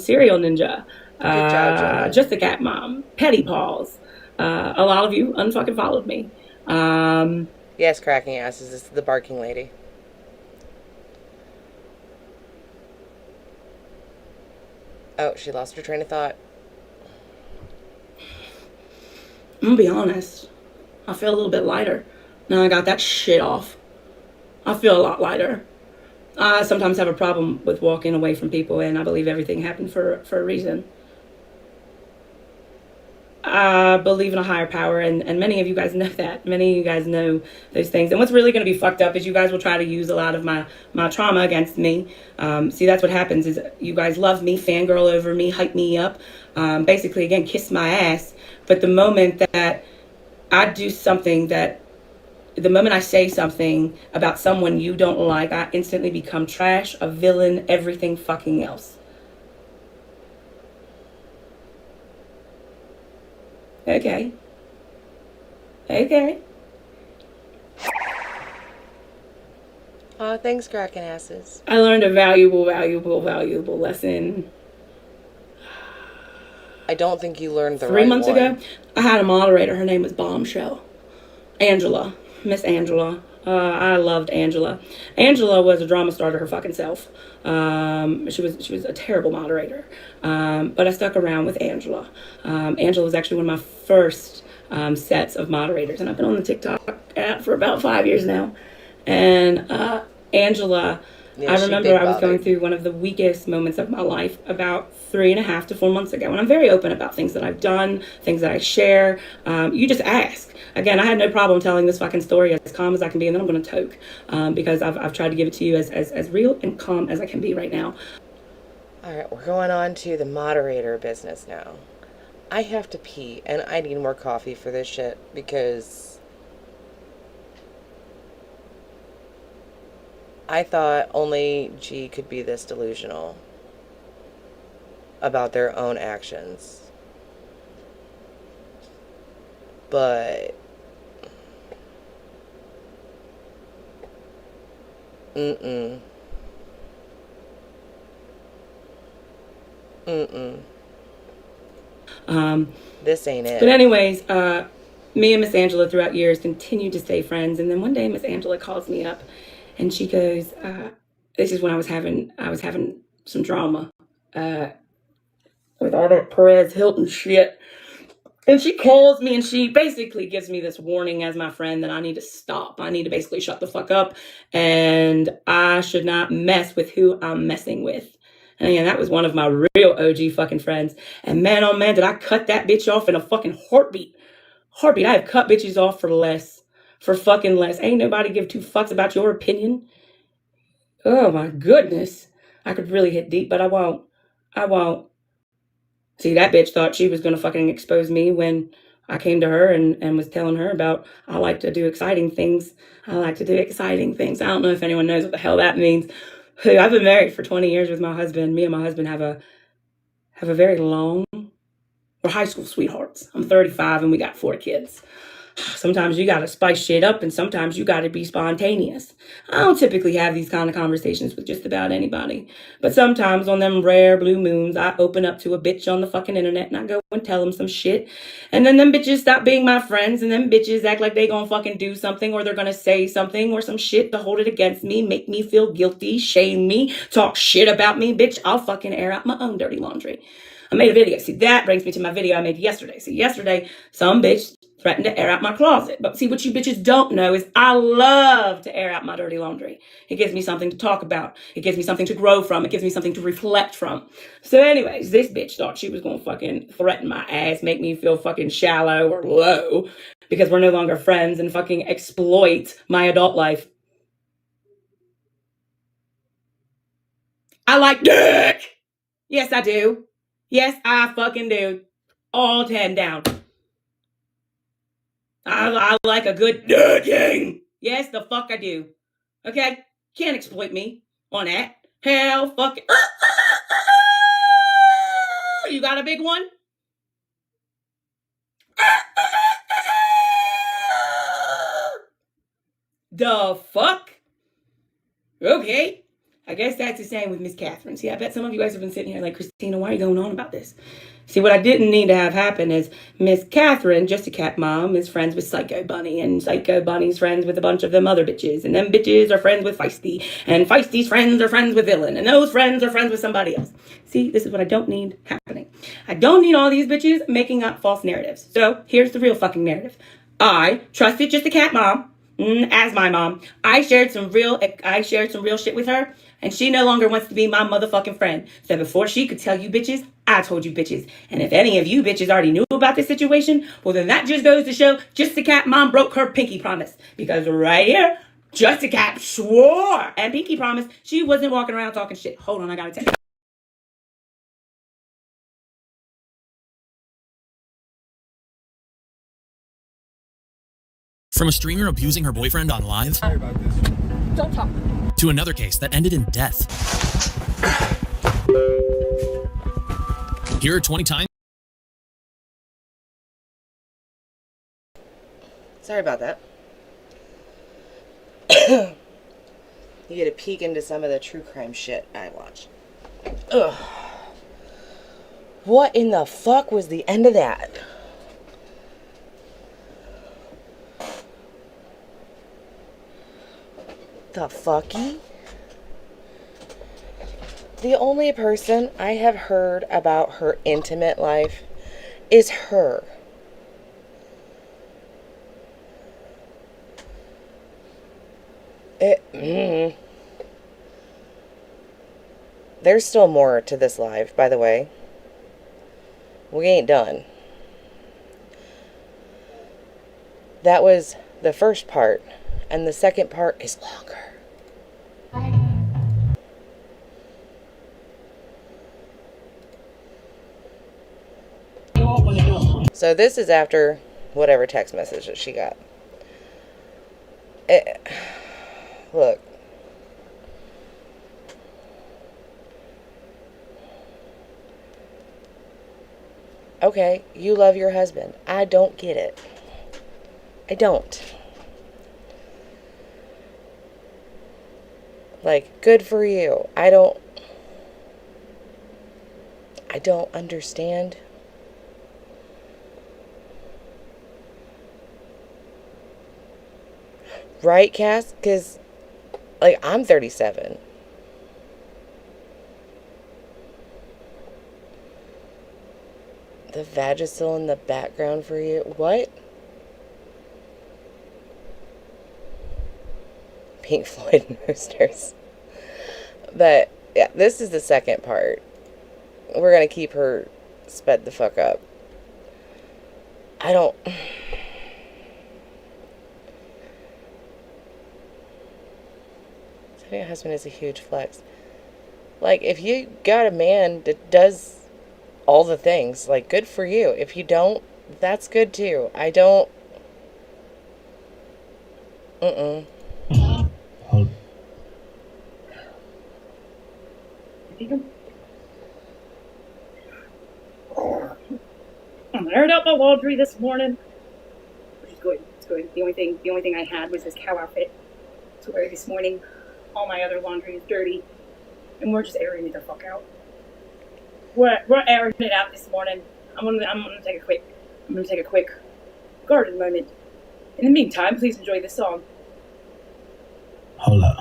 Serial Ninja, Good job, Jenny. Just the Cat Mom, Petty Paws. A lot of you unfucking followed me. Yes, cracking asses. This is the barking lady. Oh, she lost her train of thought. I'm gonna be honest. I feel a little bit lighter. Now I got that shit off. I feel a lot lighter. I sometimes have a problem with walking away from people, and I believe everything happened for a reason. I believe in a higher power, and many of you guys know that. Many of you guys know those things. And what's really going to be fucked up is you guys will try to use a lot of my trauma against me. See, that's what happens is you guys love me, fangirl over me, hype me up, basically, again, kiss my ass. But the moment that I do something the moment I say something about someone you don't like, I instantly become trash, a villain, everything fucking else. Okay. Oh, thanks, cracking asses. I learned a valuable lesson. I don't think you learned the 3 right months one. ago, I had a moderator. Her name was Bombshell. Angela. Miss Angela. I loved Angela. Angela was a drama star to her fucking self. She was a terrible moderator. But I stuck around with Angela. Angela was actually one of my first sets of moderators, and I've been on the TikTok app for about 5 years now. And Angela, Yeah, I she remember big I was going bothered. through one of the weakest moments of my life about 3.5 to 4 months ago. And I'm very open about things that I've done, things that I share. You just ask. Again, I had no problem telling this fucking story as calm as I can be, and then I'm going to toke because I've tried to give it to you as real and calm as I can be right now. All right, we're going on to the moderator business now. I have to pee, and I need more coffee for this shit because I thought only G could be this delusional about their own actions. But Mm-mm. This ain't it. But anyways, me and Miss Angela throughout years continued to stay friends. And then one day Miss Angela calls me up and she goes, this is when I was having some drama with all that Perez Hilton shit. And she calls me and she basically gives me this warning as my friend that I need to stop. I need to basically shut the fuck up. And I should not mess with who I'm messing with. And again, that was one of my real OG fucking friends. And man, oh man, did I cut that bitch off in a fucking heartbeat. I have cut bitches off for fucking less. Ain't nobody give two fucks about your opinion. Oh my goodness. I could really hit deep, but I won't. See, that bitch thought she was going to fucking expose me when I came to her and was telling her about I like to do exciting things. I don't know if anyone knows what the hell that means. I've been married for 20 years with my husband. Me and my husband have a very long, we're high school sweethearts. I'm 35 and we got 4 kids. Sometimes you gotta spice shit up, and sometimes you gotta be spontaneous. I don't typically have these kind of conversations with just about anybody, but sometimes on them rare blue moons, I open up to a bitch on the fucking internet and I go and tell them some shit, and then them bitches stop being my friends, and them bitches act like they gonna fucking do something, or they're gonna say something or some shit to hold it against me, make me feel guilty, shame me, talk shit about me. Bitch, I'll fucking air out my own dirty laundry. I made a video. See, that brings me to my video I made yesterday. See, yesterday, some bitch threatened to air out my closet. But see, what you bitches don't know is I love to air out my dirty laundry. It gives me something to talk about. It gives me something to grow from. It gives me something to reflect from. So anyways, this bitch thought she was going to fucking threaten my ass, make me feel fucking shallow or low because we're no longer friends, and fucking exploit my adult life. I like dick. Yes, I do. Yes, I fucking do. All 10 down. I like a good dicking. Yes, the fuck I do. Okay? Can't exploit me on that. Hell fucking. You got a big one? The fuck? Okay. I guess that's the same with Miss Catherine. See, I bet some of you guys have been sitting here like, Christina, why are you going on about this? See, what I didn't need to have happen is Miss Catherine, just a cat mom, is friends with Psycho Bunny, and Psycho Bunny's friends with a bunch of them other bitches, and them bitches are friends with Feisty, and Feisty's friends are friends with Villain, and those friends are friends with somebody else. See, this is what I don't need happening. I don't need all these bitches making up false narratives. So here's the real fucking narrative. I trusted just a cat mom as my mom. I shared some real shit with her, and she no longer wants to be my motherfucking friend. So before she could tell you bitches, I told you bitches. And if any of you bitches already knew about this situation, well then that just goes to show just a cat mom broke her pinky promise. Because right here, just a cat swore and pinky promised she wasn't walking around talking shit. Hold on, I gotta tell you. From a streamer abusing her boyfriend on live Don't talk. to another case that ended in death. Here are 20 times. Sorry about that. You get a peek into some of the true crime shit I watch. Ugh. What in the fuck was the end of that? The fucky? The only person I have heard about her intimate life is her. There's still more to this live, by the way. We ain't done. That was the first part, and the second part is longer. So this is after whatever text message that she got. Look. Okay, you love your husband. I don't get it. I don't. Like, good for you. I don't understand. Right, Cass? Because, like, I'm 37. The Vagisil in the background for you. What? Pink Floyd posters. But, yeah, this is the second part. We're going to keep her sped the fuck up. I don't... Your husband is a huge flex. Like, if you got a man that does all the things, like, good for you. If you don't, that's good too. I don't... I aired out my laundry this morning. good. It's good. The only thing I had was this cow outfit to wear this morning. All my other laundry is dirty, and we're just airing it the fuck out. We're airing it out this morning. I'm gonna take a quick garden moment. In the meantime, please enjoy this song. Hold up.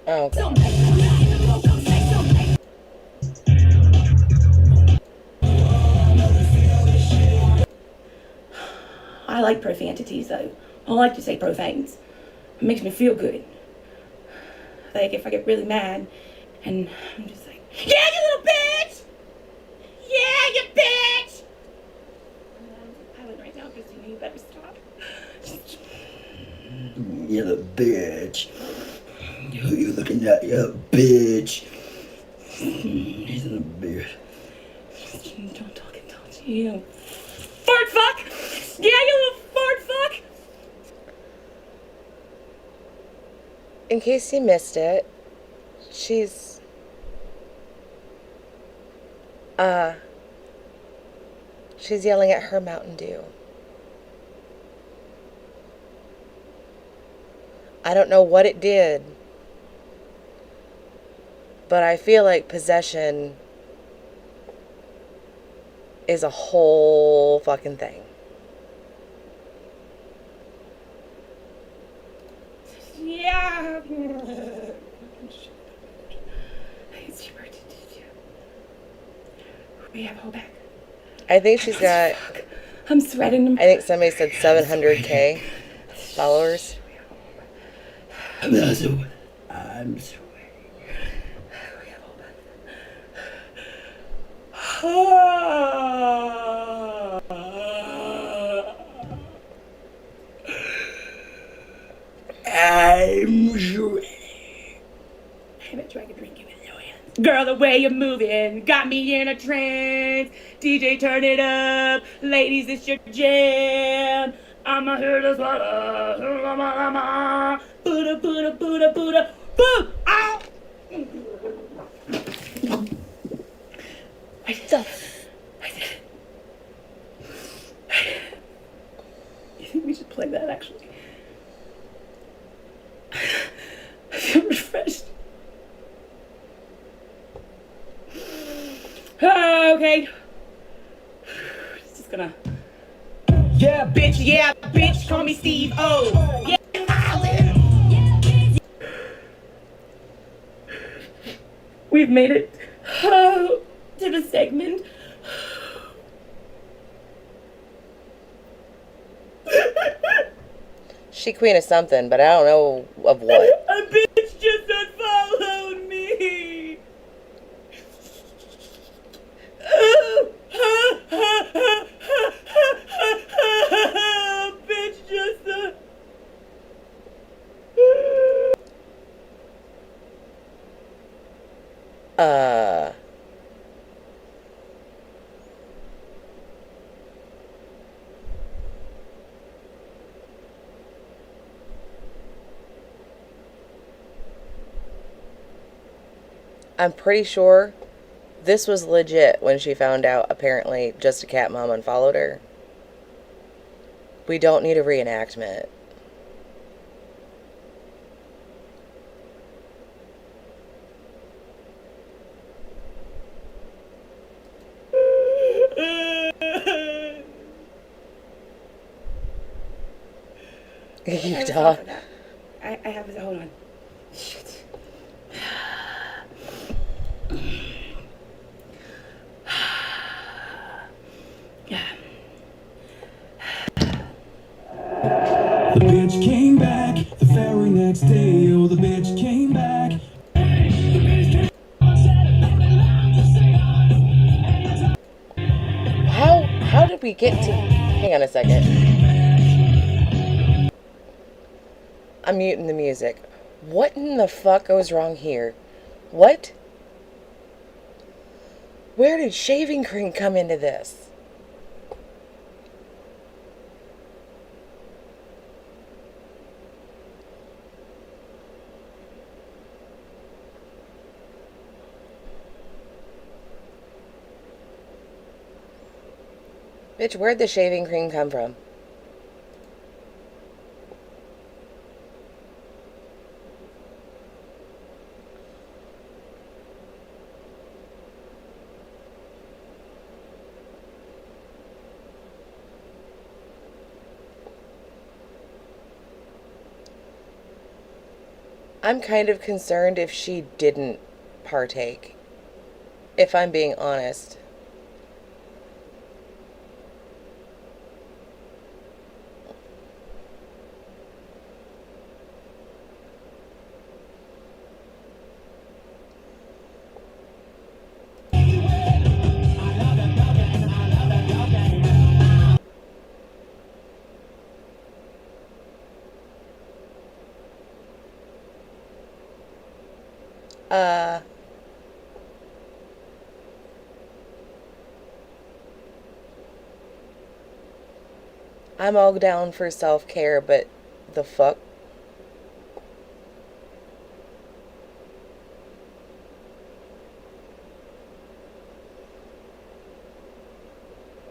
Oh, God. I like profanities, though. I like to say profanes. It makes me feel good. Like, if I get really mad, and I'm just like, yeah, you little bitch! Yeah, you bitch! I would right now, Christina, you better stop. You little bitch. Who you looking at, you bitch? He's a little bitch. Don't talk until you. Fart fuck! Yeah, you little fart fuck! In case you missed it, she's yelling at her Mountain Dew. I don't know what it did, but I feel like possession is a whole fucking thing. Yeah. We have hold back. I think she's got, I'm sweating. I think somebody said 700K followers. I'm sweating. I'm sweating. I bet you I could drink you with no hands. Girl, the way you're moving got me in a trance. DJ, turn it up. Ladies, it's your jam. I'ma hear this water. Buddha, Buddha, Buddha, Buddha. Boo! Ow! I did it. You think we should play that, actually? I feel refreshed. Okay. Just gonna. Yeah, bitch, call me Steve O. Yeah. We've made it to the segment. She queen of something, but I don't know of what. A bitch just unfollowed me. Bitch just I'm pretty sure this was legit when she found out apparently Just a Cat Mom unfollowed her. We don't need a reenactment. Utah. I have it. Hold on. Shit. Yeah. The bitch came back the very next day. Oh, the bitch came back. How did we get to... Hang on a second. I'm muting the music. What in the fuck goes wrong here? What? Where did shaving cream come into this? Bitch, where'd the shaving cream come from? I'm kind of concerned if she didn't partake, if I'm being honest. I'm all down for self-care, but the fuck?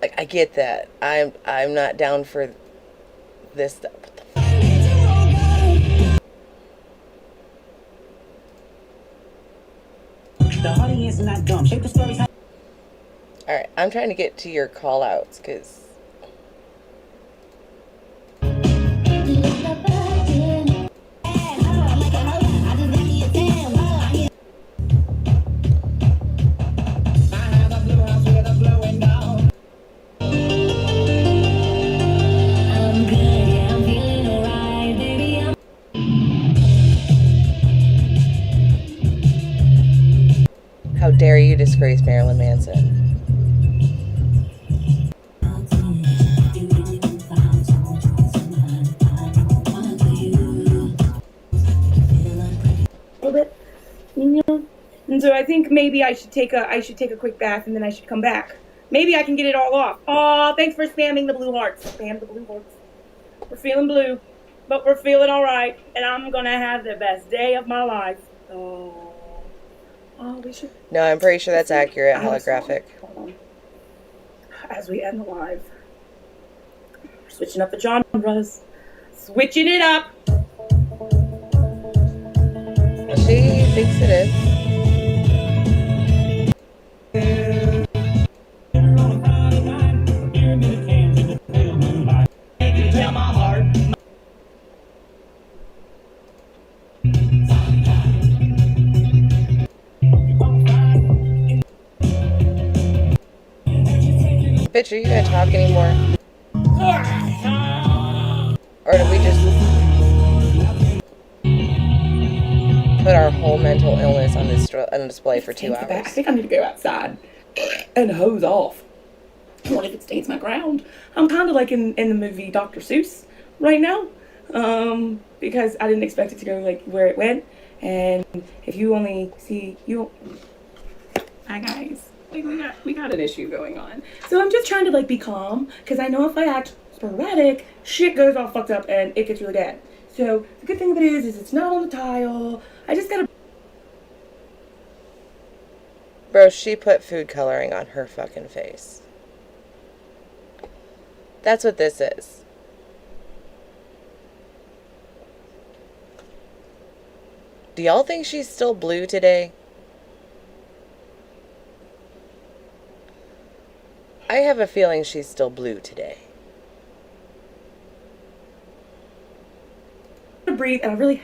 Like, I get that. I'm not down for this stuff. The audience is not dumb. Shape the stories. Alright, I'm trying to get to your call-outs, because... How dare you disgrace Marilyn Manson? A little bit, you know. And so I think maybe I should take a quick bath and then I should come back. Maybe I can get it all off. Oh, thanks for spamming the blue hearts. Spam the blue hearts. We're feeling blue, but we're feeling all right, and I'm gonna have the best day of my life. Oh, we should. No, I'm pretty sure that's accurate. Holographic. As we end the live, we're switching up the genres, switching it up. She thinks it is. Bitch, are you gonna talk anymore? Or do we just put our whole mental illness on display for 2 hours? I think I need to go outside and hose off. What if it stains my ground? I'm kind of like in the movie Dr. Seuss right now, because I didn't expect it to go like where it went. And if you only see you, hi guys. We got an issue going on. So I'm just trying to like be calm, because I know if I act sporadic, shit goes all fucked up and it gets really bad. So the good thing of it is it's not on the tile. I just gotta... Bro, she put food coloring on her fucking face. That's what this is. Do y'all think she's still blue today? I have a feeling she's still blue today. Breathe, and I really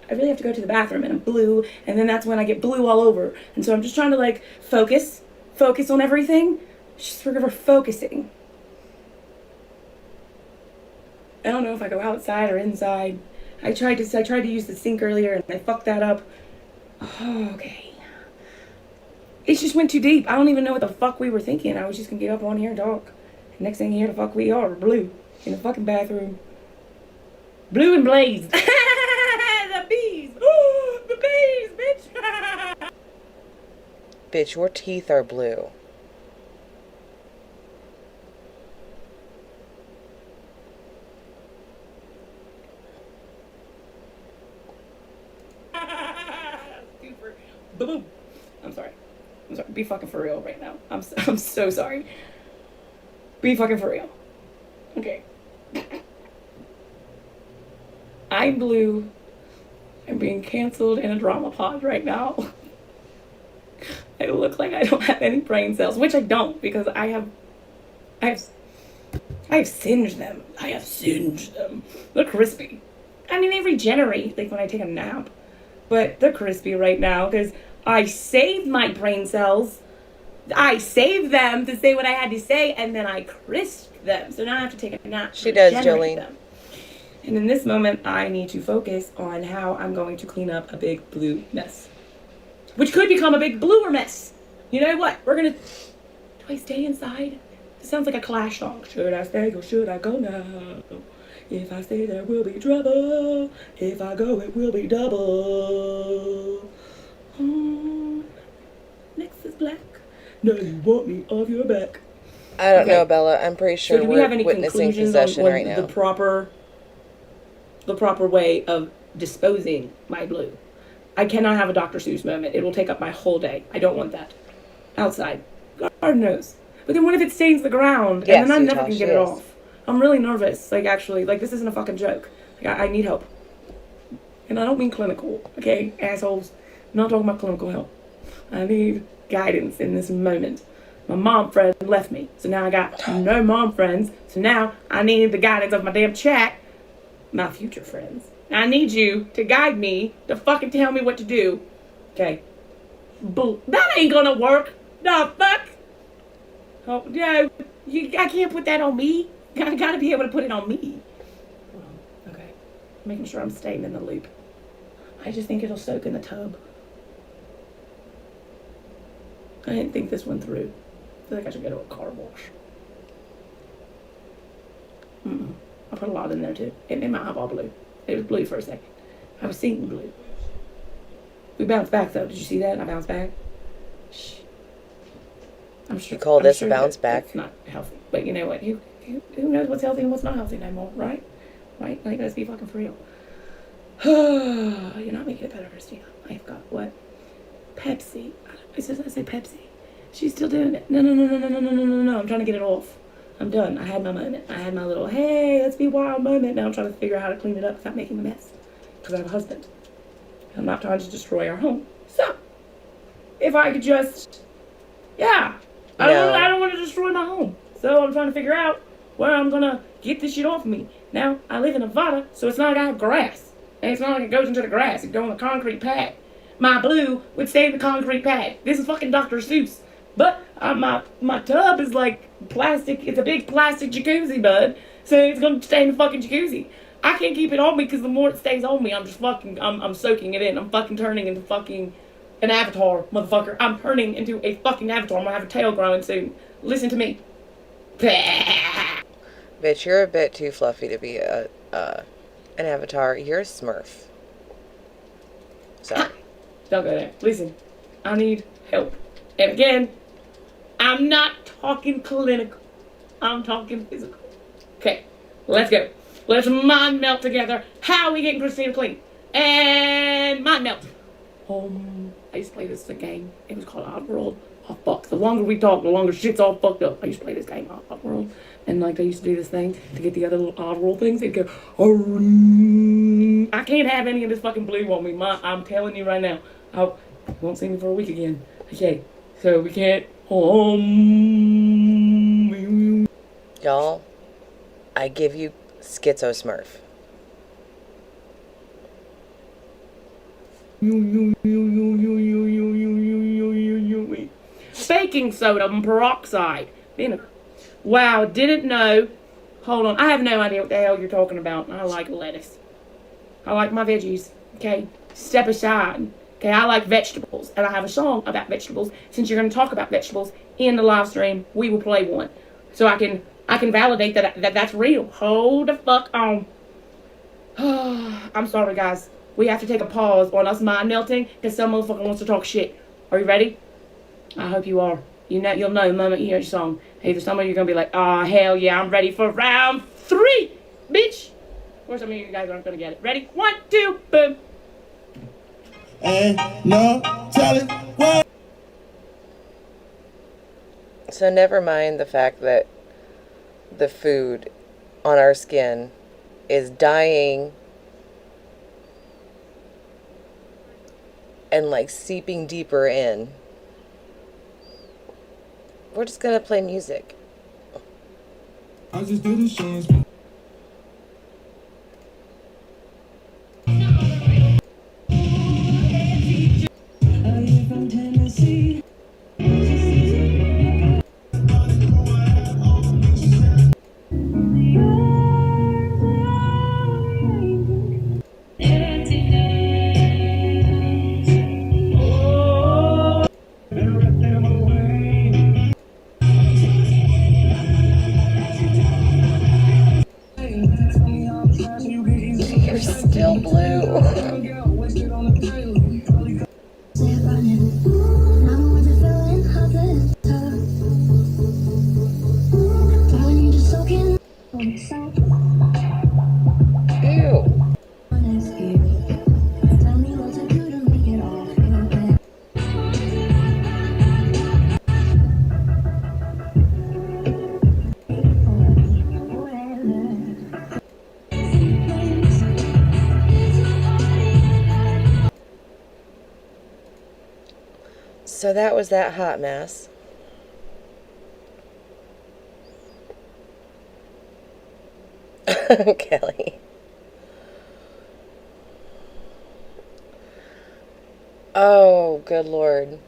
have to go to the bathroom, and I'm blue, and then that's when I get blue all over. And so I'm just trying to like focus on everything. Just we're focusing. I don't know if I go outside or inside. I tried to use the sink earlier and I fucked that up. Oh, okay. It just went too deep. I don't even know what the fuck we were thinking. I was just gonna get up on here and talk. And next thing here, the fuck we are, we're blue in the fucking bathroom. Blue and blaze. The bees. Ooh, the bees, bitch. Bitch, your teeth are blue. Super. Boom. I'm sorry. Be fucking for real right now. I'm so sorry. Be fucking for real. Okay. I'm blue. I'm being canceled in a drama pod right now. I look like I don't have any brain cells, which I don't, because I have singed them. I have singed them. They're crispy. I mean, they regenerate, like when I take a nap. But they're crispy right now, because I saved my brain cells. I saved them to say what I had to say, and then I crisped them. So now I have to take a nap. She does, regenerate Jolene. them. And in this moment, I need to focus on how I'm going to clean up a big blue mess. Which could become a big bluer mess. You know what? We're gonna... Do I stay inside? It sounds like a Clash song. Should I stay or should I go now? If I stay, there will be trouble. If I go, it will be double. Next is black. Now you want me off your back. I don't know, Bella. I'm pretty sure So do we we're have any witnessing conclusions possession on right now. the proper way of disposing my blue? I cannot have a Dr. Seuss moment. It will take up my whole day. I don't want that. Outside. God knows. But then what if it stains the ground? Yes, and then I never Utah, can get she it is. off. I'm really nervous. Like, actually, like, this isn't a fucking joke. Like, I need help. And I don't mean clinical, okay, assholes. I'm not talking about clinical help. I need guidance in this moment. My mom friend left me, so now I got no mom friends. So now I need the guidance of my damn chat, my future friends. I need you to guide me, to fucking tell me what to do. Okay. That ain't gonna work. The fuck? Oh, no. I can't put that on me. I gotta be able to put it on me. Okay. Making sure I'm staying in the loop. I just think it'll soak in the tub. I didn't think this one through. I feel like I should go to a car wash. I put a lot in there too. It made my eyeball blue. It was blue for a second. I was seeing blue. We bounced back though. Did you see that? I bounced back. Shh. I'm sure. You call I'm this sure a bounce that back? It's not healthy. But you know what? Who knows what's healthy and what's not healthy anymore, right? Right? Like, let's be fucking for real. You're not making it better, Christina. I've got what? Pepsi. I say Pepsi. She's still doing it. No. I'm trying to get it off. I'm done. I had my moment. I had my little, hey, let's be wild moment. Now I'm trying to figure out how to clean it up without making a mess. Because I have a husband. I'm not trying to destroy our home. So, if I could just, I don't want to destroy my home. So I'm trying to figure out where I'm going to get this shit off of me. Now, I live in Nevada, so it's not like I have grass. And it's not like it goes into the grass. It goes on the concrete pad. My blue would stay in the concrete pad. This is fucking Dr. Seuss. But my tub is like plastic. It's a big plastic jacuzzi, bud. So it's going to stay in the fucking jacuzzi. I can't keep it on me because the more it stays on me, I'm just fucking, I'm soaking it in. I'm fucking turning into fucking an avatar, motherfucker. I'm turning into a fucking avatar. I'm going to have a tail growing soon. Listen to me. Bitch, you're a bit too fluffy to be an avatar. You're a Smurf. Sorry. Don't go there. Listen, I need help. And again, I'm not talking clinical. I'm talking physical. Okay, let's go. Let's mind melt together. How are we getting Christina clean? And mind melt. I used to play this game. It was called Oddworld. Oh, fuck. The longer we talk, the longer shit's all fucked up. I used to play this game, Oddworld. And, like, they used to do this thing to get the other little Oddworld things. They'd go, I can't have any of this fucking blue on me. I'm telling you right now. You won't see me for a week again. Okay, so we can't. Y'all, I give you Schizo Smurf. Baking soda peroxide. Vinegar. Wow, didn't know. Hold on, I have no idea what the hell you're talking about. I like lettuce. I like my veggies. Okay, step aside. Okay, I like vegetables, and I have a song about vegetables. Since you're going to talk about vegetables in the live stream, we will play one, so I can validate that's real. Hold the fuck on. I'm sorry, guys. We have to take a pause on us mind melting because some motherfucker wants to talk shit. Are you ready? I hope you are. You'll know the moment you hear your song. Either some of you are going to be like, oh, hell yeah, I'm ready for round 3, bitch. Or some of you guys aren't going to get it. Ready? 1, 2, boom. And no telling what. So never mind the fact that the food on our skin is dying and like seeping deeper in. We're just gonna play music. I just do the shows. You're still blue. Ew. So that was that hot mess. Kelly. Oh, good Lord.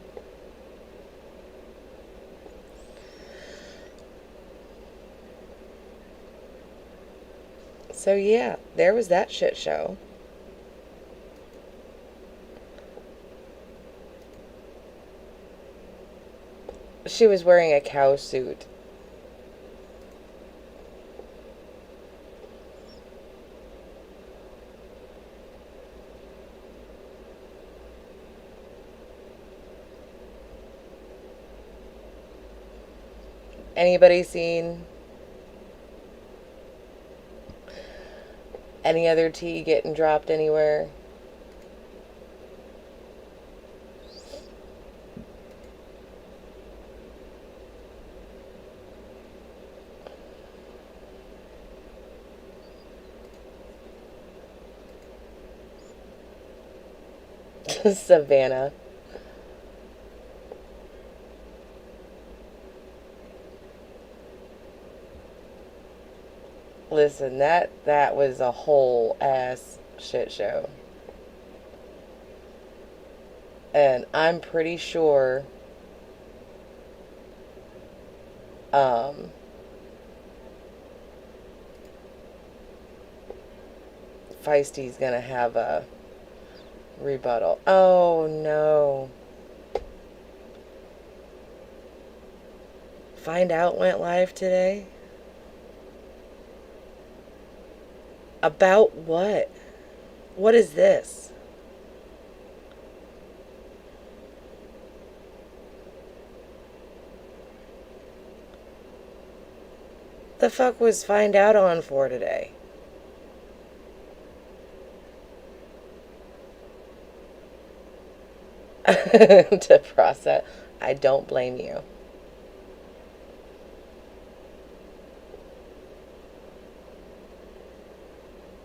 So yeah, there was that shit show. She was wearing a cow suit. Anybody seen any other tea getting dropped anywhere? Savannah. Listen, that was a whole ass shit show. And I'm pretty sure Feisty's gonna have a rebuttal. Oh no. Find Out went live today? About what? What is this? The fuck was Find Out on for today? To process. I don't blame you.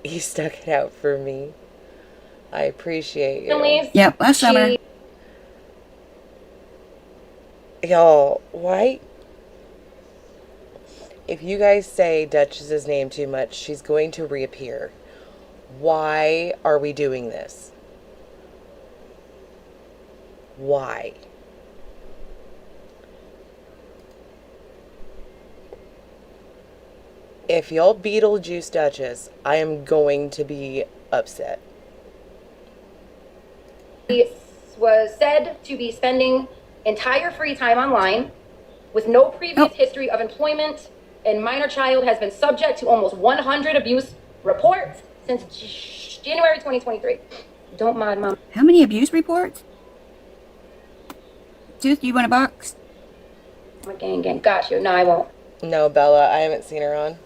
You stuck it out for me. I appreciate you. Yep, last summer. Y'all, why? If you guys say Duchess's name too much, she's going to reappear. Why are we doing this? Why? If y'all Beetlejuice Duchess, I am going to be upset. He was said to be spending entire free time online with no previous history of employment, and minor child has been subject to almost 100 abuse reports since January 2023. Don't mind, Mom. How many abuse reports? Tooth, you want a box? Gang. Got you. No, I won't. No, Bella, I haven't seen her on.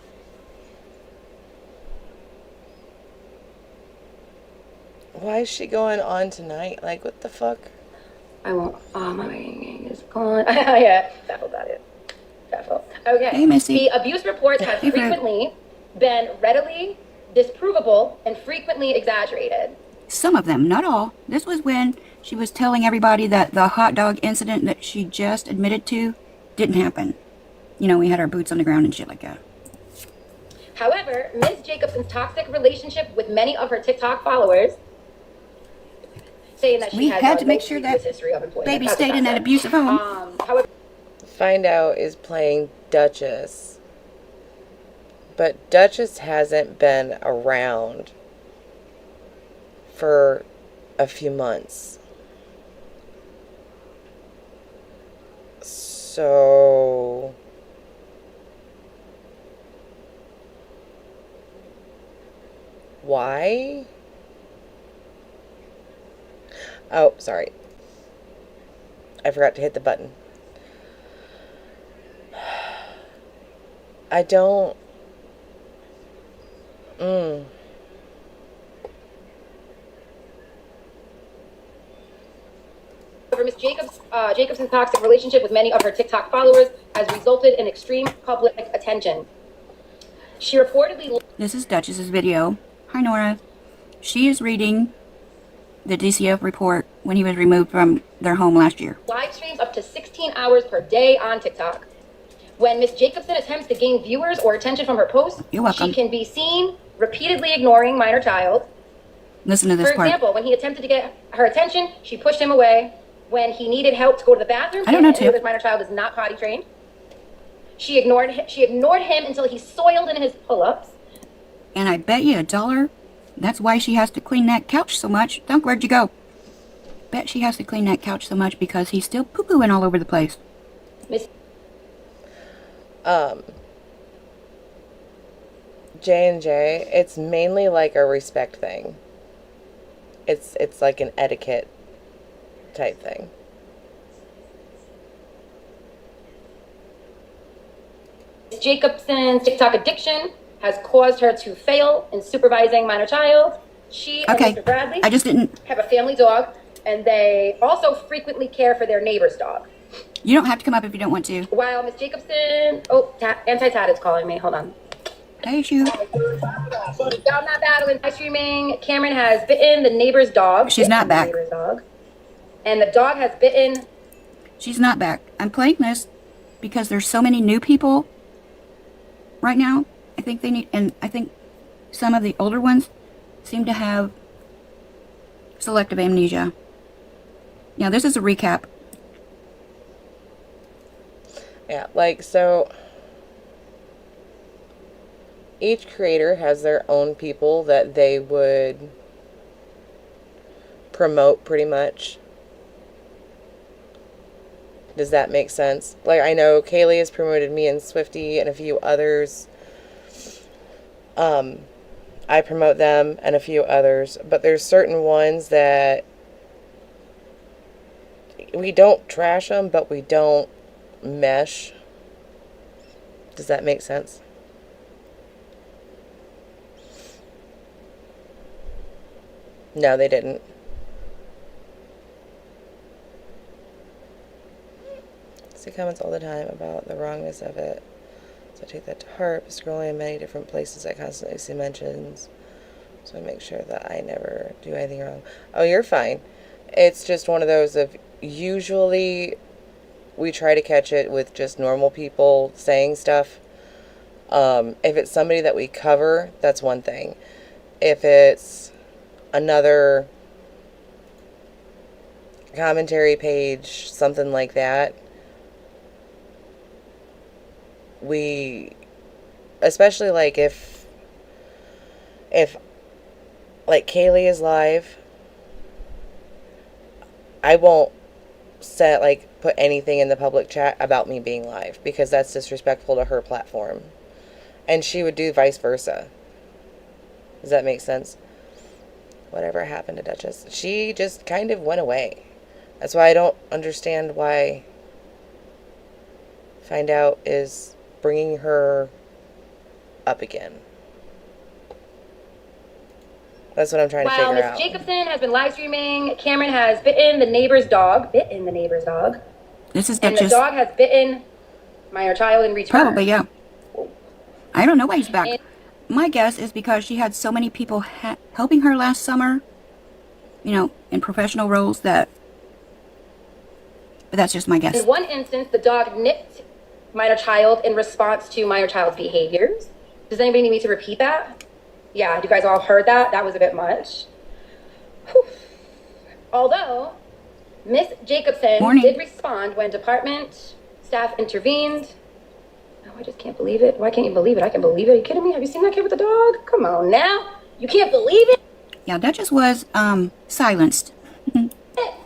Why is she going on tonight? Like, what the fuck? I won't. Oh, my gang is gone. Yeah, that's about it. Okay. Hey, Missy. The abuse reports have Hey, Fred. frequently been readily disprovable and frequently exaggerated. Some of them, not all. This was when she was telling everybody that the hot dog incident that she just admitted to didn't happen. You know, we had our boots on the ground and shit like that. However, Ms. Jacobson's toxic relationship with many of her TikTok followers, saying that she We has had a to make low sure previous that history of employment. baby That's stayed in that offensive. abusive home. However, Find Out is playing Duchess. But Duchess hasn't been around for a few months. So why? Oh, sorry. I forgot to hit the button. I don't. Ms. Jacobson's toxic relationship with many of her TikTok followers has resulted in extreme public attention. She reportedly... This is Duchess's video. Hi, Nora. She is reading the DCF report when he was removed from their home last year. Live streams up to 16 hours per day on TikTok. When Ms. Jacobson attempts to gain viewers or attention from her posts, You're welcome. she can be seen repeatedly ignoring minor child. Listen to this For part. example, when he attempted to get her attention, she pushed him away. When he needed help to go to the bathroom, I don't know, and Tiff. this minor child is not potty trained. She ignored him until he soiled in his pull-ups. And I bet you $1, that's why she has to clean that couch so much. Dunk, where'd you go? Bet she has to clean that couch so much because he's still poo-pooing all over the place. J&J, it's mainly like a respect thing. It's like an etiquette type thing. Ms. Jacobson's TikTok addiction has caused her to fail in supervising minor child. She and Mr. Bradley I just didn't... have a family dog, and they also frequently care for their neighbor's dog. You don't have to come up if you don't want to. While Ms. Jacobson... Oh, Anti-Tad is calling me. Hold on. Hey, shoot. Y'all not battling. Live streaming. Cameron has bitten the neighbor's dog. She's not back. The neighbor's dog. And the dog has bitten... She's not back. I'm playing this because there's so many new people right now. I think they need... And I think some of the older ones seem to have selective amnesia. Now, this is a recap. Yeah, like, so each creator has their own people that they would promote pretty much. Does that make sense? Like, I know Kaylee has promoted me and Swifty and a few others. I promote them and a few others, but there's certain ones that we don't trash them, but we don't mesh. Does that make sense? No, they didn't. I see comments all the time about the wrongness of it. So I take that to heart. Scrolling in many different places, I constantly see mentions. So I make sure that I never do anything wrong. Oh, you're fine. It's just one of those of usually we try to catch it with just normal people saying stuff. If it's somebody that we cover, that's one thing. If it's another commentary page, something like that, we, especially like if like Kaylee is live, I won't put anything in the public chat about me being live because that's disrespectful to her platform. And she would do vice versa. Does that make sense? Whatever happened to Duchess? She just kind of went away. That's why I don't understand why Find Out is bringing her up again. That's what I'm trying to figure While out. Ms. Jacobson has been live streaming, Cameron has bitten the neighbor's dog. Bitten the neighbor's dog. This is And Duchess. the dog has bitten minor child in return. Probably, yeah. I don't know why he's back. My guess is because she had so many people helping her last summer, you know, in professional roles that... But that's just my guess. In one instance, the dog nipped minor child in response to minor child's behaviors. Does anybody need me to repeat that? Yeah, you guys all heard that? That was a bit much. Whew. Although, Miss Jacobson did respond when department staff intervened. Oh, I just can't believe it. Why can't you believe it? I can believe it. Are you kidding me? Have you seen that kid with the dog? Come on now. You can't believe it? Yeah, Duchess was, silenced.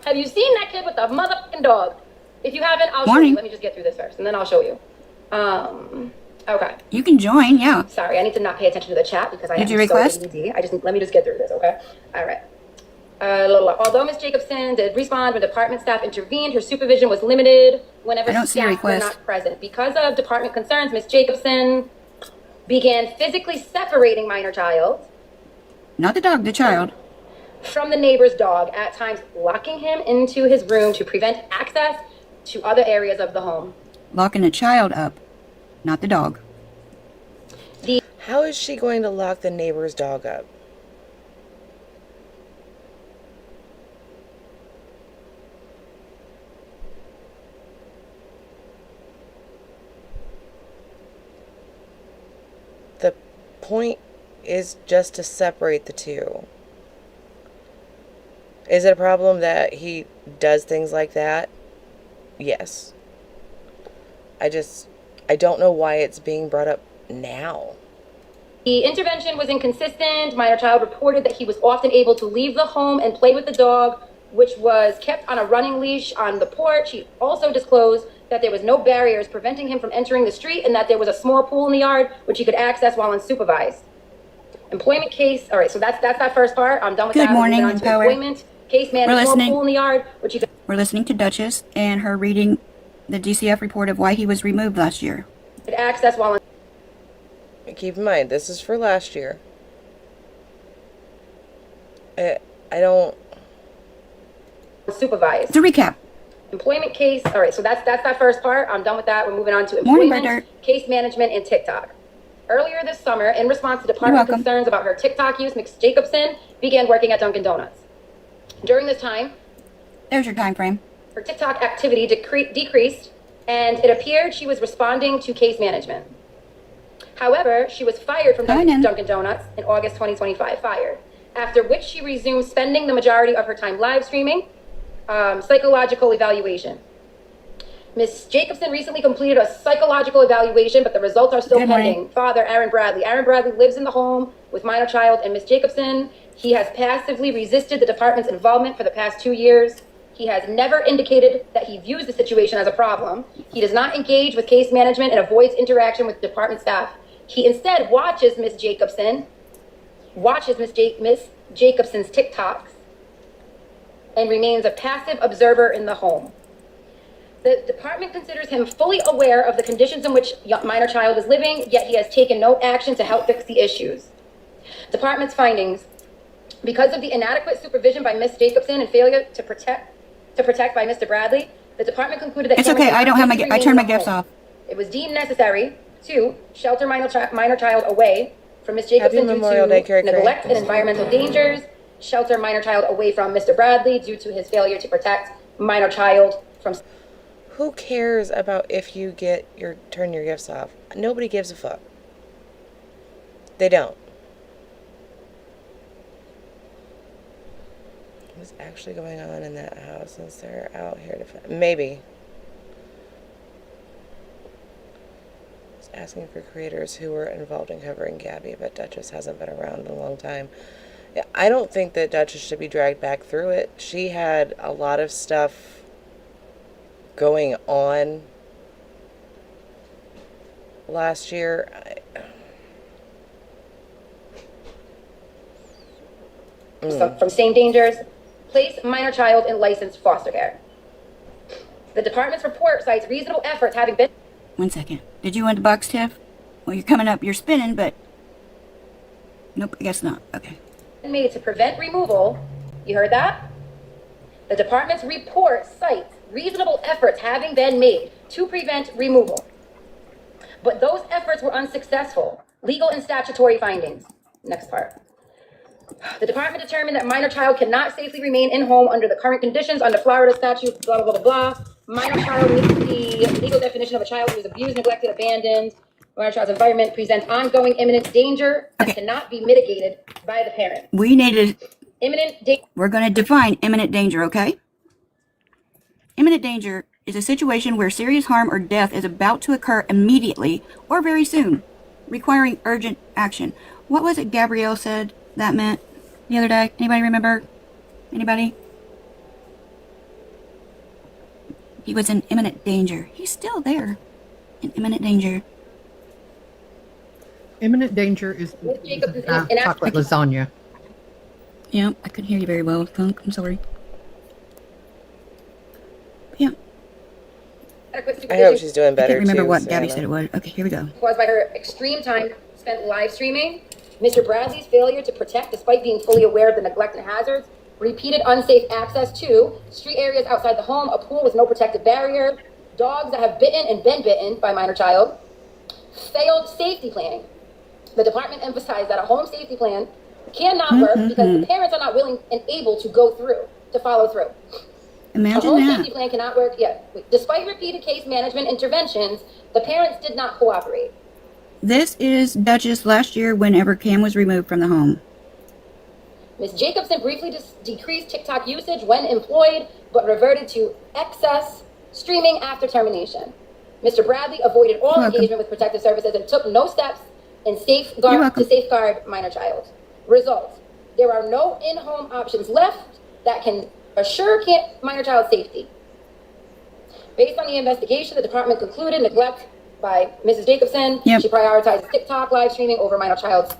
Have you seen that kid with the motherfucking dog? If you haven't, I'll show you. Let me just get through this first, and then I'll show you. Okay. You can join, yeah. Sorry, I need to not pay attention to the chat because I am Did you request? so ADD. Let me just get through this, okay? All right. Although Ms. Jacobson did respond when department staff intervened, her supervision was limited whenever staff were not present. Because of department concerns, Ms. Jacobson began physically separating minor child. Not the dog, the child. From the neighbor's dog, at times locking him into his room to prevent access to other areas of the home. Locking the child up, not the dog. How is she going to lock the neighbor's dog up? The point is just to separate the two. Is it a problem that he does things like that? Yes. I don't know why it's being brought up now. The intervention was inconsistent. Minor child reported that he was often able to leave the home and play with the dog, which was kept on a running leash on the porch. He also disclosed that there was no barriers preventing him from entering the street and that there was a small pool in the yard which he could access while unsupervised. Employment case. All right, so that's that first part. I'm done with that. Good morning, Empower. Employment case management, small pool in the yard, which he could... We're listening to Duchess and her reading the DCF report of why he was removed last year. Access while keep in mind, this is for last year. I don't... Supervised. To recap. Employment case. All right, so that's that first part. I'm done with that. We're moving on to employment, case management, and TikTok. Earlier this summer, in response to department concerns about her TikTok use, Ms. Jacobson began working at Dunkin' Donuts. During this time, there's your time frame. Her TikTok activity decreased, and it appeared she was responding to case management. However, she was fired from Dunkin' Donuts in August 2025, after which she resumed spending the majority of her time live streaming psychological evaluation. Ms. Jacobson recently completed a psychological evaluation, but the results are still pending. Father, Aaron Bradley. Aaron Bradley lives in the home with minor child and Ms. Jacobson. He has passively resisted the department's involvement for the past 2 years. He has never indicated that he views the situation as a problem. He does not engage with case management and avoids interaction with department staff. He instead watches Ms. Jacobson's TikToks and remains a passive observer in the home. The department considers him fully aware of the conditions in which minor child is living, yet he has taken no action to help fix the issues. Department's findings: because of the inadequate supervision by Ms. Jacobson and failure to protect by Mr. Bradley, the department concluded that it's okay. I don't have I turned my gifts off. It was deemed necessary to shelter minor child away from Ms. Jacobson due to neglect and environmental dangers, shelter minor child away from Mr. Bradley due to his failure to protect minor child from... Who cares about if you turn your gifts off? Nobody gives a fuck. They don't. What's actually going on in that house since they're out here to... Maybe. It's asking for creators who were involved in covering Gabby, but Duchess hasn't been around in a long time. I don't think that Duchess should be dragged back through it. She had a lot of stuff going on last year. From same dangers, place minor child in licensed foster care. The department's report cites reasonable efforts having been... 1 second. Did you want the box, Tiff? Well, you're coming up. You're spinning, but... Nope, I guess not. Okay. Made to prevent removal. You heard that? The department's report cites reasonable efforts having been made to prevent removal. But those efforts were unsuccessful. Legal and statutory findings. Next part. The department determined that minor child cannot safely remain in home under the current conditions under Florida statute, blah, blah, blah, blah, blah. Minor child meets the legal definition of a child who is abused, neglected, abandoned. Minor child's environment presents ongoing imminent danger that cannot be mitigated by the parent. We needed. Imminent danger. We're going to define imminent danger, okay? Imminent danger is a situation where serious harm or death is about to occur immediately or very soon, requiring urgent action. What was it Gabrielle said that meant the other day? Anybody remember? Anybody? He was in imminent danger. He's still there. In imminent danger. Imminent danger is chocolate lasagna. Yeah, I couldn't hear you very well, Funk. I'm sorry. Yeah. I hope she's doing better. I can't remember too, what Savannah. Gabby said it was. Okay, here we go. Caused by her extreme time spent live streaming, Mr. Bradley's failure to protect despite being fully aware of the neglect and hazards, repeated unsafe access to street areas outside the home, a pool with no protective barrier, dogs that have bitten and been bitten by minor child, failed safety planning. The department emphasized that a home safety plan cannot work because the parents are not willing and able to follow through. Imagine a home that. safety plan cannot work yet. Despite repeated case management interventions, the parents did not cooperate. This is Duchess last year whenever Cam was removed from the home. Ms. Jacobson briefly decreased TikTok usage when employed, but reverted to excess streaming after termination. Mr. Bradley avoided all engagement with protective services and took no steps to safeguard minor child. Result: there are no in-home options left that can assure minor child safety. Based on the investigation, the department concluded neglect by Mrs. Jacobson. She prioritized TikTok live streaming over minor child's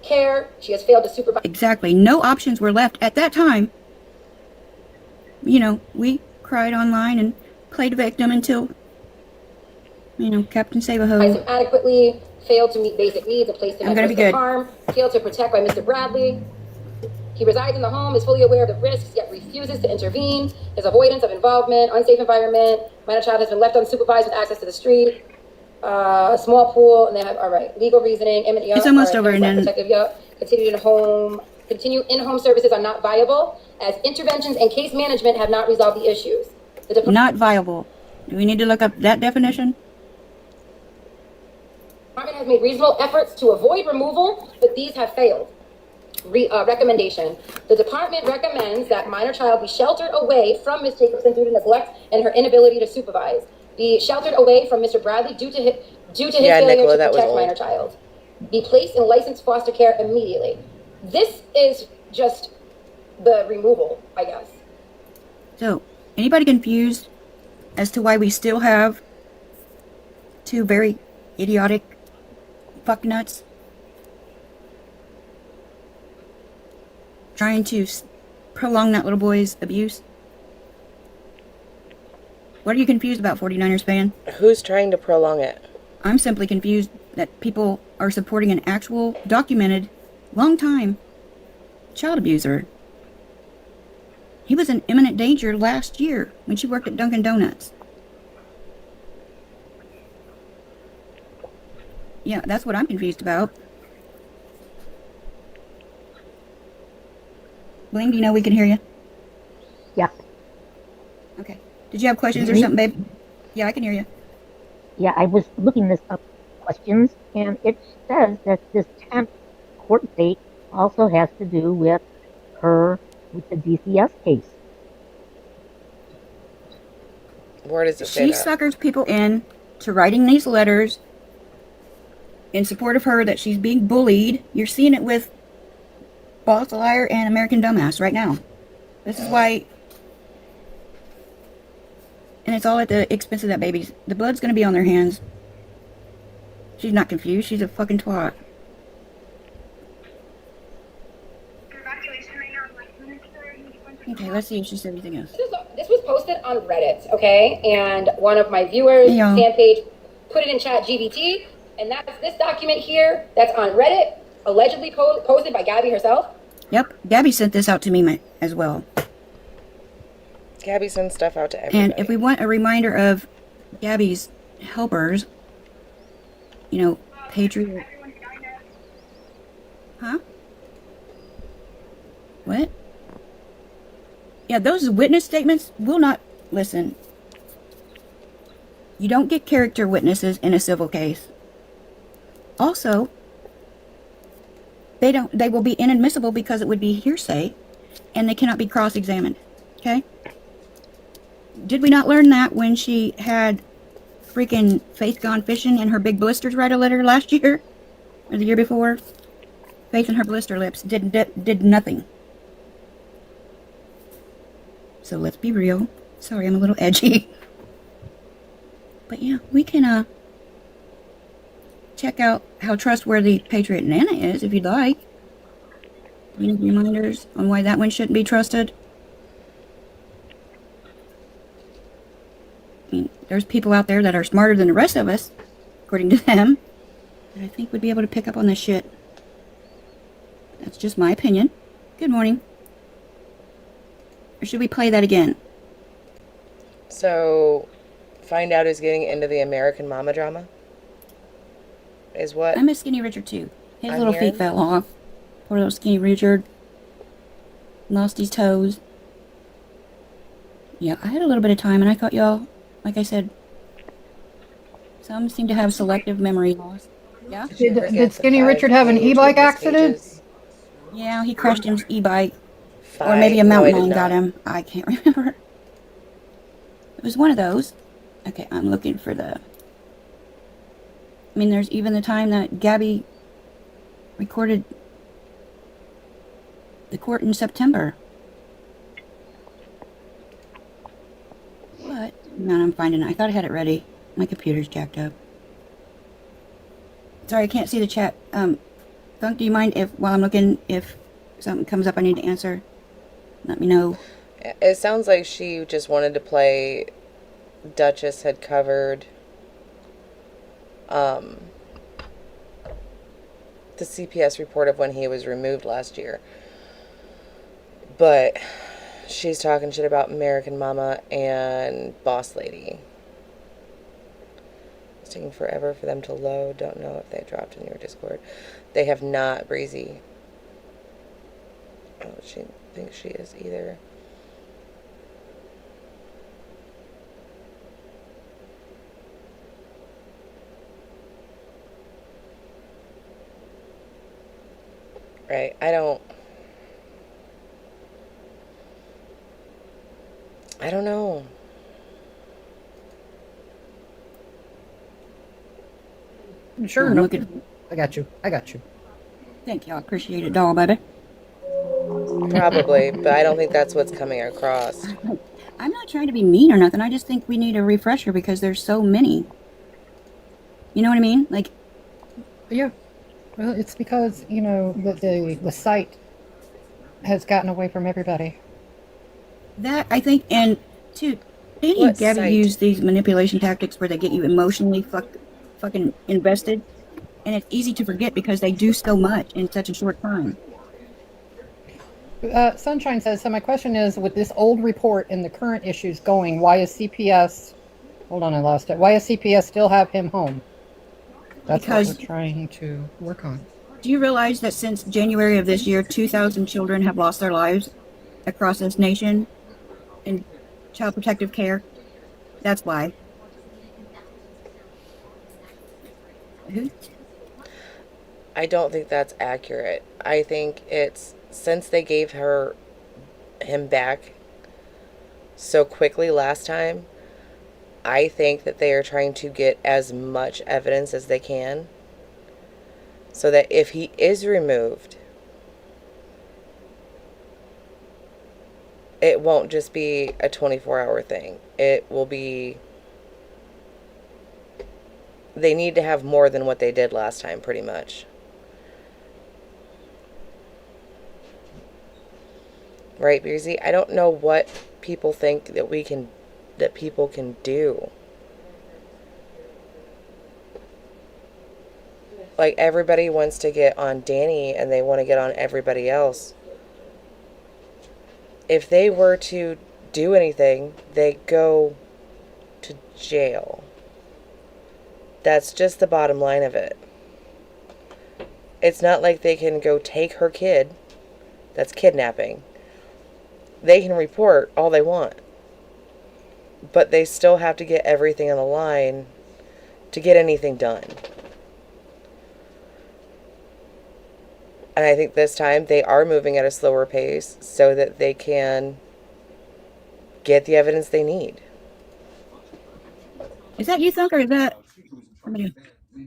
care. She has failed to supervise. Exactly. No options were left at that time. You know, we cried online and played victim until, you know, Captain Save-A-Ho. Adequately failed to meet basic needs and placed him at risk of harm. Failed to protect by Mr. Bradley. He resides in the home, is fully aware of the risks, yet refuses to intervene. His avoidance of involvement, unsafe environment. Minor child has been left unsupervised with access to the street. A small pool, and they have, all right, legal reasoning. It's almost over, and then Continue in-home services are not viable, as interventions and case management have not resolved the issues. Not viable. Do we need to look up that definition? The department has made reasonable efforts to avoid removal, but these have failed. Recommendation. The department recommends that minor child be sheltered away from Ms. Jacobson due to neglect and her inability to supervise. Be sheltered away from Mr. Bradley due to his failure to protect minor child. Be placed in licensed foster care immediately. This is just the removal, I guess. So, anybody confused as to why we still have two very idiotic fucknuts trying to prolong that little boy's abuse? What are you confused about, 49ers fan? Who's trying to prolong it? I'm simply confused that people are supporting an actual, documented, long-time child abuser. He was in imminent danger last year when she worked at Dunkin' Donuts. Yeah, that's what I'm confused about. Bling, do you know we can hear you? Yeah. Okay. Did you have questions or something, babe? Yeah, I can hear you. Yeah, I was looking this up, questions, and it says that this 10th court date also has to do with her with the DCS case. Where does it say She that? suckers people in to writing these letters in support of her that she's being bullied. You're seeing it with Boss Liar and American Dumbass right now. This is why. And it's all at the expense of that baby. The blood's gonna be on their hands. She's not confused. She's a fucking twat. Okay, let's see if she said anything else. This was posted on Reddit, okay? And one of my viewers, fan page, put it in chat GBT. And that's this document here that's on Reddit, allegedly posted by Gabby herself. Yep, Gabby sent this out to me as well. Gabby sends stuff out to everybody. And if we want a reminder of Gabby's helpers, Patriot. Huh? What? Yeah, those witness statements will not listen. You don't get character witnesses in a civil case. Also, they will be inadmissible because it would be hearsay and they cannot be cross-examined. Okay? Did we not learn that when she had freaking Faith gone fishing and her big blisters write a letter last year? Or the year before? Faith and her blister lips did nothing. So let's be real. Sorry, I'm a little edgy. But yeah, we can check out how trustworthy Patriot Nana is if you'd like. You need reminders on why that one shouldn't be trusted. I mean, there's people out there that are smarter than the rest of us, according to them, that I think would be able to pick up on this shit. That's just my opinion. Good morning. Or should we play that again? So, find out who's getting into the American Mama drama? Is what? I miss Skinny Richard too. His I'm little hearing? feet fell off. Poor little Skinny Richard. Lost his toes. Yeah, I had a little bit of time and I thought y'all, like I said, some seem to have selective memory loss. Yeah? Did Skinny Richard have an e-bike accident? Yeah, he crashed his e-bike. Or Five. maybe a No, I mountain did lion got not. him. I can't remember. It was one of those. Okay, I'm looking for the... I mean, there's even the time that Gabby recorded the court in September. But, no, I'm finding it. I thought I had it ready. My computer's jacked up. Sorry, I can't see the chat. Funk, do you mind if, while I'm looking, if something comes up I need to answer? Let me know. It sounds like she just wanted to play. Duchess had covered the CPS report of when he was removed last year. But she's talking shit about American Mama and Boss Lady. It's taking forever for them to load. Don't know if they dropped in your Discord. They have not, Breezy. I don't think she is either. Right, I don't know. Sure, no. I got you. Thank you. I appreciate it, doll, baby. Probably, but I don't think that's what's coming across. I'm not trying to be mean or nothing. I just think we need a refresher because there's so many. You know what I mean? Like, Yeah. Well, it's because, the site has gotten away from everybody. that, I think, and two, Danny and Gabby use these manipulation tactics where they get you emotionally fucking invested, and it's easy to forget because they do so much in such a short time. Sunshine says, so my question is, with this old report and the current issues going, why is CPS... Hold on, I lost it. Why does CPS still have him home? That's Because- what we're trying to work on. Do you realize that since January of this year, 2,000 children have lost their lives across this nation in child protective care? That's why. I don't think that's accurate. I think it's since they gave him back so quickly last time, I think that they are trying to get as much evidence as they can so that if he is removed, it won't just be a 24-hour thing. It will be... They need to have more than what they did last time, pretty much. Right, Beersy? I don't know what people think that people can do. Like, everybody wants to get on Danny and they want to get on everybody else. If they were to do anything, they go to jail. That's just the bottom line of it. It's not like they can go take her kid. That's kidnapping. They can report all they want. But they still have to get everything on the line to get anything done. And I think this time they are moving at a slower pace so that they can get the evidence they need. Is that you, Thunk, or is that somebody?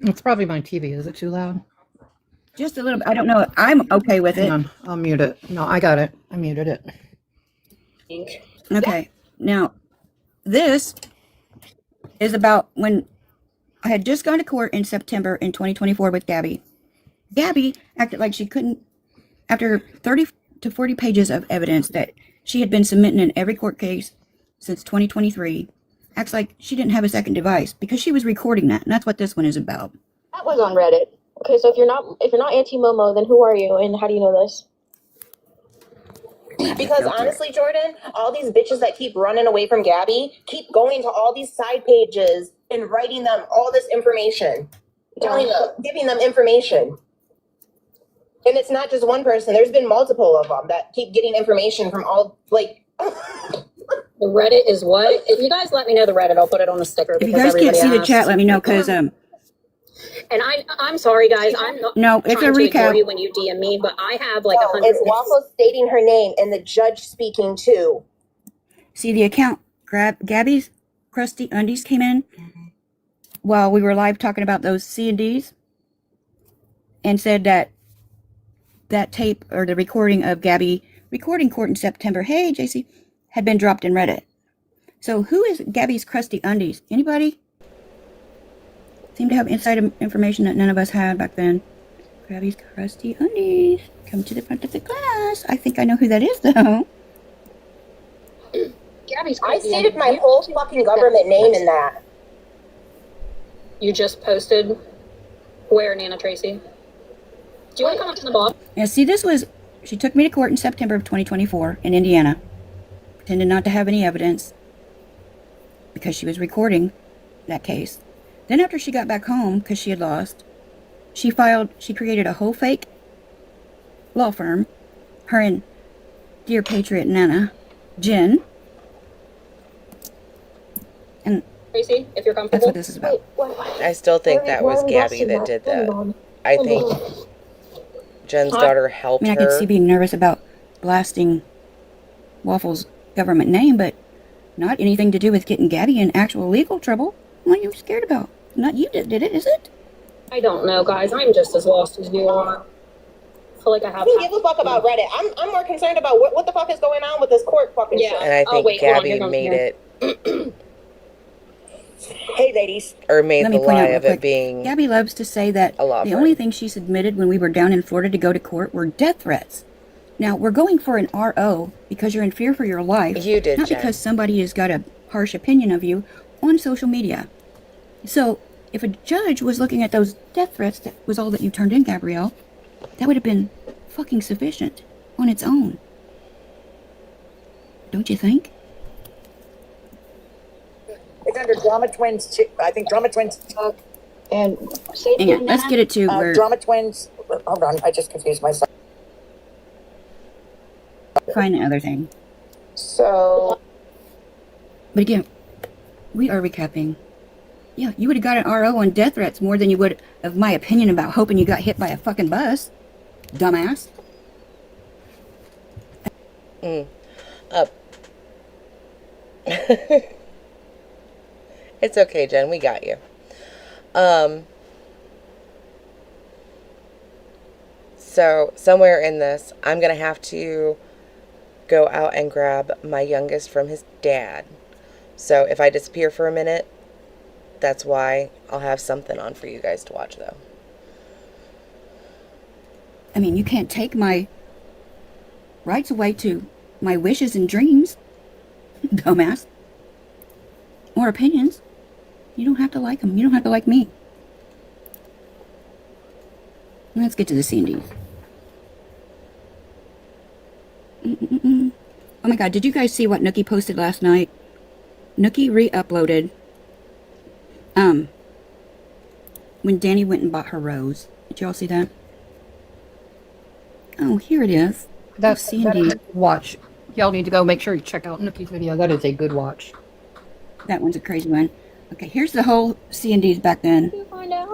It's probably my TV. Is it too loud? Just a little bit. I don't know. I'm okay with it. Hang on. I'll mute it. No, I got it. I muted it. Okay. Now, this is about when I had just gone to court in September in 2024 with Gabby. Gabby acted like she couldn't, after 30 to 40 pages of evidence that she had been submitting in every court case since 2023, acts like she didn't have a second device because she was recording that, and that's what this one is about. That was on Reddit. Okay, so if you're not Auntie Momo, then who are you and how do you know this? Because honestly, Jordan, all these bitches that keep running away from Gabby keep going to all these side pages and writing them all this information, telling them, giving them information. And it's not just one person. There's been multiple of them that keep getting information from all, like... The Reddit is what? If you guys let me know the Reddit, I'll put it on the sticker. If you guys can't see the chat, let me know, because And I'm sorry, guys. I'm not no, it's a trying to ignore recap. you when you DM me, but I have like 100. It's Waffle stating her name and the judge speaking too. See the account. Gabby's crusty undies came in while we were live talking about those C&Ds and said that that tape or the recording of Gabby recording court in September, hey JC, had been dropped in Reddit. So who is Gabby's crusty undies? Anybody? Seem to have inside information that none of us had back then. Gabby's crusty undies. Come to the front of the class. I think I know who that is, though. Gabby's I stated my whole fucking government name in that. You just posted where, Nana Tracy? Do you want to come up to the blog? Yeah, see, this was... She took me to court in September of 2024 in Indiana. Pretended not to have any evidence because she was recording that case. Then after she got back home, because she had lost, she created a whole fake law firm, her and Dear Patriot Nana, Jen. And Tracy, if you're comfortable. that's what this is about. I still think that was Gabby that did that. I think Jen's daughter helped I mean, I her. could see being nervous about blasting Waffle's government name, but not anything to do with getting Gabby in actual legal trouble. What are you scared about? Not you did it, is it? I don't know, guys. I'm just as lost as you are. I feel like I have. I don't give a fuck about Reddit. I'm more concerned about what the fuck is going on with this court fucking shit. And I think Gabby made it. Hey, ladies. Or made Let the me point out lie real of it quick. being Gabby loves to say that the only thing she submitted when we were down in Florida to go to court were death threats. Now, we're going for an RO because you're in fear for your life. You did, not Jen. because somebody has got a harsh opinion of you on social media. So, if a judge was looking at those death threats, that was all that you turned in, Gabrielle, that would have been fucking sufficient on its own. Don't you think? It's under Drama Twins. I think Drama Twins. And say Hang on, let's get it to where... Drama Twins. Hold on, I just confused myself. Find the other thing. So... But again, we are recapping. Yeah, you would have got an RO on death threats more than you would of my opinion about hoping you got hit by a fucking bus. Dumbass. Up. It's okay, Jen. We got you. So, somewhere in this, I'm going to have to go out and grab my youngest from his dad. So, if I disappear for a minute, that's why. I'll have something on for you guys to watch, though. I mean, you can't take my rights away to my wishes and dreams, dumbass. Or opinions. You don't have to like them. You don't have to like me. Let's get to the C&Ds. Oh my god, did you guys see what Nookie posted last night? Nookie re-uploaded when Danny went and bought her rose. Did y'all see that? Oh, here it is. That C&D. is a good watch. Y'all need to go make sure you check out Nookie's video. That is a good watch. That one's a crazy one. Okay, here's the whole C&Ds back then.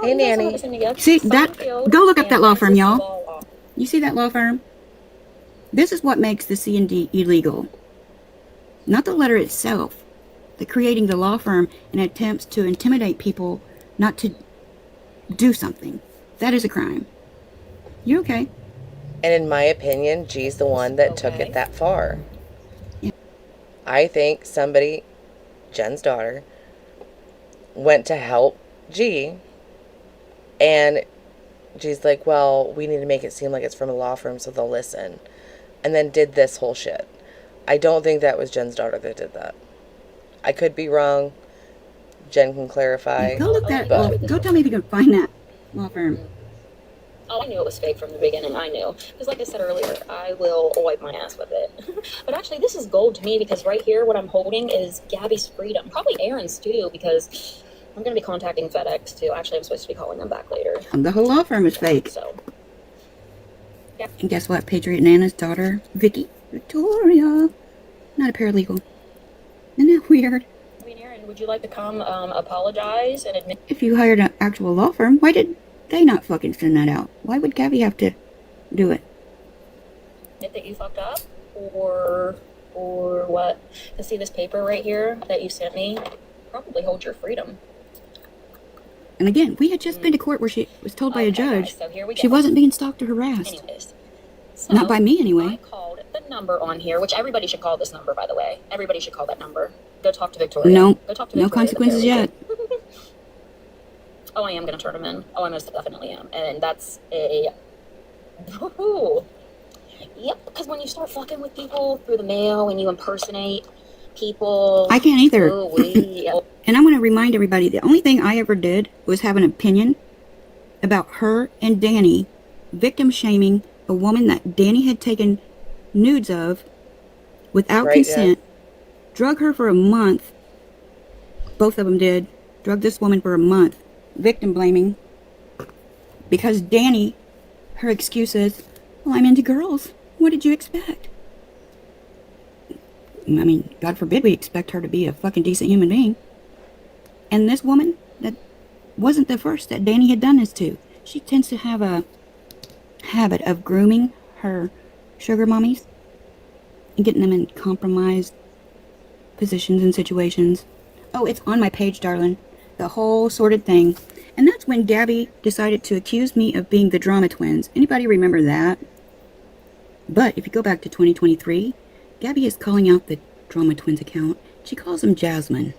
Hey, Nanny. See that? Go look up that law firm, y'all. You see that law firm? This is what makes the C&D illegal. Not the letter itself. The creating the law firm and attempts to intimidate people not to do something. That is a crime. You okay? And in my opinion, G's the one that took it that far. Yeah. I think somebody, Jen's daughter, went to help G, and G's like, well, we need to make it seem like it's from a law firm so they'll listen, and then did this whole shit. I don't think that was Jen's daughter that did that. I could be wrong. Jen can clarify. Go look that. Go tell me if you can find that law firm. Oh, I knew it was fake from the beginning. I knew. Because like I said earlier, I will wipe my ass with it. But actually, this is gold to me because right here, what I'm holding is Gabby's freedom. Probably Aaron's too, because I'm going to be contacting FedEx too. Actually, I'm supposed to be calling them back later. The whole law firm is fake. So. Yeah. And guess what? Patriot Nana's daughter, Victoria, not a paralegal. Isn't that weird? I mean, Aaron, would you like to come apologize and admit? If you hired an actual law firm, why did they not fucking send that out? Why would Gabby have to do it? That you fucked up, or what? To see this paper right here that you sent me, probably hold your freedom. And again, we had just been to court where she was told by a judge so here we go. she wasn't being stalked or harassed. Anyways, so not by me anyway. I called the number on here, which everybody should call this number, by the way. Everybody should call that number. Go talk to Victoria. No, Go talk to no Victoria, consequences yet. Oh, I am going to turn them in. Oh, I most definitely am. And that's a... Woohoo! Yep, because when you start fucking with people through the mail and you impersonate people... I can't either. Ooh-wee. And I'm going to remind everybody, the only thing I ever did was have an opinion about her and Danny victim shaming a woman that Danny had taken nudes of without consent, drug her for a month. Both of them did. Drug this woman for a month. Victim blaming. Because Danny, her excuse is, well, I'm into girls. What did you expect? I mean, God forbid we expect her to be a fucking decent human being. And this woman, that wasn't the first that Danny had done this to. She tends to have a habit of grooming her sugar mommies and getting them in compromised positions and situations. Oh, it's on my page, darling. The whole sordid thing. And that's when Gabby decided to accuse me of being the drama twins. Anybody remember that? But if you go back to 2023, Gabby is calling out the drama twins account. She calls them Jasmine.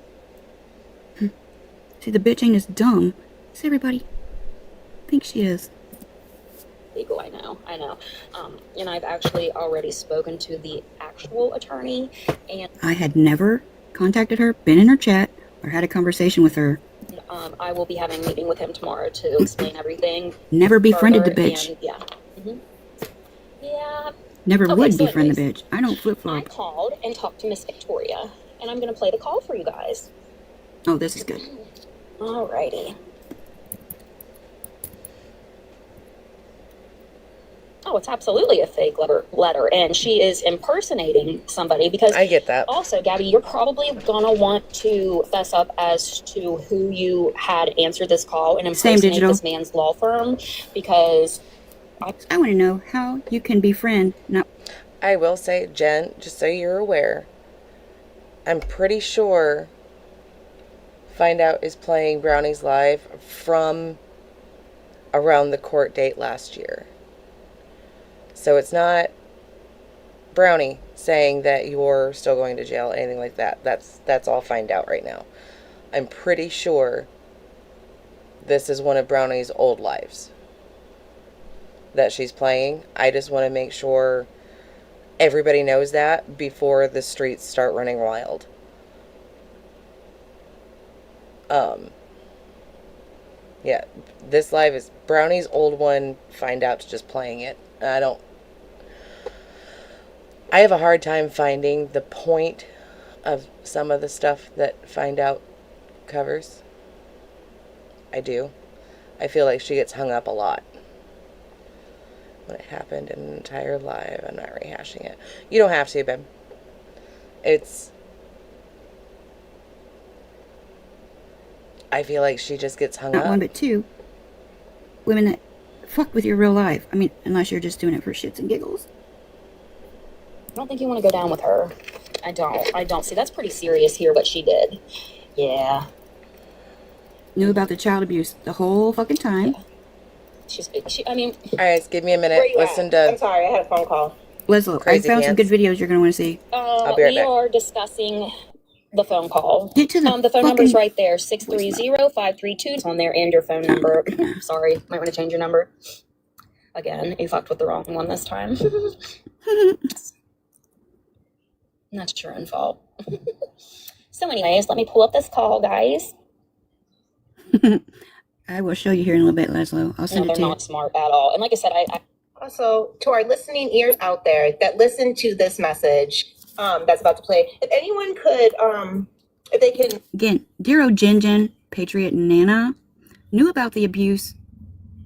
See, the bitch ain't as dumb as everybody thinks she is. Legal, I know. And I've actually already spoken to the actual attorney, and I had never contacted her, been in her chat, or had a conversation with her. I will be having a meeting with him tomorrow to explain everything. Never befriended the bitch. And, yeah. Yeah. Never Okay, would so befriend the anyways, bitch. I don't I flip-flop. called and talked to Miss Victoria, and I'm going to play the call for you guys. Oh, this is good. Alrighty. Oh, it's absolutely a fake letter, and she is impersonating somebody because I get that. Also, Gabby, you're probably gonna want to fess up as to who you had answered this call and impersonate this man's law firm because I want to know how you can befriend. Not. I will say, Jen, just so you're aware, I'm pretty sure Find Out is playing Brownie's Live from around the court date last year. So it's not Brownie saying that you're still going to jail, anything like that. That's all Find Out right now. I'm pretty sure this is one of Brownie's old lives that she's playing. I just want to make sure everybody knows that before the streets start running wild. Yeah, this live is Brownie's old one. Find Out's just playing it. I have a hard time finding the point of some of the stuff that Find Out covers. I do. I feel like she gets hung up a lot. When it happened in an entire live. I'm not rehashing it. You don't have to, babe. I feel like she just gets hung Not up. one, but two. Women that fuck with your real life. I mean, unless you're just doing it for shits and giggles. I don't think you want to go down with her. I don't. See, that's pretty serious here, what she did. Yeah. Knew about the child abuse the whole fucking time. Yeah. I mean... Alright, give me a minute. Where you Listen at? to... I'm sorry, I had a phone call. Leslie, I Crazy found some Pants. good videos you're going to want to see. I'll be right we back. are discussing the phone call. Get to the The phone number's fucking- right there. 630-532. It's on there, and your phone number. Sorry, might want to change your number. Again, you fucked with the wrong one this time. That's your own fault. So anyways, let me pull up this call, guys. I will show you here in a little bit, Leslie. I'll No, send it they're to you. not smart at all. And like I said, I Also, to our listening ears out there that listen to this message that's about to play, if anyone could, if they can... Again, dear old Jen, Patriot Nana, knew about the abuse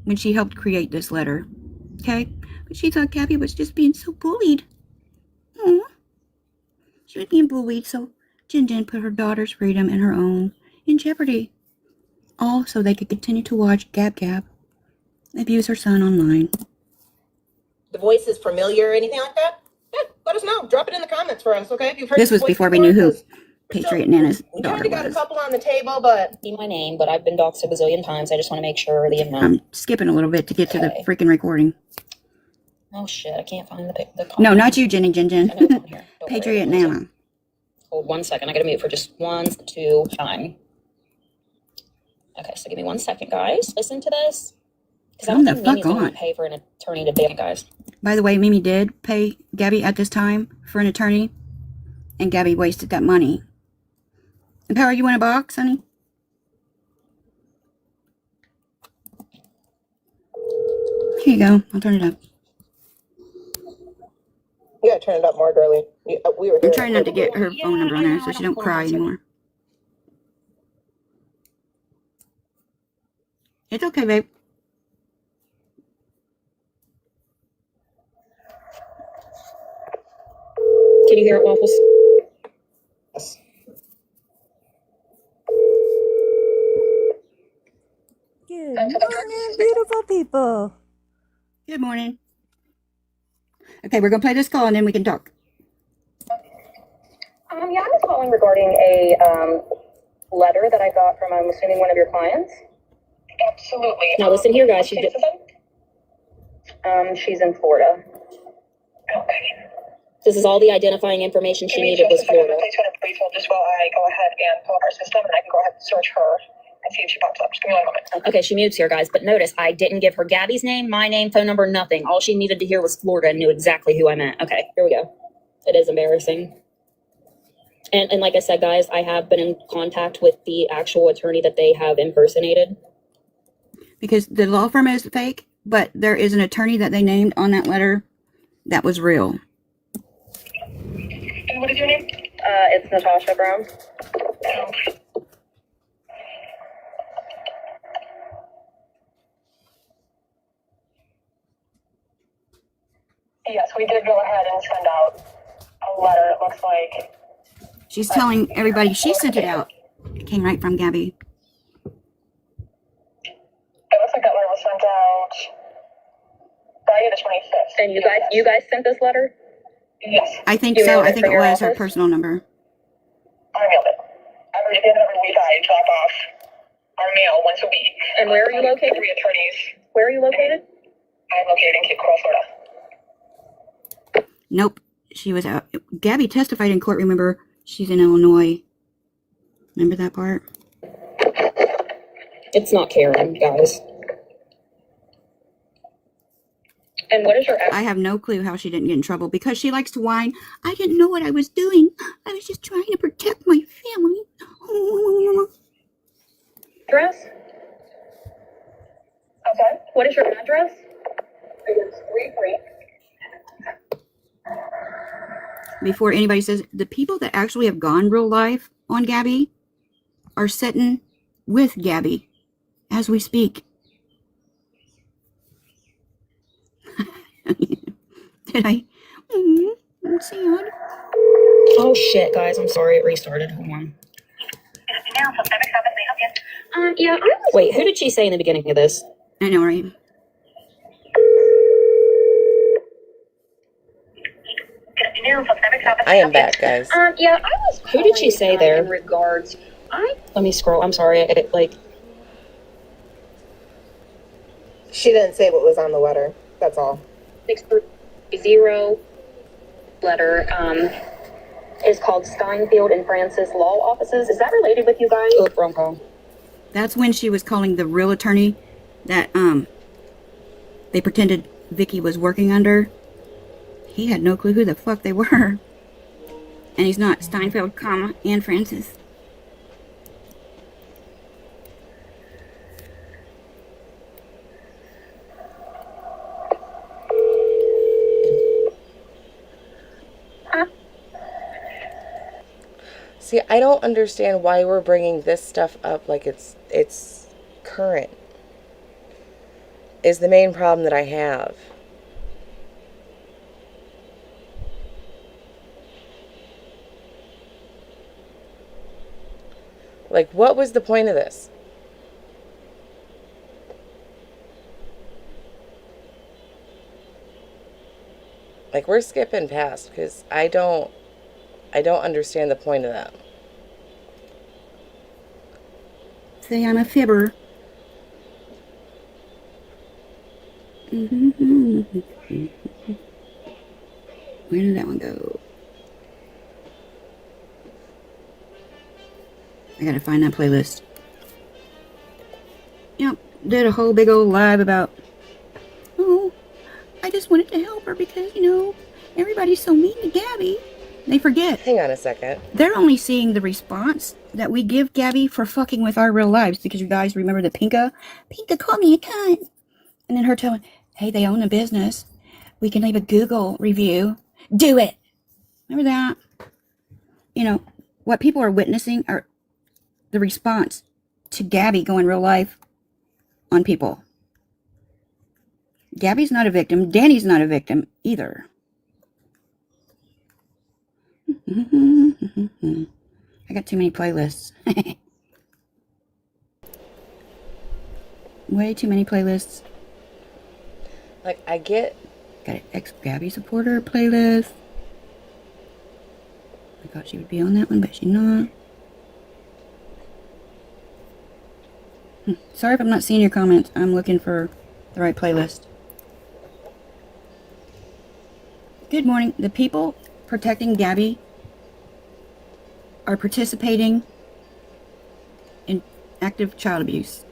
when she helped create this letter. Okay? But she thought Gabby was just being so bullied. Aww. She was being bullied, so Jen put her daughter's freedom and her own in jeopardy. All so they could continue to watch Gab abuse her son online. The voice is familiar or anything like that, yeah, let us know. Drop it in the comments for us, okay? If you've heard This was voice before we knew who 'cause Patriot Nana's we daughter kind of got a was. couple on the table, but... see my name, but I've been doxxed a bazillion times. I just want to make sure the amount. I'm skipping a little bit to get to the freaking recording. Oh shit, I can't find the call. No, not you, Jen. I know it's on here. Don't Patriot worry. Nana. Hold 1 second. I gotta mute for just 1, 2 time. Okay, so give me 1 second, guys. Listen to this. Because I Come don't the think Mimi's fuck gonna on. pay for an attorney to bail, guys. By the way, Mimi did pay Gabby at this time for an attorney, and Gabby wasted that money. And Power, you want a box, honey? Here you go. I'll turn it up. You gotta turn it up more, girly. We were I'm trying not to get her phone number on there so she don't cry anymore. It's okay, babe. Can you hear it, Waffles? Good morning, beautiful people. Good morning. Okay, we're going to play this call and then we can talk. Yeah, I was calling regarding a letter that I got from, I'm assuming, one of your clients. Absolutely. Now listen here, guys. She's in Florida. Okay. This is all the identifying information she needed was Florida. Please want to brief hold just while I go ahead and pull up our system, and I can go ahead and search her and see if she pops up. Just give me 1 moment. Okay, she mutes here, guys. But notice, I didn't give her Gabby's name, my name, phone number, nothing. All she needed to hear was Florida and knew exactly who I meant. Okay, here we go. It is embarrassing. And like I said, guys, I have been in contact with the actual attorney that they have impersonated. Because the law firm is fake, but there is an attorney that they named on that letter that was real. And what is your name? It's Natasha Brown. Yes, we did go ahead and send out a letter, it looks like. She's telling everybody she sent it out. It came right from Gabby. It looks like that letter was sent out Friday the 25th. And you guys sent this letter? Yes. I think You so. mailed I it think from it your was her office? personal number. I mailed it. At the end of every week, I drop off our mail once a week. And where are you located? 3 attorneys. Where are you located? I'm located in Cape Coral, Florida. Nope. She was out. Gabby testified in court, remember? She's in Illinois. Remember that part? It's not Karen, guys. And what is your I have no clue how she didn't get in trouble because she likes to whine. I didn't know what I was doing. I was just trying to protect my family. address? Okay. What is your address? It's 33. Before anybody says, the people that actually have gone real life on Gabby are sitting with Gabby as we speak. Did I? That's sad. Oh shit, guys, I'm sorry, it restarted. Hold on. Yeah. Wait, who did she say in the beginning of this? I know, right? I am back, guys. Yeah, I was. Who did she say there? In regards, let me scroll. I'm sorry. She didn't say what was on the letter. That's all. 630 letter is called Steinfield and Francis Law Offices. Is that related with you guys? Oh, wrong call. That's when she was calling the real attorney that they pretended Vicky was working under. He had no clue who the fuck they were. And he's not Steinfeld, and Francis. See, I don't understand why we're bringing this stuff up like it's current. Is the main problem that I have. Like, what was the point of this? Like, we're skipping past because I don't understand the point of that. Say I'm a fibber. Where did that one go? I gotta find that playlist. Yep, did a whole big old live about, oh, I just wanted to help her because, you know, everybody's so mean to Gabby. They forget. Hang on a second. They're only seeing the response that we give Gabby for fucking with our real lives, because you guys remember the Pinka called me a cunt. And then her telling, hey, they own a business. We can leave a Google review. Do it. Remember that? You know, what people are witnessing are the response to Gabby going real life on people. Gabby's not a victim. Danny's not a victim either. I got too many playlists. Way too many playlists. Like, I get... Got an ex-Gabby supporter playlist. I thought she would be on that one, but she's not. Sorry if I'm not seeing your comments. I'm looking for the right playlist. Good morning. The people protecting Gabby are participating in active child abuse.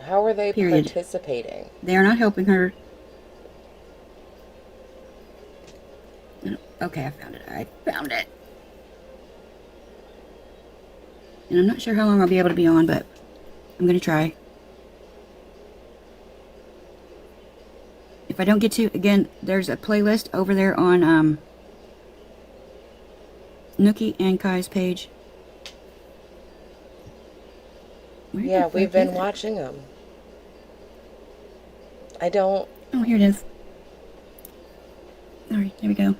How are they Period. participating? They are not helping her. Okay, I found it. And I'm not sure how long I'll be able to be on, but I'm going to try. If I don't get to, again, there's a playlist over there on Nookie and Kai's page. Yeah, we've been watching them. I don't... Oh, here it is. Alright, here we go.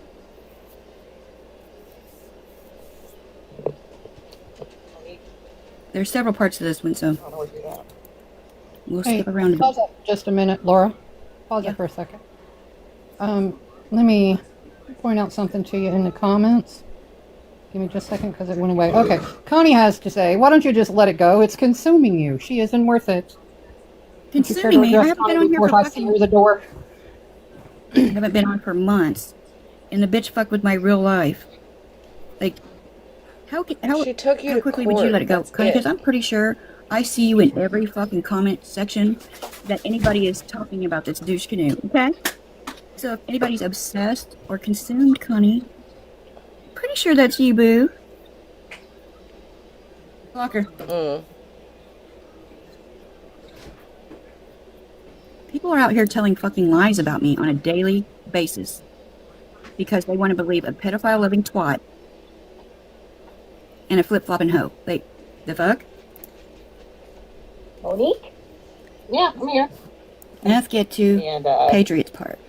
There's several parts to this one, so we'll skip around a bit. Pause it just a minute, Laura. Pause it for a second. Let me point out something to you in the comments. Give me just a second because it went away. Okay, Connie has to say, why don't you just let it go? It's consuming you. She isn't worth it. Consuming me? I haven't been on here for I see you the door. I haven't been on for months. And the bitch fucked with my real life. Like, how quickly would you let it go? Because I'm pretty sure I see you in every fucking comment section that anybody is talking about this douche canoe, okay? So if anybody's obsessed or consumed Connie, pretty sure that's you, boo. Blocker. People are out here telling fucking lies about me on a daily basis because they want to believe a pedophile-loving twat and a flip-flopping hoe. Like, the fuck? Monique? Yeah, I'm here. Now let's get to And Patriots part.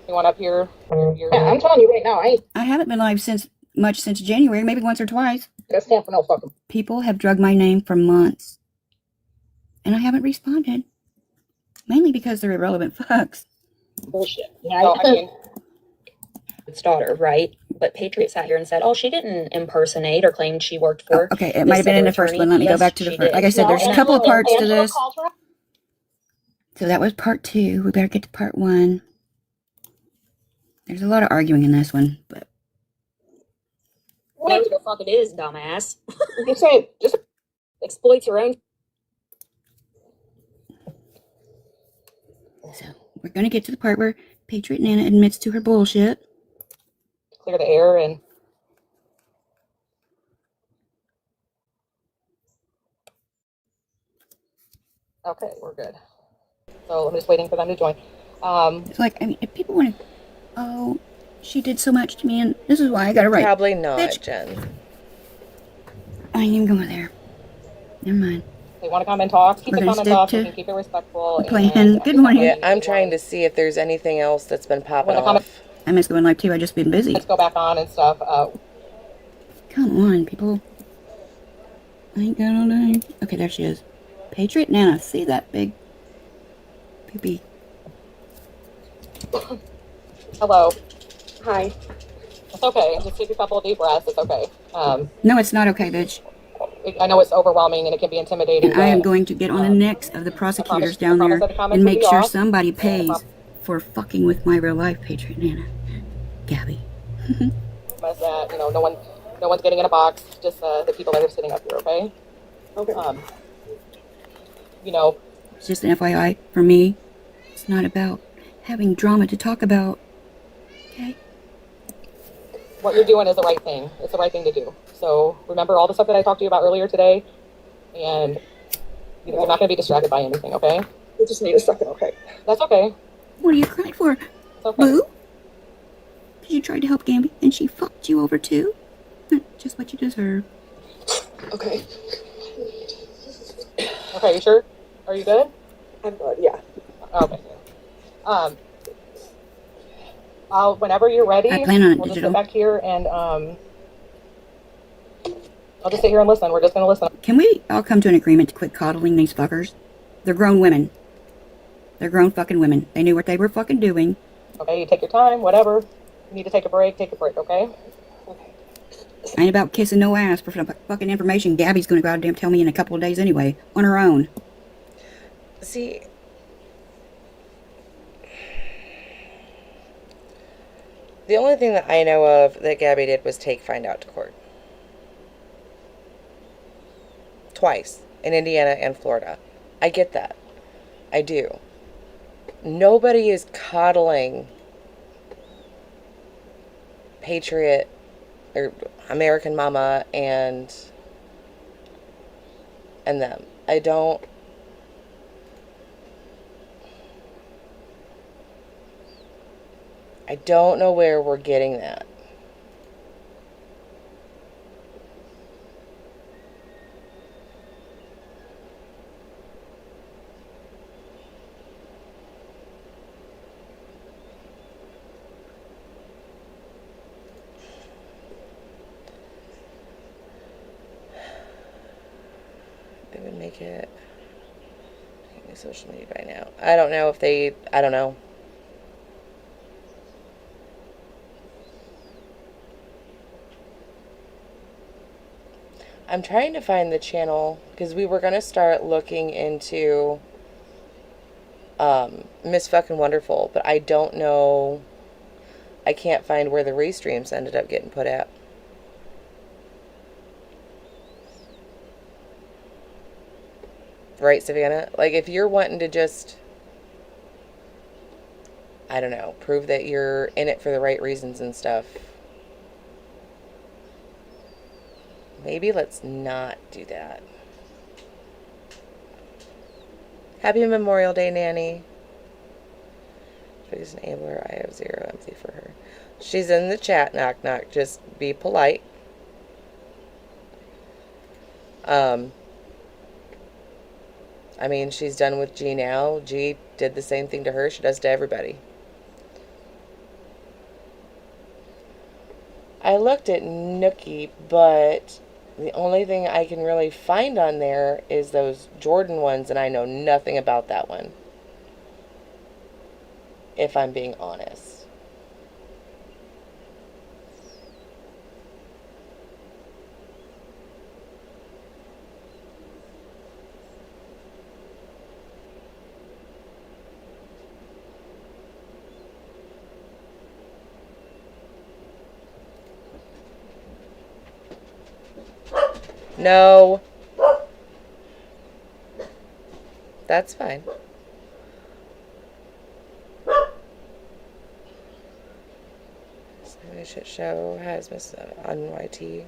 you want up here? Yeah, I'm telling you right now, I haven't been live since January, maybe once or twice. I stand for no fucking. People have drugged my name for months. And I haven't responded. Mainly because they're irrelevant fucks. Bullshit. Yeah, So, I mean, its daughter, right? But Patriot sat here and said, oh, she didn't impersonate or claim she worked for. Okay, it might have been in the first one. Let me go back to the first. Like I said, there's a couple of parts to this. So that was part 2. We better get to part 1. There's a lot of arguing in this one, but Whatever the fuck it is, dumbass. You say just Exploits your own. so we're gonna get to the part where Patriot Nana admits to her bullshit. clear the air and. Okay, we're good. So I'm just waiting for them to join. It's like, I mean, if people want to, oh, she did so much to me, and this is why I gotta write. Probably not, Bitch. Jen. I ain't even going there. Never mind. They want to come and talk. Keep We're the gonna comments stick off. to You can keep it respectful. Plan. Good morning. Yeah, I'm trying to see if there's anything else that's been popping off. I miss going live too. I just been busy. Let's go back on and stuff. Come on, people. I ain't got all day. Okay, there she is. Patriot Nana. See that big poopy. Hello. Hi. It's okay. Just take a couple of deep breaths. It's okay. No, it's not okay, bitch. I know it's overwhelming and it can be intimidating. And I am going to get on the necks of the prosecutors down there and make sure somebody pays for fucking with my real life Patriot Nana. Gabby. Promise that, you know, no one's getting in a box. Just the people that are sitting up here. Okay. Okay. You know. It's just an FYI for me. It's not about having drama to talk about. Okay. What you're doing is the right thing. It's the right thing to do. So remember all the stuff that I talked to you about earlier today, and you're not going to be distracted by anything, okay? We just need a second, okay? That's okay. What are you crying for? It's okay. Boo? Because you tried to help Gamby and she fucked you over too? Just what you deserve. Okay. Okay, you sure? Are you good? I'm good, yeah. Okay. Whenever you're ready, I plan on it we'll just digital. sit back here and I'll just sit here and listen. We're just going to listen. Can we all come to an agreement to quit coddling these fuckers? They're grown women. They're grown fucking women. They knew what they were fucking doing. Okay, you take your time, whatever. You need to take a break, okay? I ain't about kissing no ass for some fucking information Gabby's gonna goddamn tell me in a couple of days anyway. On her own. See, the only thing that I know of that Gabby did was take Find Out to court. Twice. In Indiana and Florida. I get that. I do. Nobody is coddling Patriot or American Mama and them. I don't know where we're getting that. They would make it social media by now. I don't know if they, I don't know. I'm trying to find the channel because we were going to start looking into Miss Fucking Wonderful, but I don't know. I can't find where the restreams ended up getting put at. Right, Savannah? Like, if you're wanting to just, I don't know, prove that you're in it for the right reasons and stuff, maybe let's not do that. Happy Memorial Day, Nanny. Biggest enabler, I have zero empathy for her. She's in the chat, knock knock. Just be polite. I mean, she's done with G now. G did the same thing to her. She does to everybody. I looked at Nookie, but the only thing I can really find on there is those Jordan ones, and I know nothing about that one, if I'm being honest. No. That's fine. Somebody Shit Show has Miss on YT.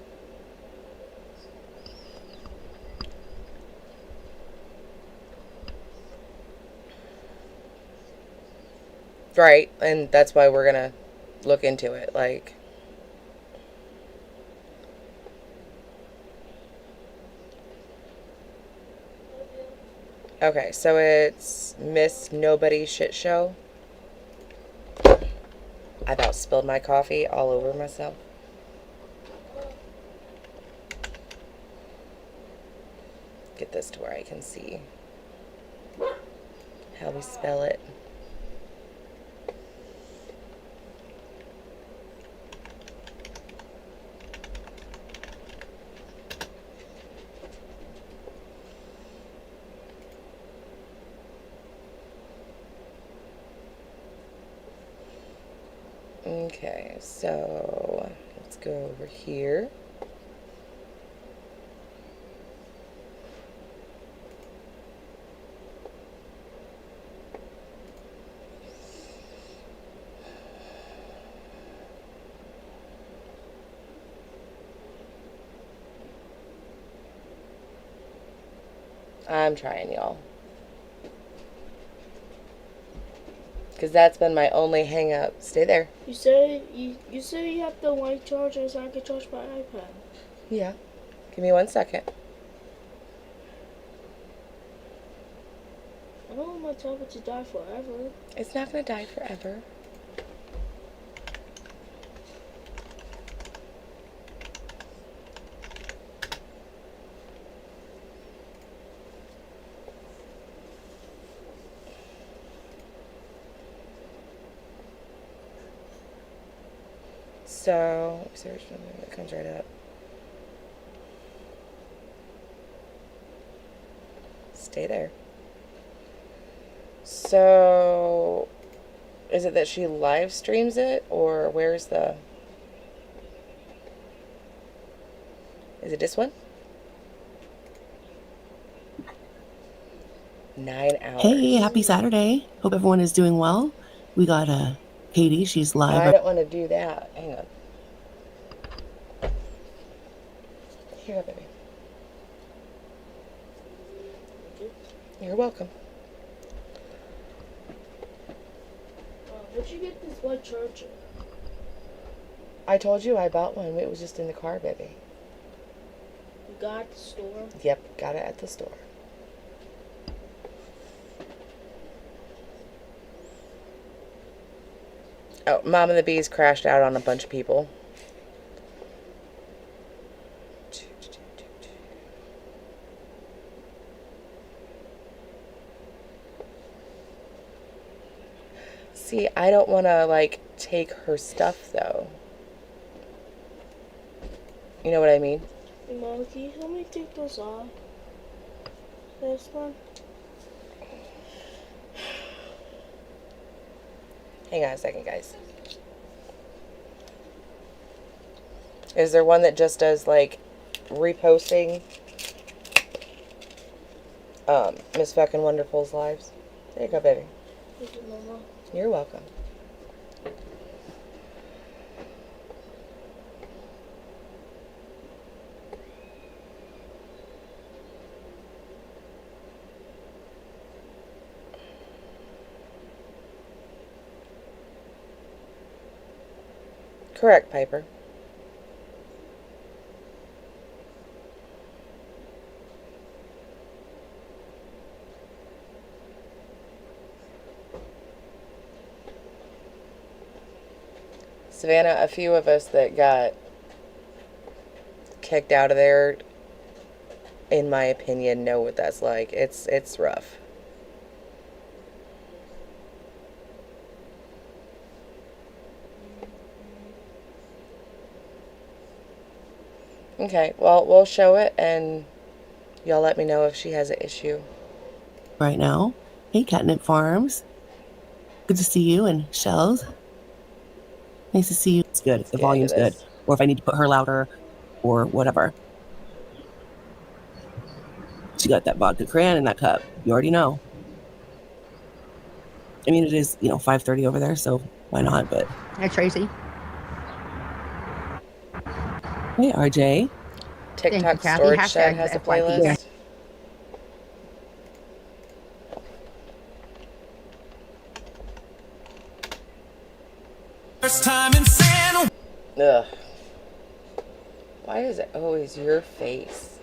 Right, and that's why we're gonna look into it. Like, okay, so it's Miss Nobody Shit Show. I about spilled my coffee all over myself. Get this to where I can see how we spell it. Okay, so let's go over here. I'm trying, y'all. Because that's been my only hang up. Stay there. You say you have the white charger so I can charge my iPad. Yeah. Give me 1 second. I don't want my tablet to die forever. It's not going to die forever. So, search something that comes right up. Stay there. So, is it that she live streams it, or where's the... Is it this one? 9 hours. Hey, happy Saturday. Hope everyone is doing well. We got Katie, she's live. I don't want to do that. Hang on. Here, baby. You're welcome. Where'd you get this white charger? I told you I bought one. It was just in the car, baby. You got it at the store? Yep, got it at the store. Oh, Mom and the Bees crashed out on a bunch of people. See, I don't want to, like, take her stuff, though. You know what I mean? Hey, Mom, can you help me take those off? This one? Hang on a second, guys. Is there one that just does, like, reposting Miss Fucking Wonderful's lives? There you go, baby. Thank you, Mama. You're welcome. Correct, Piper. Savannah, a few of us that got kicked out of there, in my opinion, know what that's like. It's rough. Okay, well, we'll show it, and y'all let me know if she has an issue. Right now. Hey, Catnip Farms. Good to see you, and Shells. Nice to see you. It's good. The volume's good. Or if I need to put her louder or whatever. She got that vodka crayon in that cup. You already know. I mean, it is, 5:30 over there, so why not? But Hi, Tracy. hey, RJ. TikTok storage shed has a playlist. First time in San. Ugh. Why is it always your face?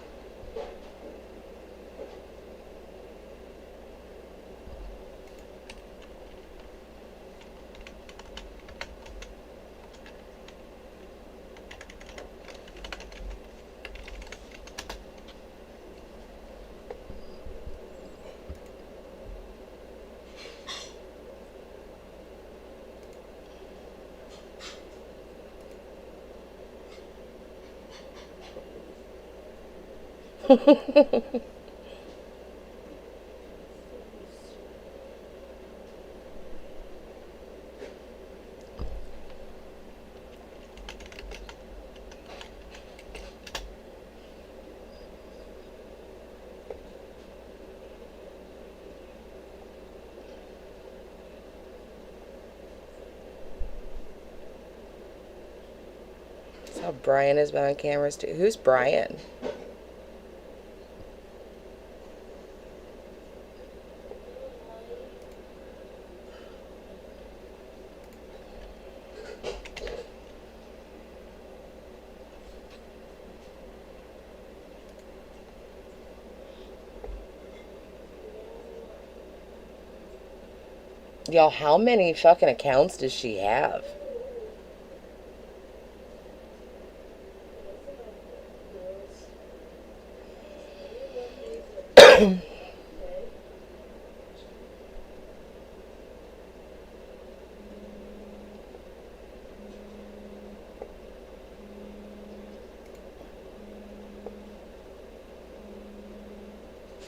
That's how Brian has been on cameras too. Who's Brian? Y'all, how many fucking accounts does she have?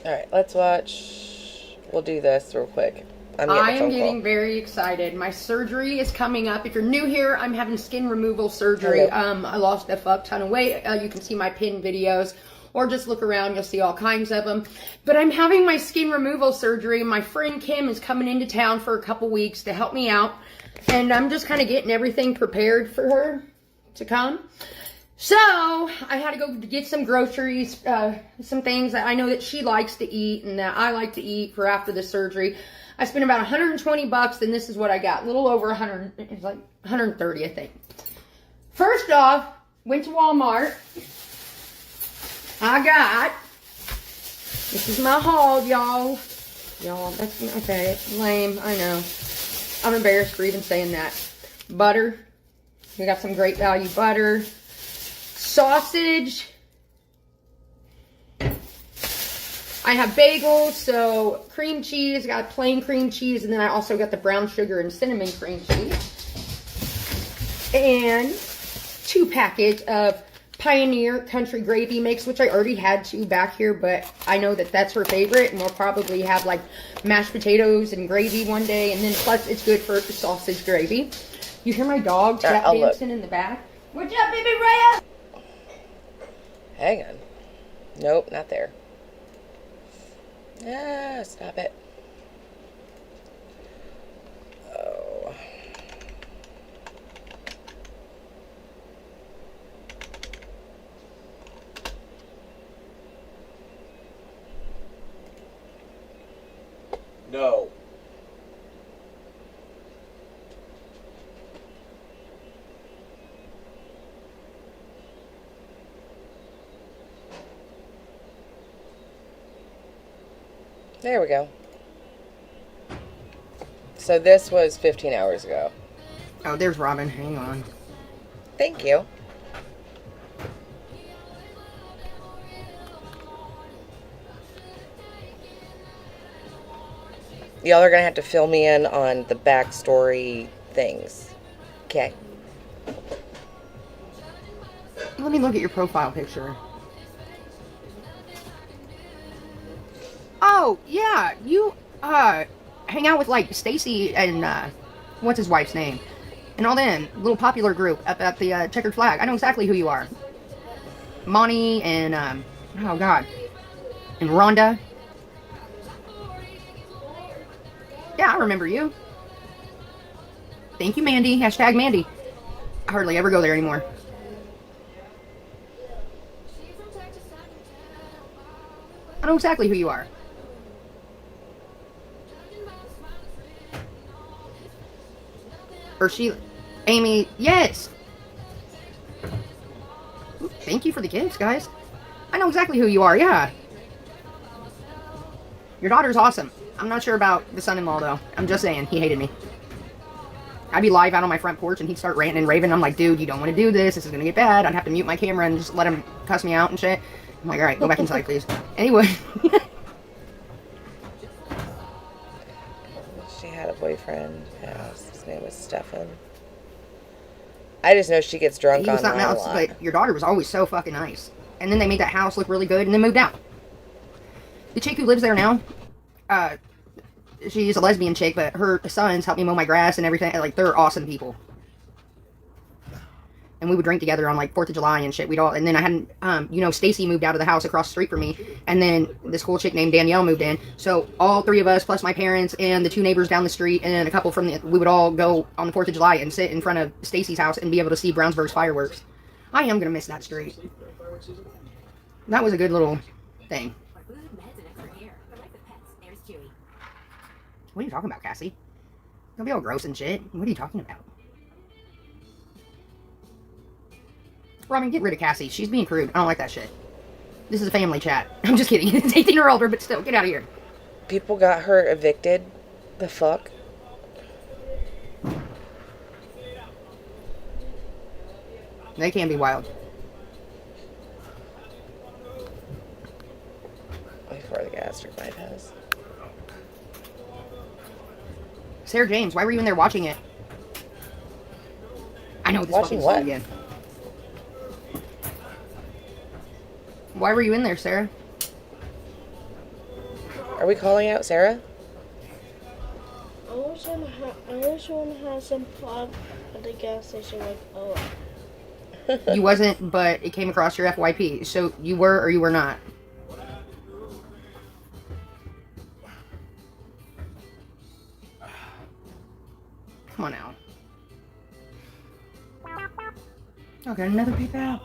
Alright, let's watch. We'll do this real quick. I am getting very excited. My surgery is coming up. If you're new here, I'm having skin removal surgery. I lost a fuck ton of weight. You can see my pinned videos or just look around. You'll see all kinds of them. But I'm having my skin removal surgery. My friend Kim is coming into town for a couple weeks to help me out. And I'm just kind of getting everything prepared for her to come. So I had to go get some groceries, some things that I know that she likes to eat and that I like to eat for after the surgery. I spent about $120 and this is what I got. A little over 100, it's like 130, I think. First off, went to Walmart. I got, this is my haul, y'all. Y'all, that's, okay, it's lame, I know. I'm embarrassed for even saying that. Butter. We got some Great Value butter. Sausage. I have bagels, so cream cheese, got plain cream cheese, and then I also got the brown sugar and cinnamon cream cheese. And 2 packets of Pioneer Country Gravy Mix, which I already had 2 back here, but I know that that's her favorite, and we'll probably have like mashed potatoes and gravy one day, and then plus it's good for sausage gravy. You hear my dog tap dancing in the back? What's up, baby Rhea? Hang on. Nope, not there. Ah, stop it. Oh. No. There we go. So this was 15 hours ago. Oh, there's Robin. Hang on. Thank you. Y'all are gonna have to fill me in on the backstory things. Okay. Let me look at your profile picture. Oh, yeah, you, hang out with, like, Stacy and, what's his wife's name? And all them, little popular group up at the, checkered flag. I know exactly who you are. Monty and, oh, God. And Rhonda. Yeah, I remember you. Thank you, Mandy. Hashtag Mandy. I hardly ever go there anymore. I know exactly who you are. Or she, Amy, yes. Ooh, thank you for the gifts, guys. I know exactly who you are, yeah. Your daughter's awesome. I'm not sure about the son-in-law, though. I'm just saying, he hated me. I'd be live out on my front porch, and he'd start ranting and raving. I'm like, dude, you don't want to do this. This is going to get bad. I'd have to mute my camera and just let him cuss me out and shit. I'm like, alright, go back inside, please. Anyway. She had a boyfriend. Yeah, his name was Stefan. I just know she gets drunk He was on something a else, lot. but your daughter was always so fucking nice. And then they made that house look really good, and then moved out. The chick who lives there now, she's a lesbian chick, but her sons help me mow my grass and everything. Like, they're awesome people. And we would drink together on, like, 4th of July and shit. And then I hadn't, you know, Stacy moved out of the house across the street from me. And then this cool chick named Danielle moved in. So all three of us, plus my parents and the two neighbors down the street and a couple from we would all go on the 4th of July and sit in front of Stacy's house and be able to see Brownsburg's fireworks. I am going to miss that street. That was a good little thing. What are you talking about, Cassie? Don't be all gross and shit. What are you talking about? Robin, get rid of Cassie. She's being crude. I don't like that shit. This is a family chat. I'm just kidding. It's 18 or older, but still, get out of here. People got her evicted. The fuck? They can be wild. Before the gastric bypass. Sarah James, why were you in there watching it? I know this Watching fucking what? song again. Why were you in there, Sarah? Are we calling out Sarah? I just want to have some fun at the gas station like, oh. You wasn't, but it came across your FYP. So you were or you were not? Come on now. Okay, another peep out.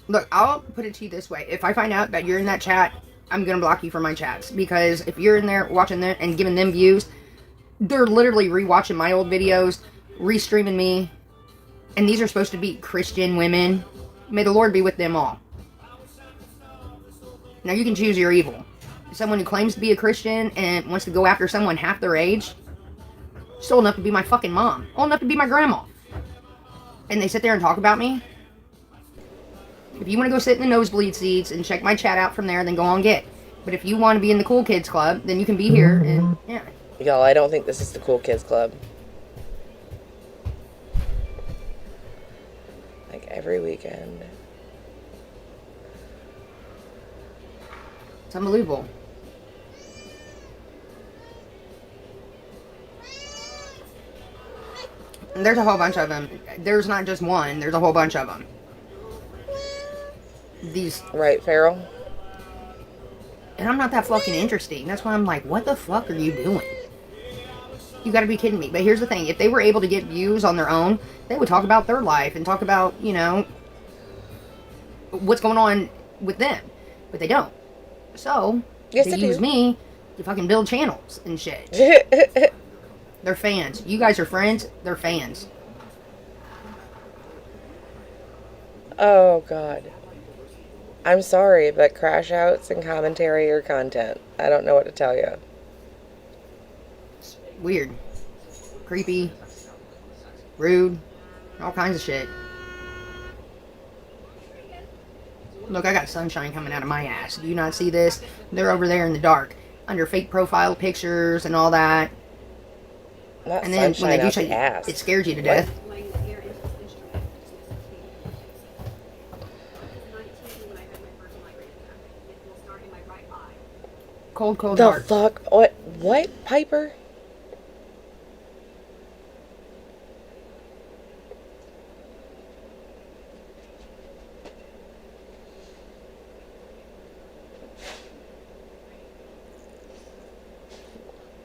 Look, I'll put it to you this way. If I find out that you're in that chat, I'm going to block you from my chats. Because if you're in there watching them and giving them views, they're literally rewatching my old videos, restreaming me. And these are supposed to be Christian women. May the Lord be with them all. Now you can choose your evil. Someone who claims to be a Christian and wants to go after someone half their age. She's old enough to be my fucking mom. Old enough to be my grandma. And they sit there and talk about me. If you want to go sit in the nosebleed seats and check my chat out from there, then go on get. But if you want to be in the cool kids club, then you can be here and yeah. Y'all, I don't think this is the cool kids club. Like every weekend. It's unbelievable. And there's a whole bunch of them. There's not just one. There's a whole bunch of them. These... Right, Farrell? And I'm not that fucking interesting. That's why I'm like, what the fuck are you doing? You gotta be kidding me. But here's the thing. If they were able to get views on their own, they would talk about their life and talk about, you know, what's going on with them. But they don't. So, yes, they they use do. me to fucking build channels and shit. They're fans. You guys are friends. They're fans. Oh, God. I'm sorry, but crash outs and commentary are content. I don't know what to tell you. Weird. Creepy. Rude. All kinds of shit. Look, I got sunshine coming out of my ass. Do you not see this? They're over there in the dark. Under fake profile pictures and all that. Not And then when they do out shit, the ass. it scares you to What? death. Cold, cold The heart. fuck? What, Piper?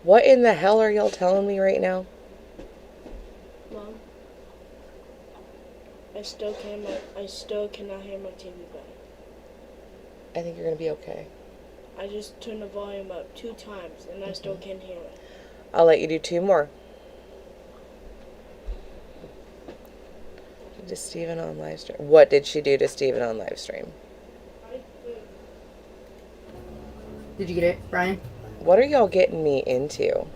What in the hell are y'all telling me right now? Mom, I still cannot hear my TV back. I think you're gonna be okay. I just turned the volume up 2 times and I still can't hear it. I'll let you do 2 more. To Steven on live stream. What did she do to Steven on live stream? Did you get it, Brian? What are y'all getting me into?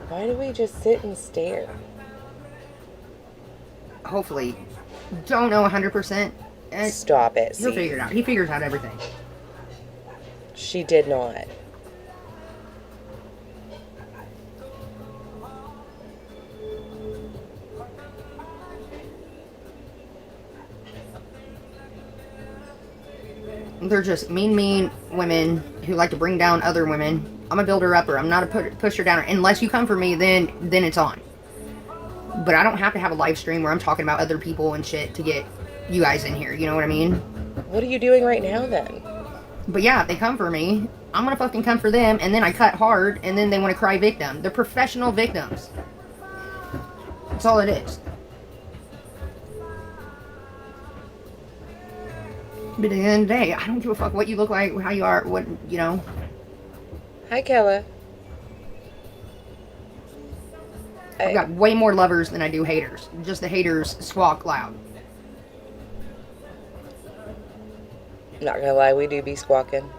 Why do we just sit and stare? Hopefully. Don't know 100%. Stop it. He'll See? figure it out. He figures out everything. She did not. They're just mean women who like to bring down other women. I'm a builder upper. I'm not a pusher downer. Unless you come for me, then it's on. But I don't have to have a live stream where I'm talking about other people and shit to get you guys in here. You know what I mean? What are you doing right now then? But yeah, if they come for me, I'm gonna fucking come for them, and then I cut hard, and then they want to cry victim. They're professional victims. That's all it is. But at the end of the day, I don't give a fuck what you look like, how you are, what, you know. Hi, Kella. I've got way more lovers than I do haters. Just the haters squawk loud. Not gonna lie, we do be squawking.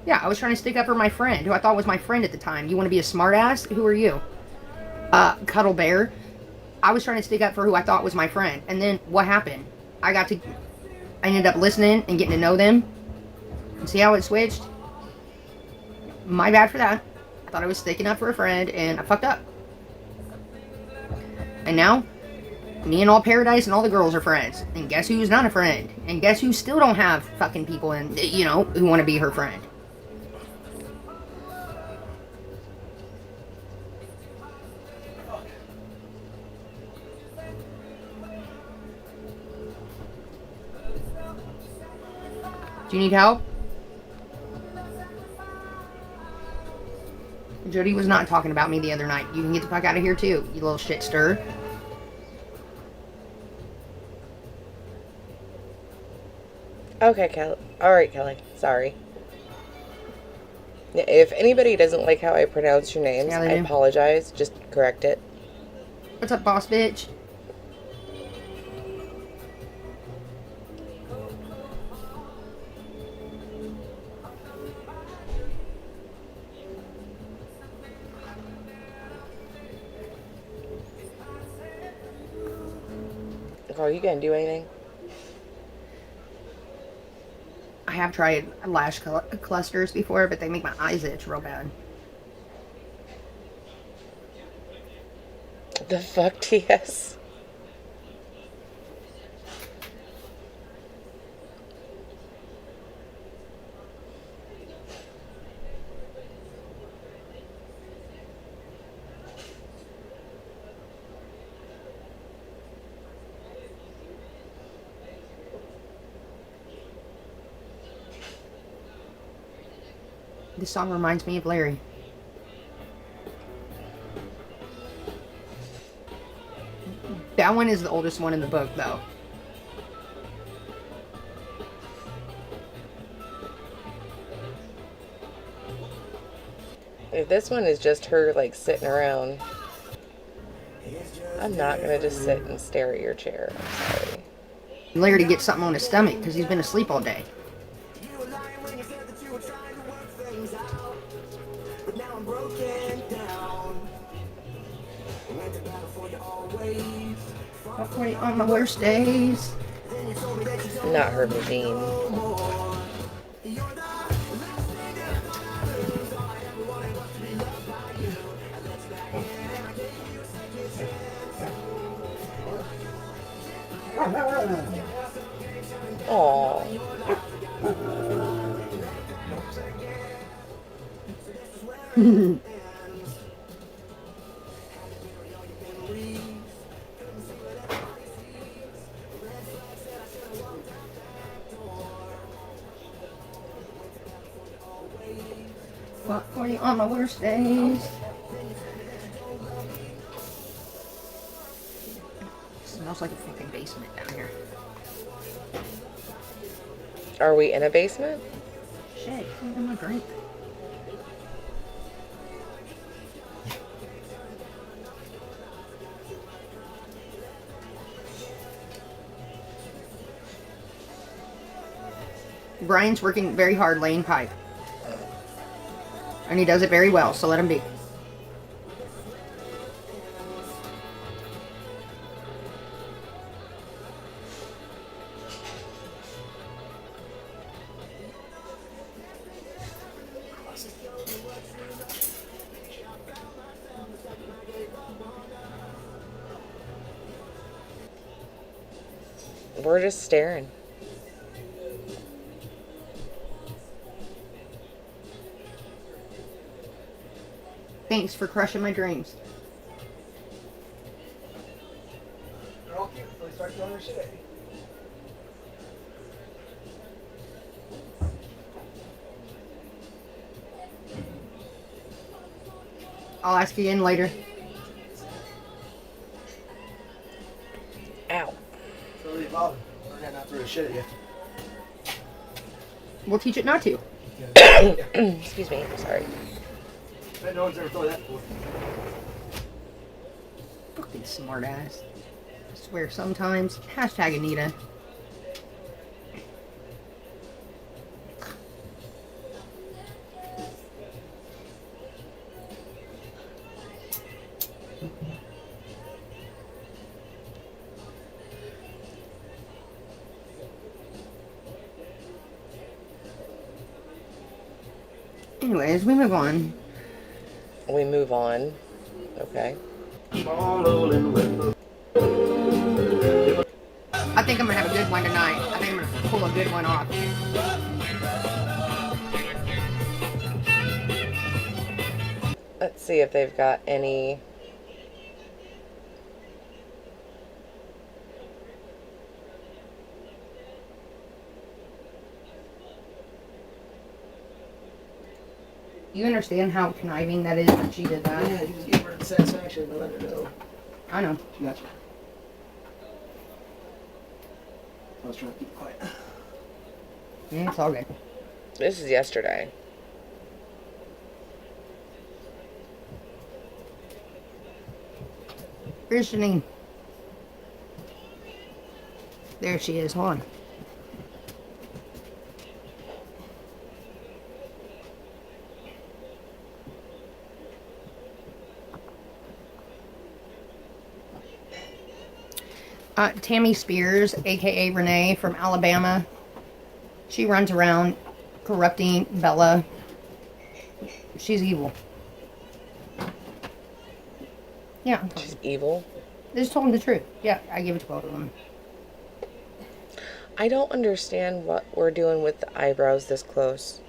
Yeah, I was trying to stick up for my friend, who I thought was my friend at the time. You want to be a smartass? Who are you? Cuddle Bear. I was trying to stick up for who I thought was my friend. And then, what happened? I ended up listening and getting to know them. And see how it switched? My bad for that. I thought I was sticking up for a friend, and I fucked up. And now, me and all Paradise and all the girls are friends. And guess who's not a friend? And guess who still don't have fucking people in, you know, who want to be her friend? Do you need help? Jody was not talking about me the other night. You can get the fuck out of here too, you little shit stir. Okay, Kelly. Alright, Kelly. Sorry. If anybody doesn't like how I pronounce your names, Yeah, I they do. apologize. Just correct it. What's up, boss bitch? Are you gonna do anything? I have tried lash clusters before, but they make my eyes itch real bad. The fuck, TS? This song reminds me of Larry. That one is the oldest one in the book, though. If this one is just her, like, sitting around, I'm not gonna just sit and stare at your chair. I'm sorry. Larry gets something on his stomach because he's been asleep all day. On my worst days. Not her machine. Aww. Fuck for you on my worst days. Smells like a fucking basement down here. Are we in a basement? Shit, I'm not drink. Brian's working very hard laying pipe. And he does it very well, so let him be. We're just staring. Thanks for crushing my dreams. I'll ask you again later. Ow. We'll teach it not to. Excuse me, sorry. No one's ever thought that before. Fucking smart ass. I swear sometimes. Hashtag Anita. Anyways, we move on. We move on. Okay. I think I'm gonna have a good one tonight. I think I'm gonna pull a good one off. Let's see if they've got any. You understand how conniving that is that she did that? Yeah, you just give her the satisfaction and let her know. I know. Gotcha. I was trying to keep it quiet. Yeah, it's all good. This is yesterday. Here's Janine. There she is. Hold on. Tammy Spears, aka Renee from Alabama. She runs around corrupting Bella. She's evil. Yeah. She's evil? Just told them the truth. Yeah, I give it to both of them. I don't understand what we're doing with the eyebrows this close.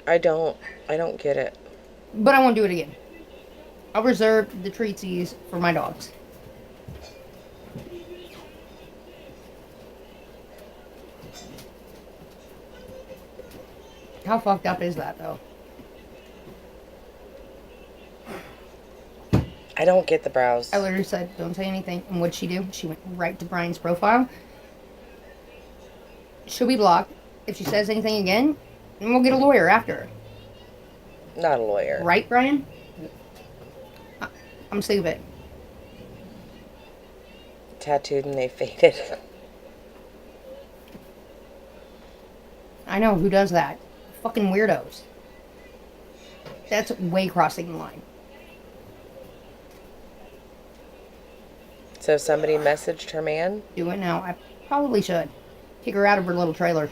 I don't get it. But I won't do it again. I'll reserve the treatsies for my dogs. How fucked up is that, though? I don't get the brows. I literally said, don't say anything. And what'd she do? She went right to Brian's profile. She'll be blocked. If she says anything again, then we'll get a lawyer after her. Not a lawyer. Right, Brian? I'm sick of it. Tattooed and they faded. I know, who does that? Fucking weirdos. That's way crossing the line. So somebody messaged her man? Do it now. I probably should. Kick her out of her little trailer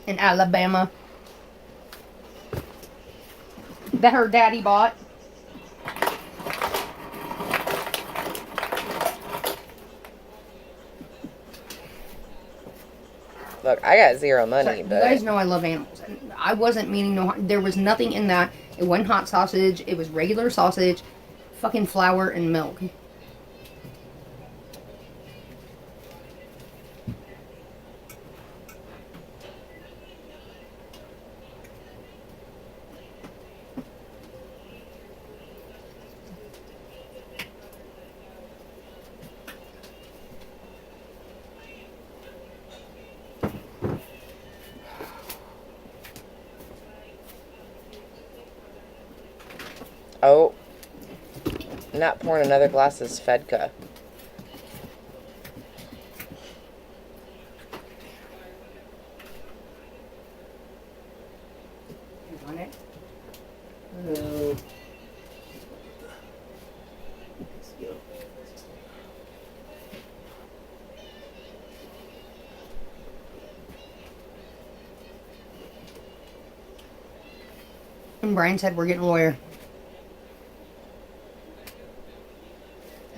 in Alabama that her daddy bought. Look, I got zero money, Sorry, but... You guys know I love animals. And I wasn't meaning no harm. There was nothing in that. It wasn't hot sausage. It was regular sausage, fucking flour, and milk. Oh. Not pouring another glass of Svedka. You want it? Oh. And Brian said we're getting a lawyer.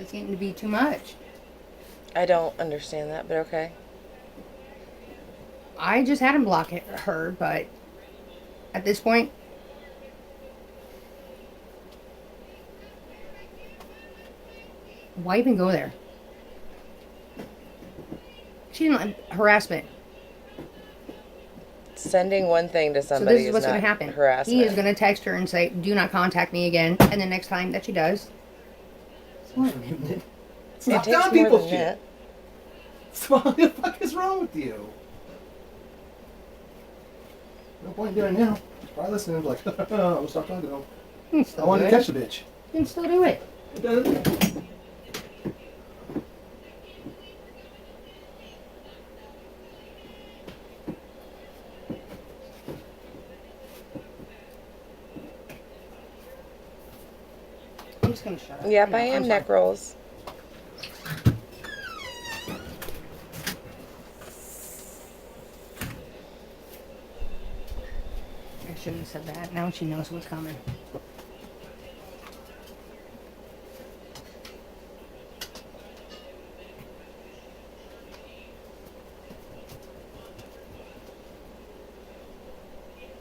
It's getting to be too much. I don't understand that, but okay. I just had him block her, but at this point, why even go there? She didn't harassment. Sending one thing to So somebody this is what's not going to happen. harassment. He is going to text her and say, "Do not contact me again." And the next time that she does, It Knock takes down more people's than shit. What the fuck is wrong with you? No point doing it now. She's probably listening, like, I'm gonna stop talking to him. I wanted to catch the bitch. You can still do it. It doesn't. I'm just going to shut up. Yep, I am neck rolls. I shouldn't have said that. Now she knows what's coming.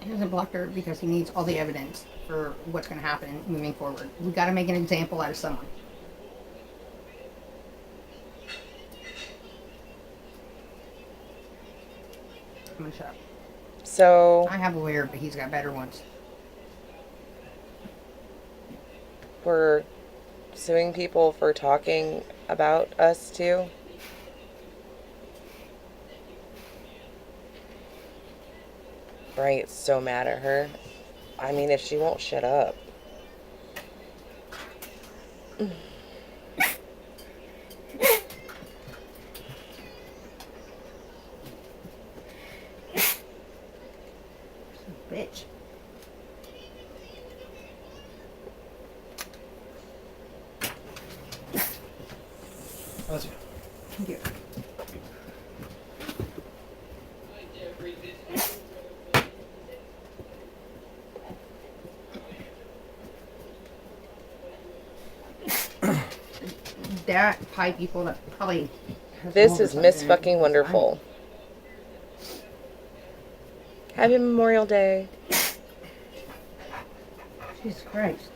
He hasn't blocked her because he needs all the evidence for what's going to happen moving forward. We got to make an example out of someone. I'm going to shut up. So... I have a lawyer, but he's got better ones. We're suing people for talking about us, too? Brian's so mad at her. I mean, if she won't shut up. Bitch. That's you. Thank you. That pie people that probably. This is Miss Fucking Wonderful. Happy Memorial Day. Jesus Christ.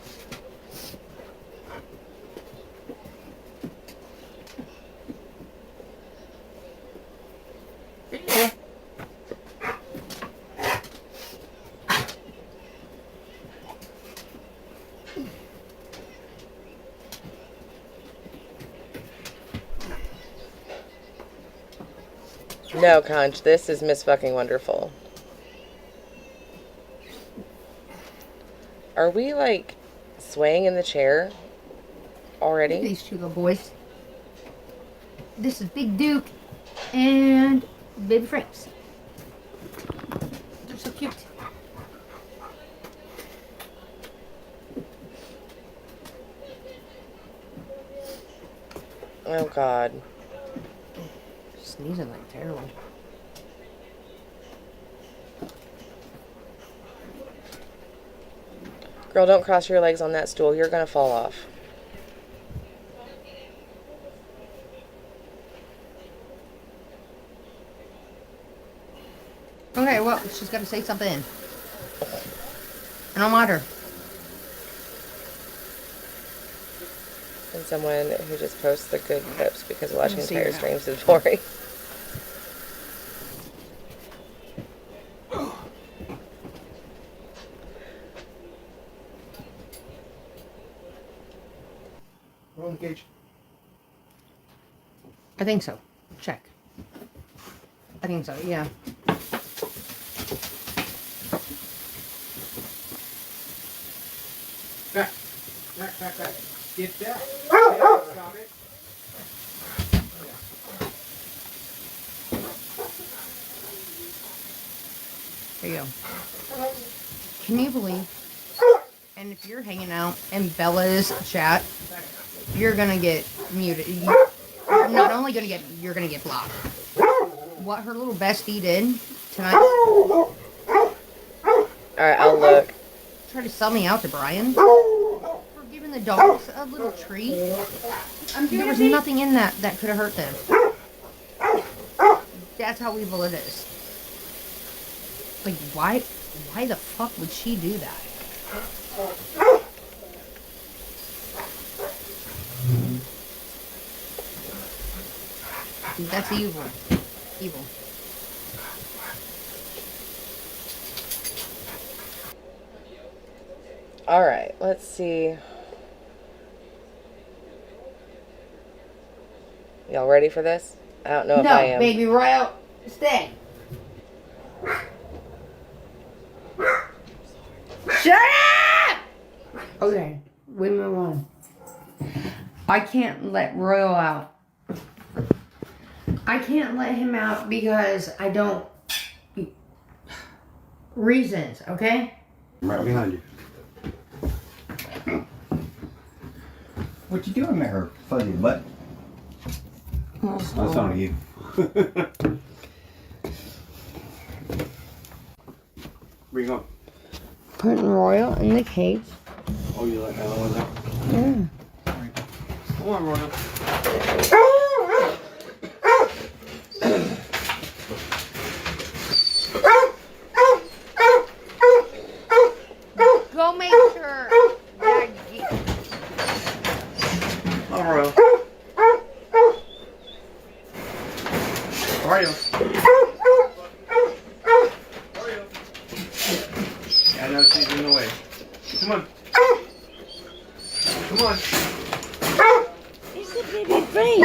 No, Conch, this is Miss Fucking Wonderful. Are we, like, swaying in the chair already? These two little boys. This is Big Duke and Baby Franks. They're so cute. Oh, God. Sneezing like terrible. Girl, don't cross your legs on that stool. You're gonna fall off. Okay, well, she's got to say something. I don't want her. And someone who just posts the good clips because watching entire streams is boring. We're on the cage. I think so. Check. I think so, yeah. Back. Get down. Stop it. There you go. Can you believe? And if you're hanging out in Bella's chat, you're gonna get muted. You're not only gonna get, you're gonna get blocked. What her little bestie did tonight. Alright, I'll look. Try to sell me out to Brian for giving the dogs a little treat. There was nothing in that that could have hurt them. That's how evil it is. Like, why the fuck would she do that? That's evil. Evil. Alright, let's see. Y'all ready for this? I don't know if I am. No, baby Royal, stay. Shut up! Okay, we move on. I can't let Royal out. I can't let him out because I don't... Reasons, okay? I'm right behind you. What you doing there, fuzzy butt? That's on you. Bring up. Putting Royal in the cage. Oh, you let that one out? Yeah. Come on, Royal. Go make sure that Oh, Royal. Royal. Yeah, I know she's in the way. Come on. Come on. It's a baby brain.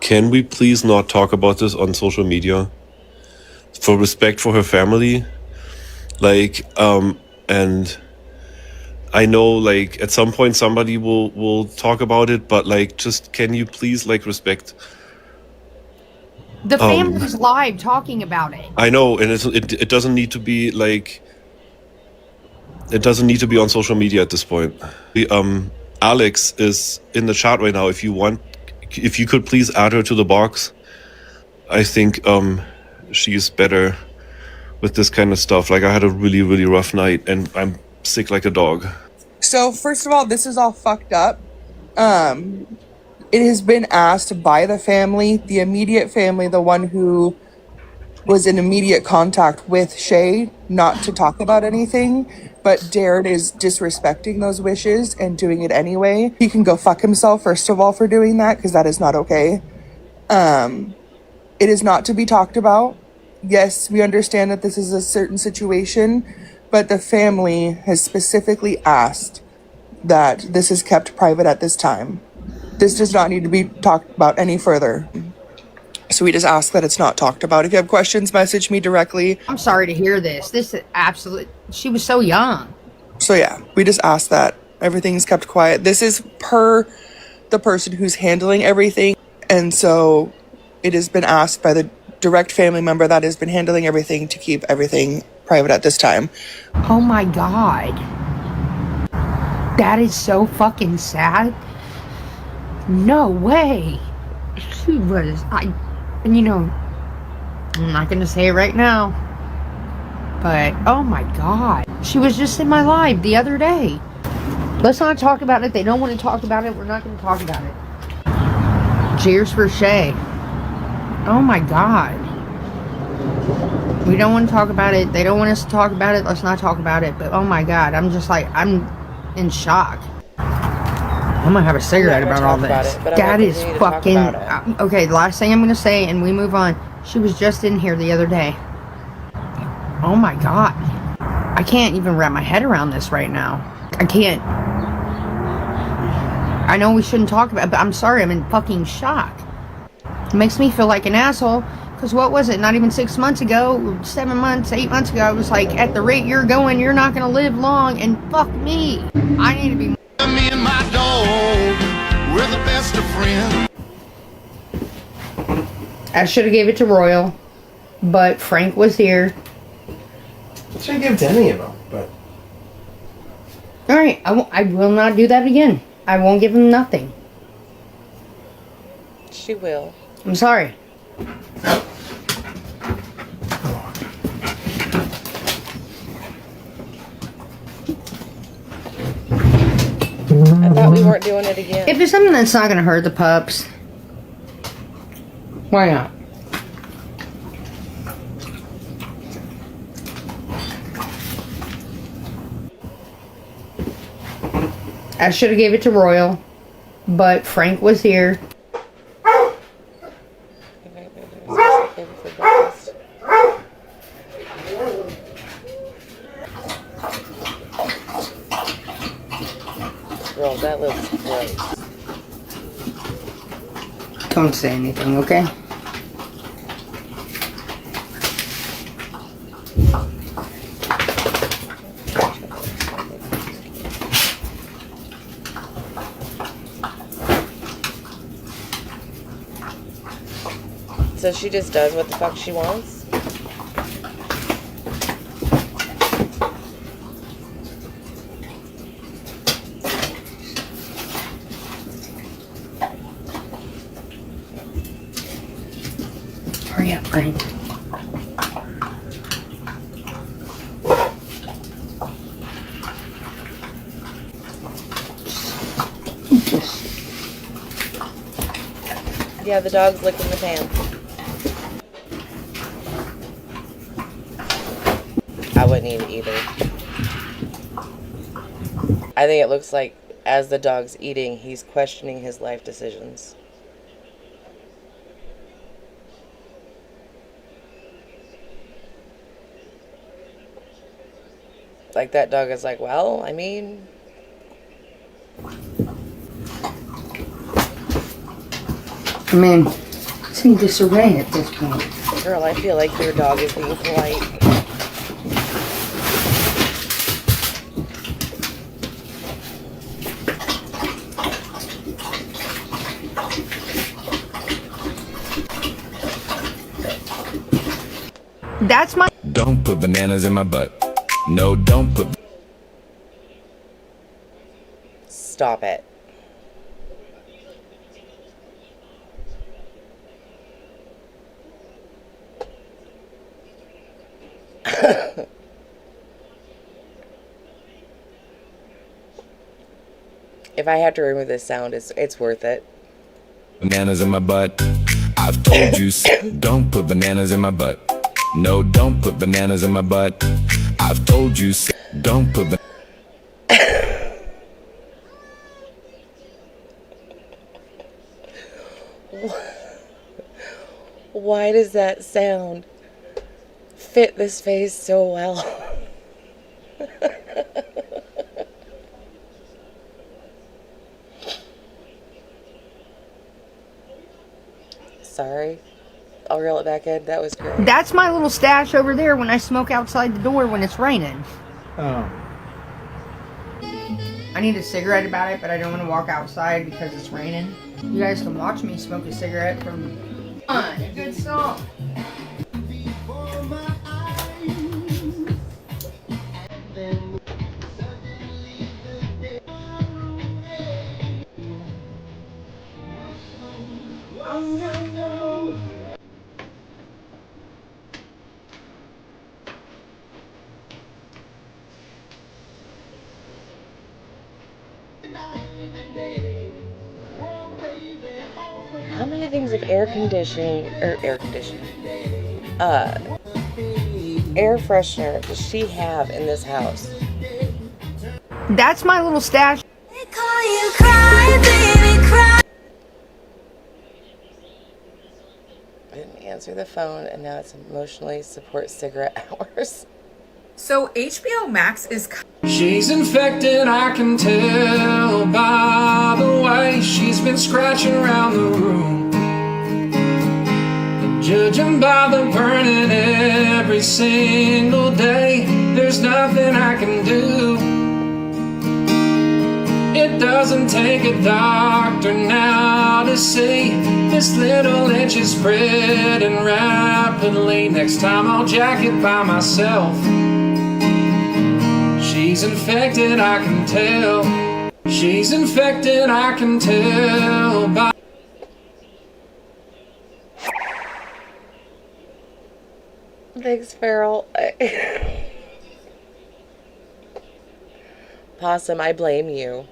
Can we please not talk about this on social media? For respect for her family. Like, and I know, like, at some point somebody will talk about it, but, like, just, can you please, like, respect... The family's live talking about it. I know, and it doesn't need to be, like... It doesn't need to be on social media at this point. Alex is in the chat right now. If you want, if you could please add her to the box. I think she is better with this kind of stuff. Like, I had a really, really rough night, and I'm sick like a dog. So, first of all, this is all fucked up. It has been asked by the family, the immediate family, the one who was in immediate contact with Shay, not to talk about anything, but Darren is disrespecting those wishes and doing it anyway. He can go fuck himself, first of all, for doing that, because that is not okay. It is not to be talked about. Yes, we understand that this is a certain situation, but the family has specifically asked that this is kept private at this time. This does not need to be talked about any further. So we just ask that it's not talked about. If you have questions, message me directly. I'm sorry to hear this. This is absolute. She was so young. So yeah, we just ask that everything's kept quiet. This is per the person who's handling everything. And so it has been asked by the direct family member that has been handling everything to keep everything private at this time. Oh my God. That is so fucking sad. No way. She was, and you know, I'm not gonna say it right now, but oh my God. She was just in my live the other day. Let's not talk about it. They don't want to talk about it. We're not gonna talk about it. Cheers for Shay. Oh my God. We don't want to talk about it. They don't want us to talk about it. Let's not talk about it. But oh my God, I'm just like, I'm in shock. I'm gonna have a cigarette about all this. That is fucking okay. The last thing I'm gonna say, and we move on. She was just in here the other day. Oh my God, I can't even wrap my head around this right now. I can't. I know we shouldn't talk about it, but I'm sorry. I'm in fucking shock. It makes me feel like an asshole. Because what was it? Not even 6 months ago, 7 months, 8 months ago, I was like, at the rate you're going, you're not gonna live long. And fuck me. I need to be. Me and my dog, we're the best of friends. I should have gave it to Royal, but Frank was here. Should have given it to any of them, but. Alright, I will not do that again. I won't give him nothing. She will. I'm sorry. I thought we weren't doing it again. If it's something that's not gonna hurt the pups, why not? I should have gave it to Royal, but Frank was here. Girl, that looks gross. Don't say anything, okay? So she just does what the fuck she wants? Hurry up, Frank. Yeah, the dog's licking the pan. I wouldn't eat it either. I think it looks like as the dog's eating, he's questioning his life decisions. Like that dog is like, well, I mean... It's in disarray at this point. Girl, I feel like your dog is being polite. That's my... Don't put bananas in my butt. No, don't put... Stop it. If I have to remove this sound, it's worth it. Bananas in my butt. I've told you, don't put bananas in my butt. No, don't put bananas in my butt. I've told you, don't put Why does that sound fit this face so well? I'll reel it back in. That was great. That's my little stash over there when I smoke outside the door when it's raining. Oh. I need a cigarette about it, but I don't want to walk outside because it's raining. You guys can watch me smoke a cigarette from a good song. How many things of air freshener does she have in this house? That's my little stash. I didn't answer the phone, and now it's emotionally support cigarette hours. So HBO Max is. She's infected, I can tell by the way she's been scratching around the room. Judging by the burning every single day, there's nothing I can do. It doesn't take a doctor now to see this little itch is spreading rapidly. Next time I'll jack it by myself. She's infected, I can tell. She's infected, I can tell by. Thanks, Farrell. Possum, I blame you.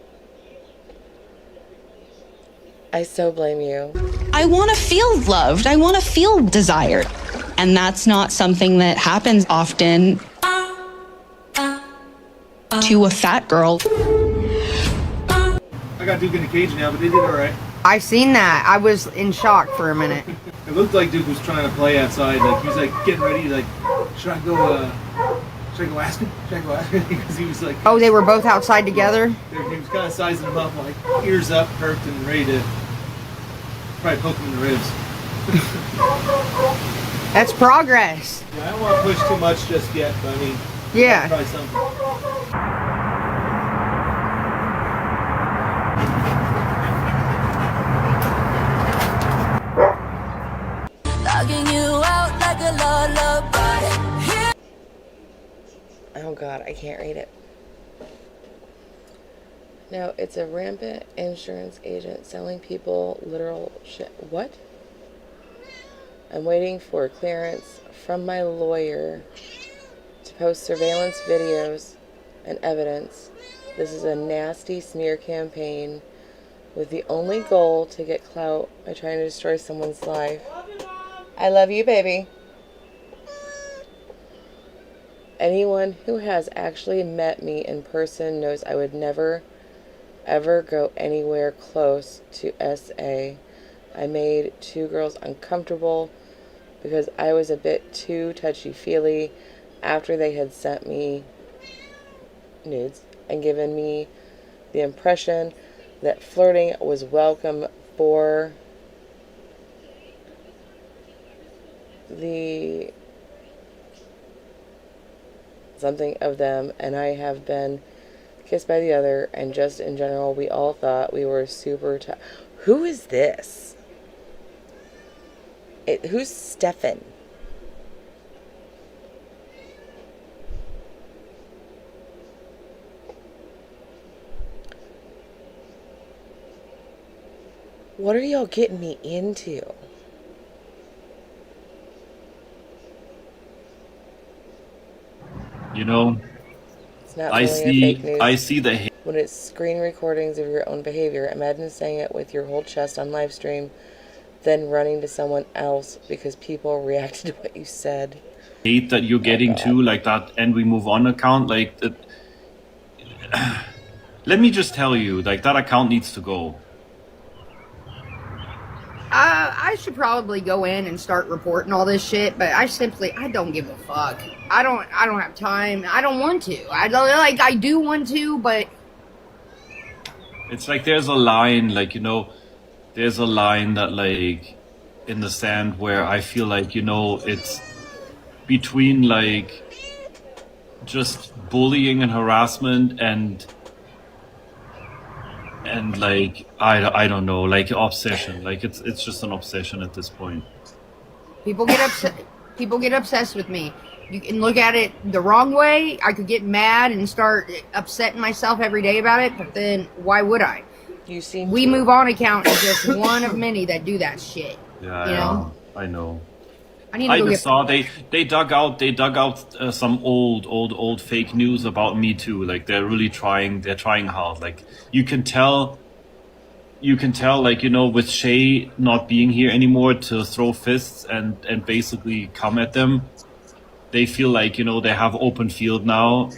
I so blame you. I want to feel loved. I want to feel desired. And that's not something that happens often to a fat girl. I got Duke in the cage now, but they did alright. I seen that. I was in shock for a minute. It looked like Duke was trying to play outside. Like he was like getting ready. He's like, should I go ask him? Should I go ask him? Because he was like. Oh, they were both outside together? He was kind of sizing him up, like ears up, perked, and ready to probably poke him in the ribs. That's progress. Yeah, I don't want to push too much just yet, but I mean. Yeah. Try something. Oh God, I can't read it. No, it's a rampant insurance agent selling people literal shit. What? I'm waiting for clearance from my lawyer to post surveillance videos and evidence. This is a nasty smear campaign with the only goal to get clout by trying to destroy someone's life. I love you, baby. Anyone who has actually met me in person knows I would never, ever go anywhere close to SA. I made two girls uncomfortable because I was a bit too touchy-feely after they had sent me nudes and given me the impression that flirting was welcome for the something of them, and I have been kissed by the other, and just in general, we all thought we were super Who is this? Who's Stefan? What are y'all getting me into? You know, It's not I really fake news. see the hate. When it's screen recordings of your own behavior, imagine saying it with your whole chest on live stream, then running to someone else because people reacted to what you said. Hate that you're getting to, like that and we move on account, like that. Let me just tell you, like that account needs to go. I should probably go in and start reporting all this shit, but I don't give a fuck. I don't have time. I don't want to. I do want to, but It's like there's a line, like, you know, there's a line that, like, in the sand where I feel like, you know, it's between like just bullying and harassment and like I don't know, like obsession. Like it's just an obsession at this point. People get upset. People get obsessed with me. You can look at it the wrong way. I could get mad and start upsetting myself every day about it, but then why would I? You seem We Move On account is just one of many that do that shit. Yeah, you know? I know. I need to go just get. saw they dug out some old fake news about me too. Like they're really trying. They're trying hard. Like you can tell, like, you know, with Shay not being here anymore to throw fists and basically come at them, they feel like, you know, they have open field now.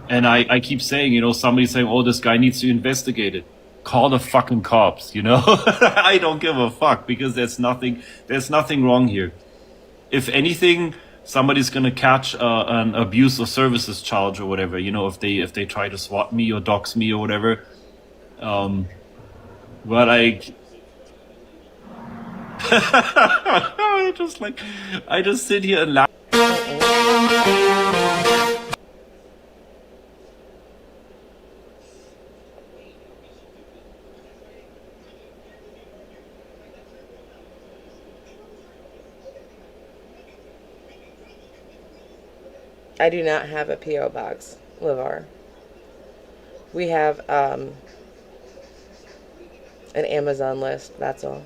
And I keep saying, you know, somebody's saying, oh, this guy needs to investigate it. Call the fucking cops, you know? I don't give a fuck because there's nothing wrong here. If anything, somebody's gonna catch an abuse of services charge or whatever, you know, if they try to swat me or dox me or whatever. But like, I just sit here and laugh. I do not have a P.O. box, LeVar. We have an Amazon list, that's all.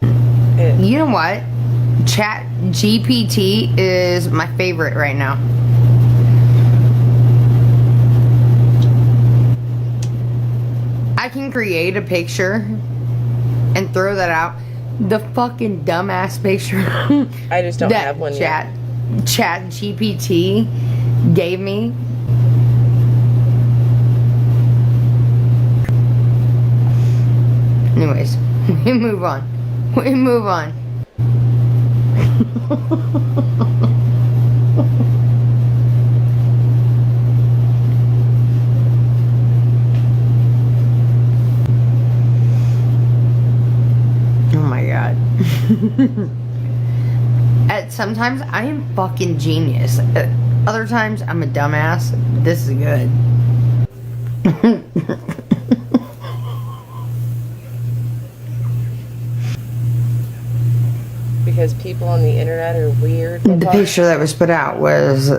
You know what? Chat GPT is my favorite right now. I can create a picture and throw that out. The fucking dumbass picture I just don't have one yet. Chat GPT gave me. Anyways, we move on. We move on. Oh my god. Sometimes I am fucking genius. Other times I'm a dumbass. This is good. Because people on the internet are weird. The picture that was put out was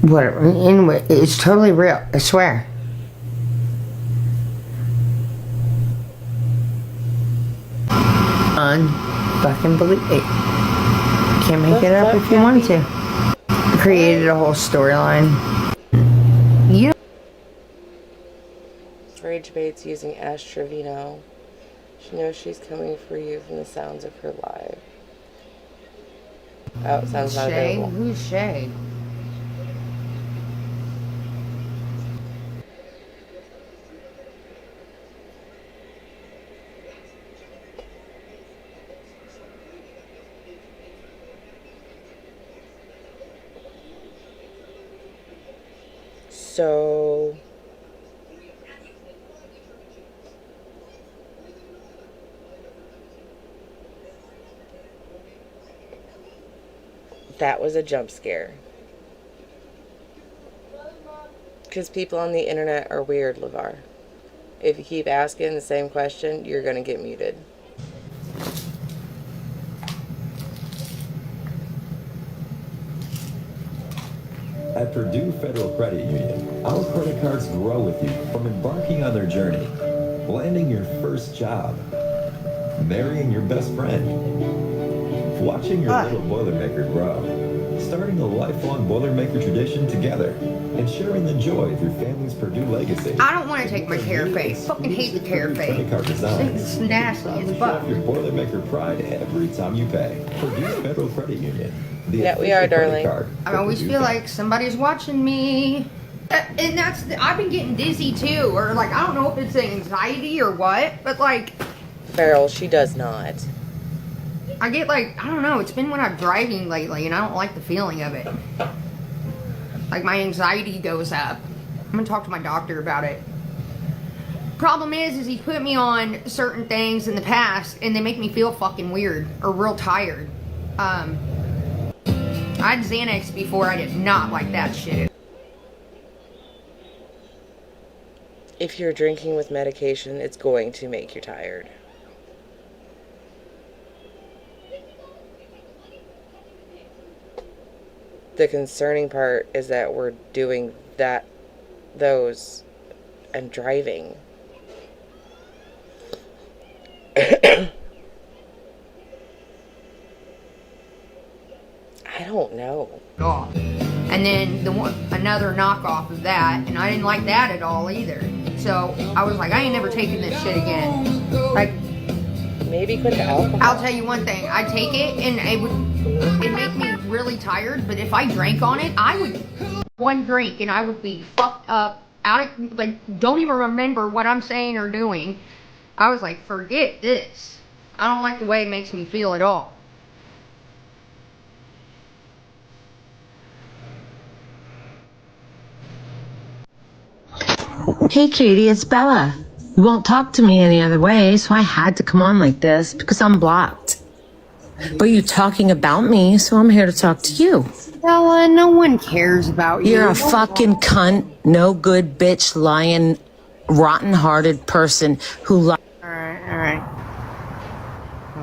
whatever. Anyway, it's totally real. I swear. Unfucking believe it. Can't make it up if you wanted to. Created a whole storyline. You. Rage baits using Ash Trevino. She knows she's coming for you from the sounds of her live. Oh, it sounds not Shay? available. Who's Shay? So that was a jump scare. Because people on the internet are weird, LeVar. If you keep asking the same question, you're going to get muted. At Purdue Federal Credit Union, our credit cards grow with you from embarking on their journey, landing your first job, marrying your best friend, watching your little Boilermaker grow, starting a lifelong Boilermaker tradition together, and sharing the joy through family's Purdue legacy. I don't want to take my Carafate. Fucking hate the Carafate. Credit card design. It's nasty as fuck. Your Boilermaker pride every time you pay. Purdue Federal Credit Union. Yeah, we are, darling. I always feel like somebody's watching me. And I've been getting dizzy too. Or like, I don't know if it's anxiety or what. But like. Beryl, she does not. I get like, I don't know. It's been when I'm driving lately and I don't like the feeling of it. Like my anxiety goes up. gonna talk to my doctor about it. Problem is he put me on certain things in the past and they make me feel fucking weird or real tired. I had Xanax before. I did not like that shit. If you're drinking with medication, it's going to make you tired. The concerning part is that we're doing those, and driving. I don't know. And then another knockoff of that, and I didn't like that at all either. So I was like, I ain't never taking this shit again. Like, maybe quit the alcohol. I'll tell you one thing. I take it, and it make me really tired. But if I drank on it, I would one drink, and I would be fucked up, like don't even remember what I'm saying or doing. I was like, forget this. I don't like the way it makes me feel at all. Hey Katie, it's Bella. You won't talk to me any other way, so I had to come on like this because I'm blocked. But you're talking about me, so I'm here to talk to you. Bella, no one cares about you. You're a fucking cunt, no good bitch, lying, rotten-hearted person who lies. Alright.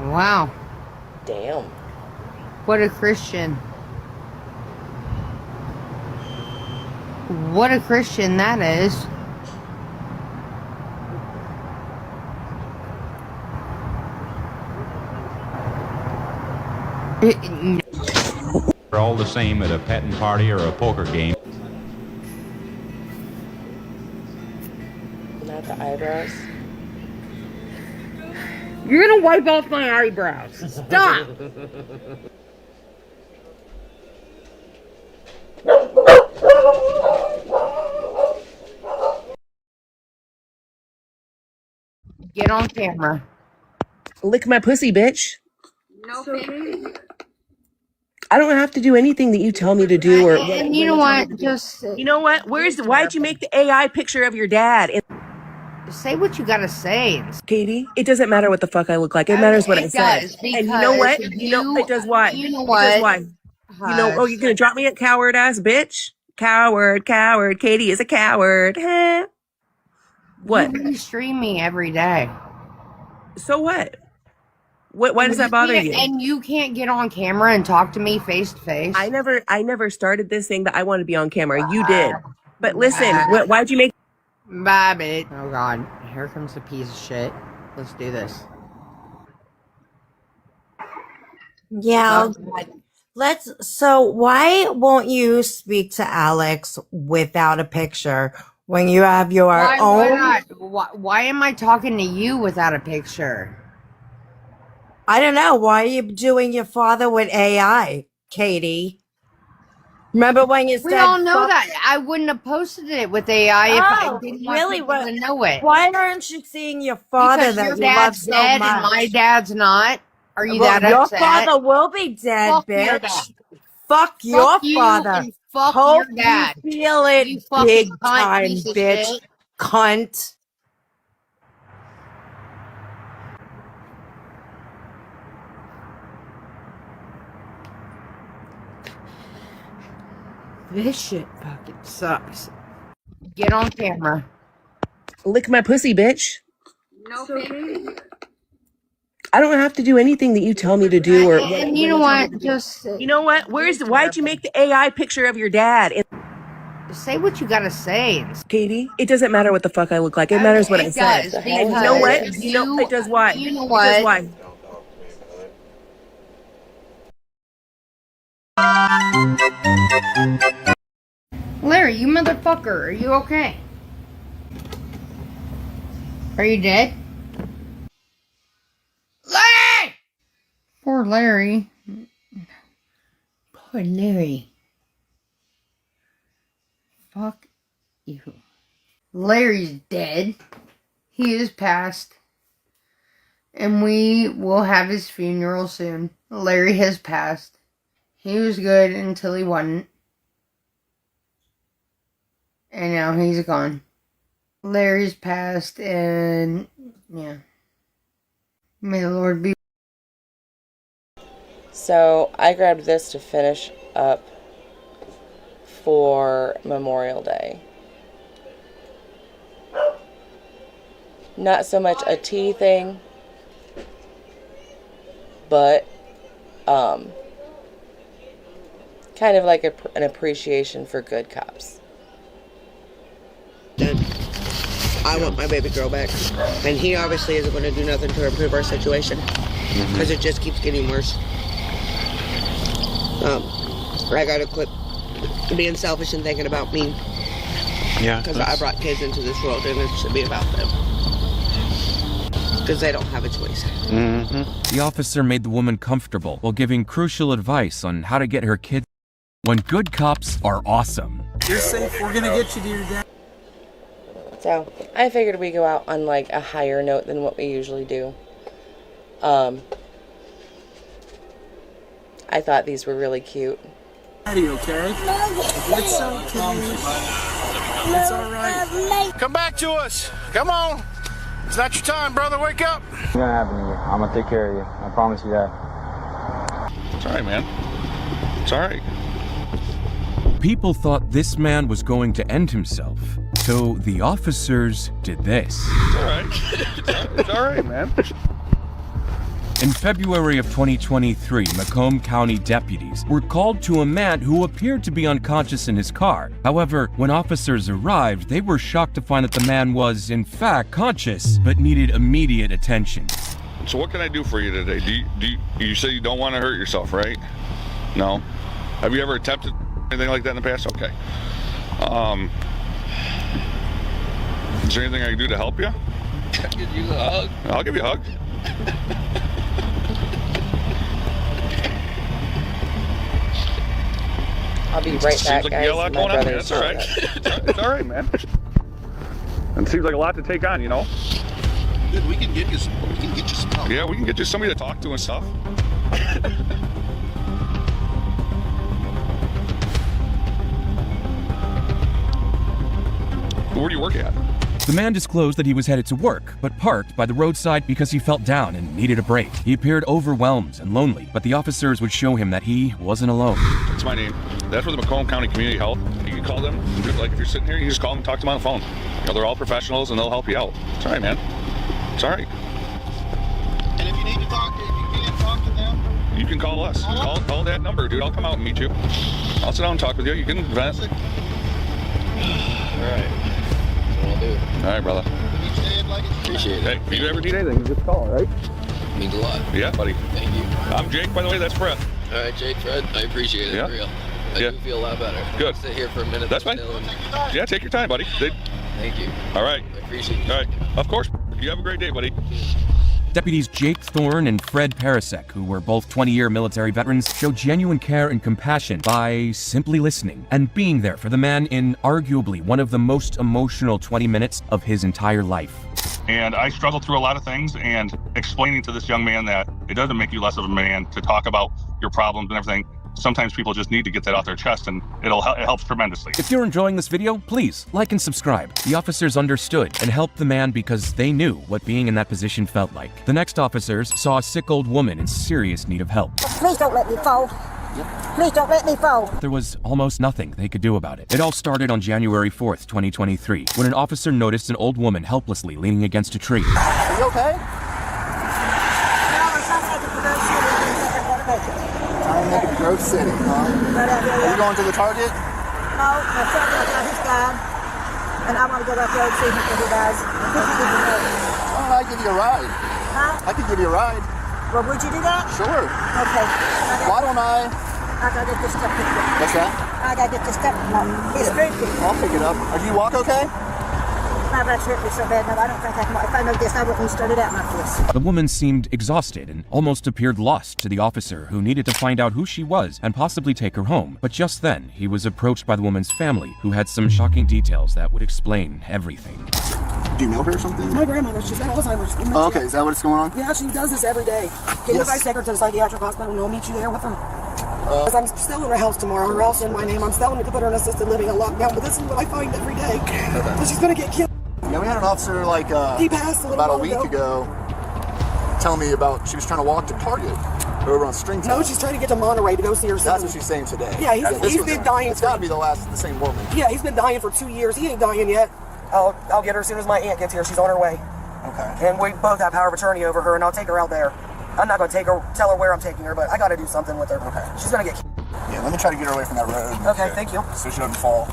Wow. Damn. What a Christian. What a Christian that is. We're all the same at a petting party or a poker game. Not the eyebrows. You're gonna wipe off my eyebrows. Stop! Get on camera. Lick my pussy, bitch. No, baby. I don't have to do anything that you tell me to do or And you know what? Just you know what? Why'd you make the AI picture of your dad? say what you gotta say. Katie, it doesn't matter what the fuck I look like. It matters what I say. Does, And you know what? because You know it does why? You know It what? does why? You know, oh, you're gonna drop me a coward ass bitch? Coward. Katie is a coward. Huh? What? You stream me every day. So what? Why does that bother you? And you can't get on camera and talk to me face to face. I never started this saying that I want to be on camera. You did. But listen, why'd you make Bye, bitch. Oh god, here comes a piece of shit. Let's do this. Yeah. So why won't you speak to Alex without a picture when you have your own? Why am I talking to you without a picture? I don't know. Why are you doing your father with AI, Katie? Remember when you said we all know that I wouldn't have posted it with AI if I didn't want people to know it. Why aren't you seeing your father because that your you love dad's so dead much? and my dad's not? Are you Well, that your upset? father will be dead, Fuck your dad. bitch. Fuck your you father. and fuck Hope your dad. you feel it, You fucking big cunt time, piece of bitch. shit. Cunt. This shit fucking sucks. Get on camera. lick my pussy, bitch? No, baby. I don't have to do anything that you tell me to do or And you know what? Just you know what? Why'd you make the AI picture of your dad? say what you gotta say. Katie, it doesn't matter what the fuck I look like. It matters what I say. does, And you know what? You know it does why? You know It does what? why? Larry, you motherfucker, are you okay? Are you dead? Larry! Poor Larry. Poor Larry. Fuck you. Larry's dead. He is passed. And we will have his funeral soon. Larry has passed. He was good until he wasn't. And now he's gone. Larry's passed, and yeah. May the Lord be. So I grabbed this to finish up for Memorial Day. Not so much a tea thing, but kind of like an appreciation for good cops. I want my baby girl back, and he obviously isn't going to do nothing to improve our situation because it just keeps getting worse. I got to quit being selfish and thinking about me. Yeah. Because I brought kids into this world, and it should be about them. Because they don't have a choice. The officer made the woman comfortable while giving crucial advice on how to get her kids. When good cops are awesome. You're safe. We're gonna get you to your dad. So I figured we go out on like a higher note than what we usually do. I thought these were really cute. Daddy, okay? It's okay. It's alright. Come back to us. Come on. It's not your time, brother. Wake up. It's gonna happen to you. I'm gonna take care of you. I promise you that. It's all right, man. It's all right. People thought this man was going to end himself, so the officers did this. It's all right. It's all right, man. In February of 2023, Macomb County deputies were called to a man who appeared to be unconscious in his car. However, when officers arrived, they were shocked to find that the man was, in fact, conscious, but needed immediate attention. So what can I do for you today? You say you don't want to hurt yourself, right? No? Have you ever attempted anything like that in the past? Okay. Is there anything I can do to help you? Can I give you a hug? I'll give you a hug. I'll be right back, Seems like guys. you got a lot My going on. brother's That's all right. It's all right, man. It seems like a lot to take on, you know? Dude, we can get you some help. Yeah, we can get you somebody to talk to and stuff. Where do you work at? The man disclosed that he was headed to work, but parked by the roadside because he felt down and needed a break. He appeared overwhelmed and lonely, but the officers would show him that he wasn't alone. That's my name. That's for the Macomb County Community Health. You can call them. Like if you're sitting here, you just call them and talk to them on the phone. You know, they're all professionals and they'll help you out. It's all right, man. It's all right. And if you need to talk to, if you can't talk to them, You can call us. Call that number, dude. I'll come out and meet you. I'll sit down and talk with you. You can vent. all right. That's what I'll do. All right, brother. Appreciate it. Hey, if you ever need anything, just call, all right? Means a lot. Yeah, buddy. Thank you. I'm Jake, by the way. That's Fred. All right, Jake, Fred, I appreciate it. Yeah. For real. I Yeah. do feel a lot better. Good. Sit here for a minute. That's fine. Yeah, take your time, buddy. Thank you. All right. I appreciate it. All right. Of course. You have a great day, buddy. Deputies Jake Thorne and Fred Parasek, who were both 20-year military veterans, showed genuine care and compassion by simply listening and being there for the man in arguably one of the most emotional 20 minutes of his entire life. And I struggled through a lot of things, and explaining to this young man that it doesn't make you less of a man to talk about your problems and everything. Sometimes people just need to get that off their chest, and it helps tremendously. If you're enjoying this video, please like and subscribe. The officers understood and helped the man because they knew what being in that position felt like. The next officers saw a sick old woman in serious need of help. Please don't let me fall. Please don't let me fall. There was almost nothing they could do about it. It all started on January 4th, 2023, when an officer noticed an old woman helplessly leaning against a tree. Are you okay? Trying to make it Grove City, huh? Are you going to the Target? No, my son got his dad, and I want to go back there and see him when he dies. Why don't I give you a ride? Huh? I could give you a ride. Well, would you do that? Sure. Okay. Why don't I gotta get this stuff picked up. What's that? I gotta get this stuff. It's creepy. I'll pick it up. Do you walk okay? My back's hurt me so bad now. I don't think I can walk. If I know this, I wouldn't have started out like this. The woman seemed exhausted and almost appeared lost to the officer, who needed to find out who she was and possibly take her home. But just then, he was approached by the woman's family, who had some shocking details that would explain everything. Do you know her or something? My grandmother, she's got Alzheimer's. Oh, okay, is that what's going on? Yeah, she does this every day. Can you guys take her to the psychiatric hospital and we'll meet you there with her? Because I'm selling her house tomorrow. Her house in my name. I'm selling it to put her in assisted living and lockdown. But this is what I find every day. That she's going to get killed. Yeah, we had an officer like he passed about a week ago telling me about she was trying to walk to Target over on Stringtown. No, she's trying to get to Monterey to go see her son. That's what she's saying today. Yeah, he's been dying. It's got to be the same woman. Yeah, he's been dying for 2 years. He ain't dying yet. I'll get her as soon as my aunt gets here. She's on her way. Okay. And we both have power of attorney over her, and I'll take her out there. I'm not going to tell her where I'm taking her, but I got to do something with her. Okay. She's going to get. Yeah, let me try to get her away from that road. Okay, thank you. So she doesn't fall.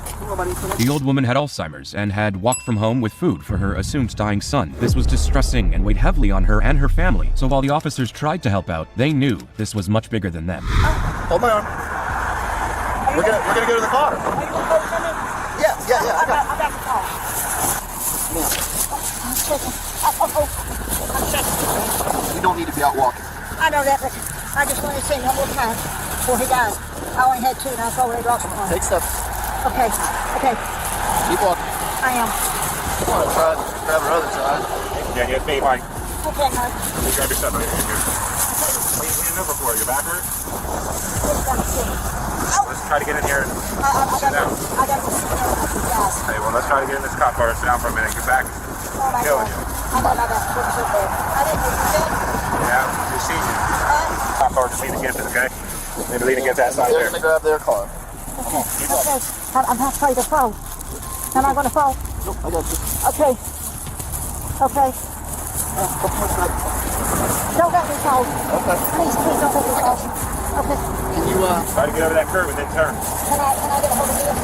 The old woman had Alzheimer's and had walked from home with food for her assumed dying son. This was distressing and weighed heavily on her and her family. So while the officers tried to help out, they knew this was much bigger than them. Hold my arm. We're gonna go to the car. Are you going to go to me? Yeah. I got the car. You don't need to be out walking. I know that, but I just want to say one more time before he dies. I only had 2, and I already lost one. Take steps. Okay. Keep walking. I am. Come on, try to grab her other side. Yeah, stay by. Okay, Mark. You grab your stuff right here. What are you leaning over for? Your back hurt? Let's try to get in here and sit down. I got to sit down with you guys. Hey, well, let's try to get in this cop car. Sit down for a minute. Get back. Oh, my Killing God. you. I got to sit there. I didn't know you said. Yeah, you see you. Cop car just lean against it, okay? Maybe lean against that side They're there. gonna grab their car. Come on, keep up. Okay. I'm not afraid to fall. Am I going to fall? Nope, I got you. Okay. Don't let me fall. Okay. Please don't let me fall. Okay. Can you Try to get over that curve and then turn. Can I get a hold of you?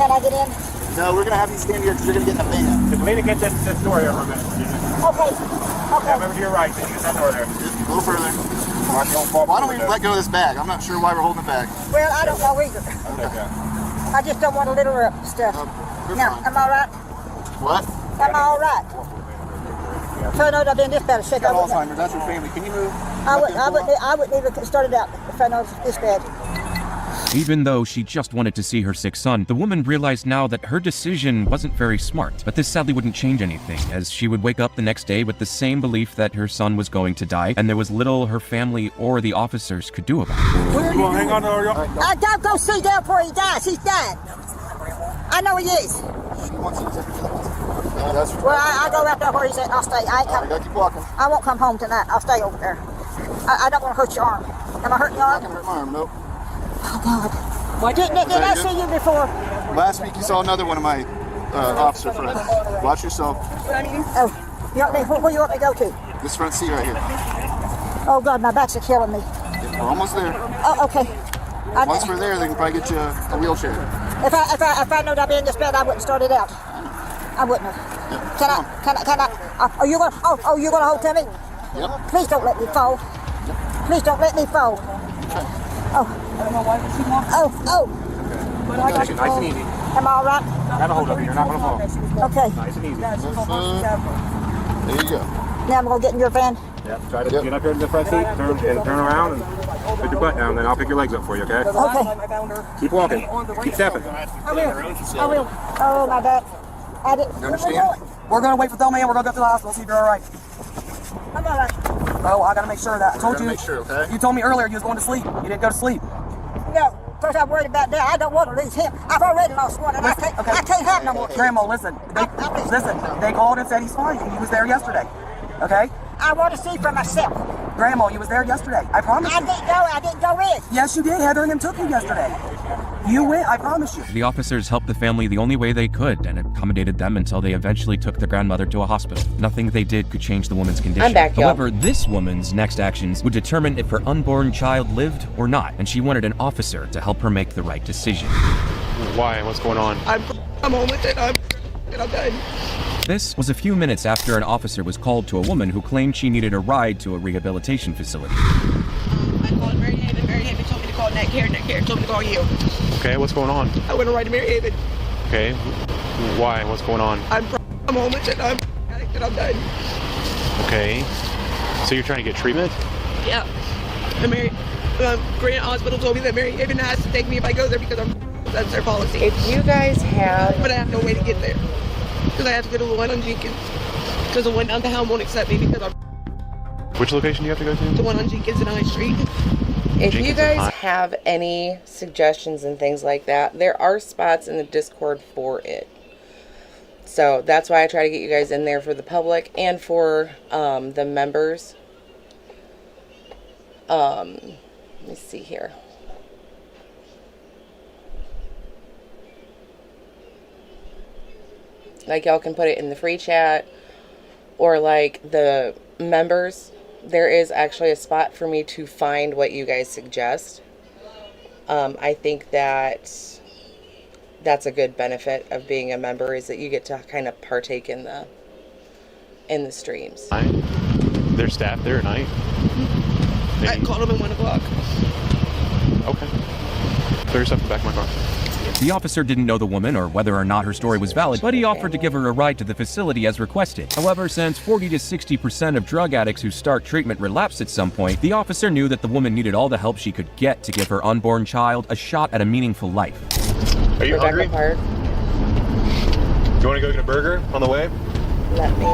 Can I get in? No, we're gonna have you stand here because you're gonna get in the van. Just lean against this door here for a minute. Okay. Yeah, over to your right. Then use that door there. Just a little further. Why don't we let go of this bag? I'm not sure why we're holding it back. Well, I don't know either. Okay. I just don't want to litter up stuff. Now, am I right? What? Am I all right? So I know I've been this bad a shake. You got Alzheimer's. That's your family. Can you move? I wouldn't even started out if I know it was this bad. Even though she just wanted to see her sick son, the woman realized now that her decision wasn't very smart. But this sadly wouldn't change anything, as she would wake up the next day with the same belief that her son was going to die, and there was little her family or the officers could do about it. Where are you? Hang on, I don't go see down before he dies. He's dead. I know he is. Well, I go out there where he's at. I'll stay. I ain't coming. Keep walking. I won't come home tonight. I'll stay over there. I don't want to hurt your arm. Am I hurting your arm? I can hurt my arm. Nope. Oh, God. Did I see you before? Last week you saw another one of my officer friends. Watch yourself. Oh, where you want me to go to? This front seat right here. Oh, God, my back's killing me. We're almost there. Oh, okay. Once we're there, they can probably get you a wheelchair. If I knowed I'd be in this bed, I wouldn't start it out. I wouldn't have. Yep. Can I? Are you gonna? Oh, you're gonna hold to me? Yep. Please don't let me fall. Yep. Please don't let me fall. Okay. Oh. I don't know why she wants. Oh. But I got you. Nice and easy. Am I all right? Got a hold of it. You're not gonna fall. Okay. Nice and easy. There you go. Now I'm gonna get in your van. Yeah. Try to get up here to the front seat. Turn around and put your butt down. Then I'll pick your legs up for you. Okay. Okay. Keep walking. Keep stepping. I will. Oh, my back. I didn't. You understand? We're gonna wait for Thelma and we're gonna go to the hospital, see if you're all right. I'm all right. Oh, I gotta make sure of that. I told you. Make sure, okay? You told me earlier you was going to sleep. You didn't go to sleep. No, because I'm worried about that. I don't want to lose him. I've already lost one, and I can't have no more. Grandma, listen. They called and said he's fine. He was there yesterday. Okay? I want to see for myself. Grandma, you was there yesterday. I promise you. I didn't go in. Yes, you did. Heather and him took you yesterday. You went, I promise you. The officers helped the family the only way they could and accommodated them until they eventually took their grandmother to a hospital. Nothing they did could change the woman's condition. I'm back, y'all. However, this woman's next actions would determine if her unborn child lived or not, and she wanted an officer to help her make the right decision. Why? What's going on? I'm home with it. I'm done. This was a few minutes after an officer was called to a woman who claimed she needed a ride to a rehabilitation facility. I called Mary Haven. Mary Haven told me to call Nat Care. Nat Care told me to call you. Okay, what's going on? I went to ride to Mary Haven. Okay, why? What's going on? I'm home with it. I'm done. Okay, so you're trying to get treatment? Yeah. And Grant Hospital told me that Mary Haven has to take me if I go there because that's their policy. If you guys have... But I have no way to get there. Because I have to go to the one on Jenkins. Because the one downtown won't accept me because I'm... Which location do you have to go to? The one on Jenkins and High Street. If you guys have any suggestions and things like that, there are spots in the Discord for it. So that's why I try to get you guys in there for the public and for the members. Let me see here. Like, y'all can put it in the free chat, or like the members. There is actually a spot for me to find what you guys suggest. I think that that's a good benefit of being a member, is that you get to kind of partake in the streams. There's staff there at night? I called them at 1 o'clock. Okay. Throw yourself in the back of my car. The officer didn't know the woman or whether or not her story was valid, but he offered to give her a ride to the facility as requested. However, since 40 to 60% of drug addicts who start treatment relapse at some point, the officer knew that the woman needed all the help she could get to give her unborn child a shot at a meaningful life. Are you hungry? Do you want to go get a burger on the way? Let me...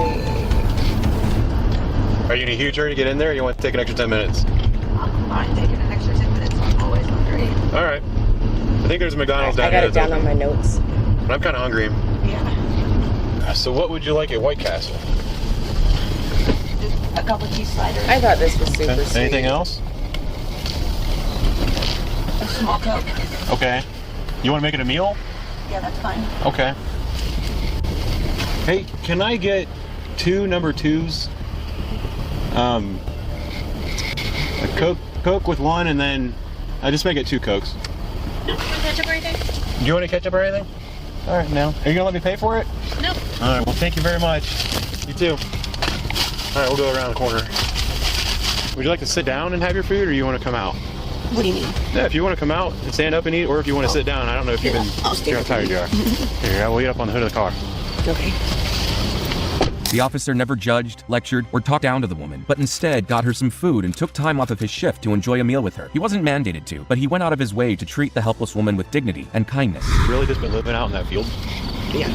Are you in a huge hurry to get in there, or you want to take an extra 10 minutes? I'm taking an extra 10 minutes. I'm always hungry. All right. I think there's a McDonald's down I there. got it down on my notes. But I'm kind of hungry. Yeah. So what would you like at White Castle? Just a couple of cheese sliders. I thought this was super sweet. Anything else? A small Coke. Okay. You want to make it a meal? Yeah, that's fine. Okay. Hey, can I get 2 number 2s? A Coke with 1, and then I just make it 2 Cokes. Ketchup or anything? Do you want any ketchup or anything? All right, now. Are you gonna let me pay for it? No. All right. Well, thank you very much. You too. All right, we'll go around the corner. Would you like to sit down and have your food, or you want to come out? What do you mean? Yeah, if you want to come out and stand up and eat, or if you want to sit down. I don't know if you can. You're how tired you are. Here, we'll eat up on the hood of the car. Okay. The officer never judged, lectured, or talked down to the woman, but instead got her some food and took time off of his shift to enjoy a meal with her. He wasn't mandated to, but he went out of his way to treat the helpless woman with dignity and kindness. Really just been living out in that field? Yeah.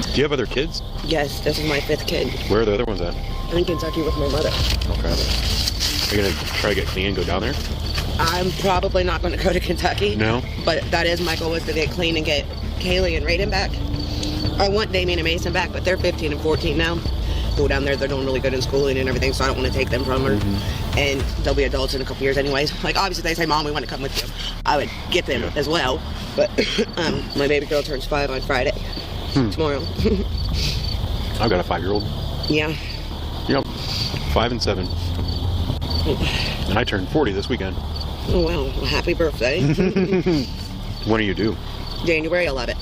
Do you have other kids? Yes, this is my 5th kid. Where are the other ones at? I'm in Kentucky with my mother. Okay. Are you gonna try to get clean and go down there? I'm probably not going to go to Kentucky. No? But that is my goal, is to get clean and get Kaylee and Raiden back. I want Damien and Mason back, but they're 15 and 14 now. Go down there, they're doing really good in schooling and everything, so I don't want to take them from her. And they'll be adults in a couple years anyways. Like, obviously they say, Mom, we want to come with you. I would get them as well. But my baby girl turns 5 on Friday. Tomorrow. I've got a 5-year-old. Yeah. Yep. 5 and 7. And I turned 40 this weekend. Oh, wow. Well, happy birthday. When do you do? January 11th.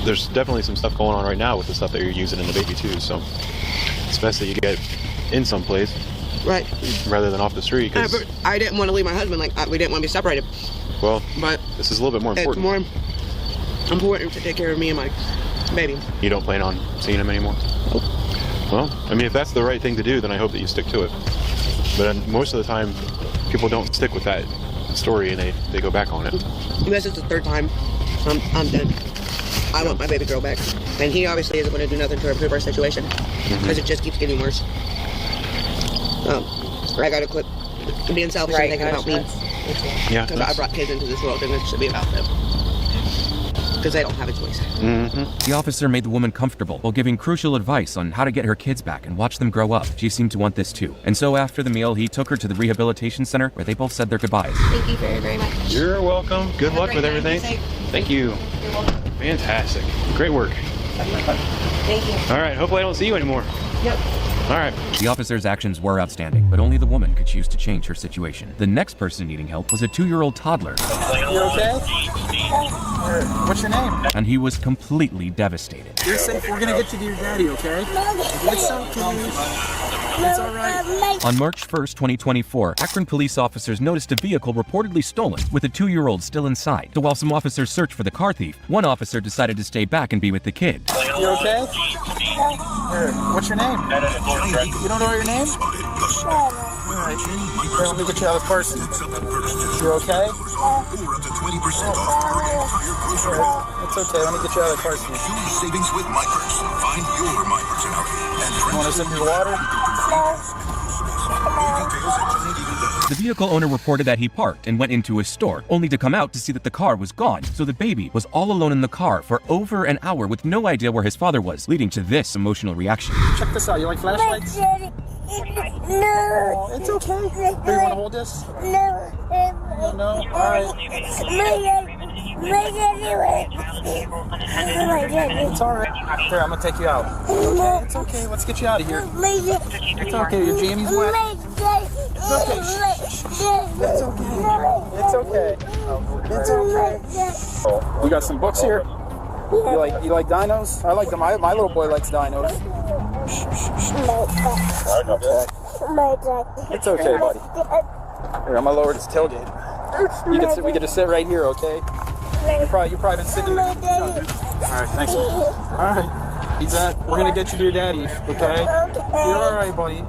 There's definitely some stuff going on right now with the stuff that you're using in the baby too, so it's best that you get in some place, right, rather than off the street. Cause, I didn't want to leave my husband, like, we didn't want to be separated. Well, but this is a little bit more important. It's more important to take care of me and my baby. You don't plan on seeing him anymore? Well, I mean, if that's the right thing to do, then I hope that you stick to it. But most of the time, people don't stick with that story and they go back on it. This is the 3rd time. I'm done. I want my baby girl back. And he obviously isn't going to do nothing to improve our situation, because it just keeps getting worse. I got to quit being selfish and thinking about me. Yeah. Because I brought kids into this world, and it should be about them. Because they don't have a choice. The officer made the woman comfortable while giving crucial advice on how to get her kids back and watch them grow up. She seemed to want this too. And so after the meal, he took her to the rehabilitation center where they both said their goodbyes. Thank you very, very much. You're welcome. Good luck with everything. Thank you. You're welcome. Fantastic. Great work. Thank you. All right. Hopefully I don't see you anymore. Yep. All right. The officer's actions were outstanding, but only the woman could choose to change her situation. The next person needing help was a 2-year-old toddler. You okay? What's your name? And he was completely devastated. You're safe. We're gonna get you to your daddy, okay? It's okay. It's all right. On March 1st, 2024, Akron police officers noticed a vehicle reportedly stolen with a 2-year-old still inside. So while some officers searched for the car thief, one officer decided to stay back and be with the kid. You okay? What's your name? You don't know your name? Alright. Here, let me get you out of the person. You okay? It's okay, let me get you out of the person. Huge savings with My Purse. Find your My Purse in Outlet. You want to sip your water? The vehicle owner reported that he parked and went into a store, only to come out to see that the car was gone. So the baby was all alone in the car for over an hour with no idea where his father was, leading to this emotional reaction. Check this out. You like flashlights? No. Oh, it's okay. Do you want to hold this? No. No? Alright. It's alright. There, I'm gonna take you out. Okay, it's okay. Let's get you out of here. It's okay. Your jammies wet. It's okay. It's okay. It's okay. It's okay. We got some books here. You like dinos? I like them. My little boy likes dinos. Okay. It's okay, buddy. Here, I'm gonna lower this tailgate. We get to sit right here, okay? You've probably been sitting here. Alright, thanks. Alright. We're gonna get you to your daddy, okay? You're alright, buddy.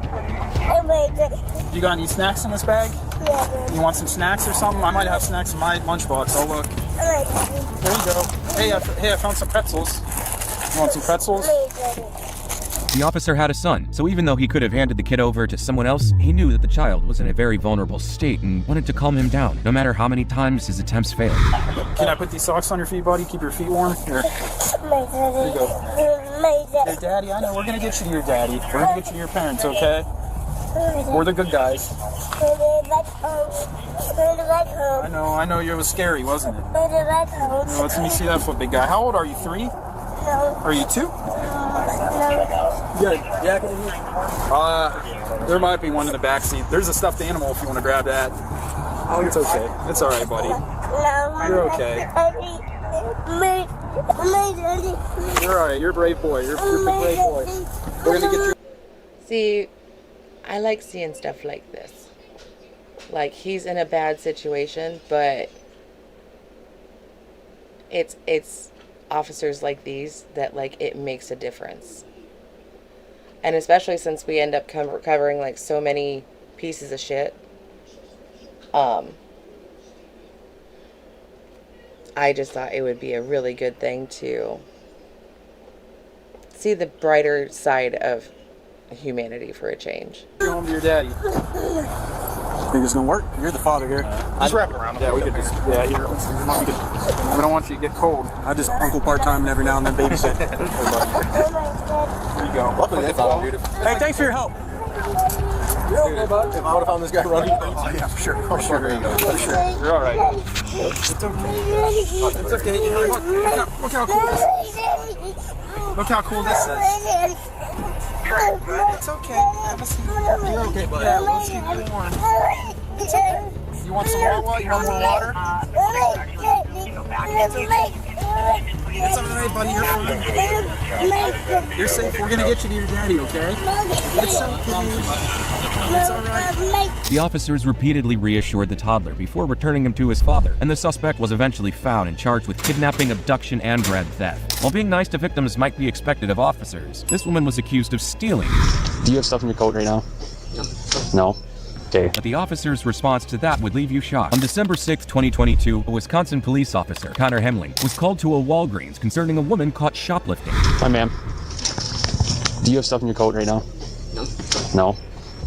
You got any snacks in this bag? You want some snacks or something? I might have snacks in my lunchbox. Oh, look. There you go. Hey, I found some pretzels. You want some pretzels? The officer had a son, so even though he could have handed the kid over to someone else, he knew that the child was in a very vulnerable state and wanted to calm him down, no matter how many times his attempts failed. Can I put these socks on your feet, buddy? Keep your feet warm? Here. There you go. Your daddy, I know. We're going to get you to your daddy. We're going to get you to your parents, okay? We're the good guys. I know. It was scary, wasn't it? Let me see that foot, big guy. How old are you? 3? Are you 2? You got a jacket in here? There might be one in the back seat. There's a stuffed animal if you want to grab that. Oh, it's okay. It's all right, buddy. You're okay. You're all right. You're a brave boy. You're a brave boy. We're gonna get you. See, I like seeing stuff like this. Like, he's in a bad situation, but it's officers like these that, like, it makes a difference. And especially since we end up covering like so many pieces of shit, I just thought it would be a really good thing to see the brighter side of humanity for a change. Go home to your daddy. Think it's gonna work? You're the father here. Just wrap it around. Yeah, we could just. Yeah, here. We don't want you to get cold. I just uncle part-time and every now and then babysit. There you go. Luckily, that's all. Hey, thanks for your help. If I would have found this guy running. Oh, yeah, for sure. For sure. There you go. For sure. You're all right. It's okay. It's okay. You know, look how cool this is. Look how cool this is. It's okay. Have a seat. You're okay, buddy. Yeah, let's keep you warm. It's okay. You want some more water? You want more water? It's alright, buddy. You're fine. You're safe. We're gonna get you to your daddy, okay? It's okay. It's alright. The officers repeatedly reassured the toddler before returning him to his father, and the suspect was eventually found and charged with kidnapping, abduction, and grand theft. While being nice to victims might be expected of officers, this woman was accused of stealing. Do you have stuff in your coat right now? No? Okay. But the officer's response to that would leave you shocked. On December 6, 2022, a Wisconsin police officer, Connor Hemling, was called to a Walgreens concerning a woman caught shoplifting. Hi, ma'am. Do you have stuff in your coat right now? No. No?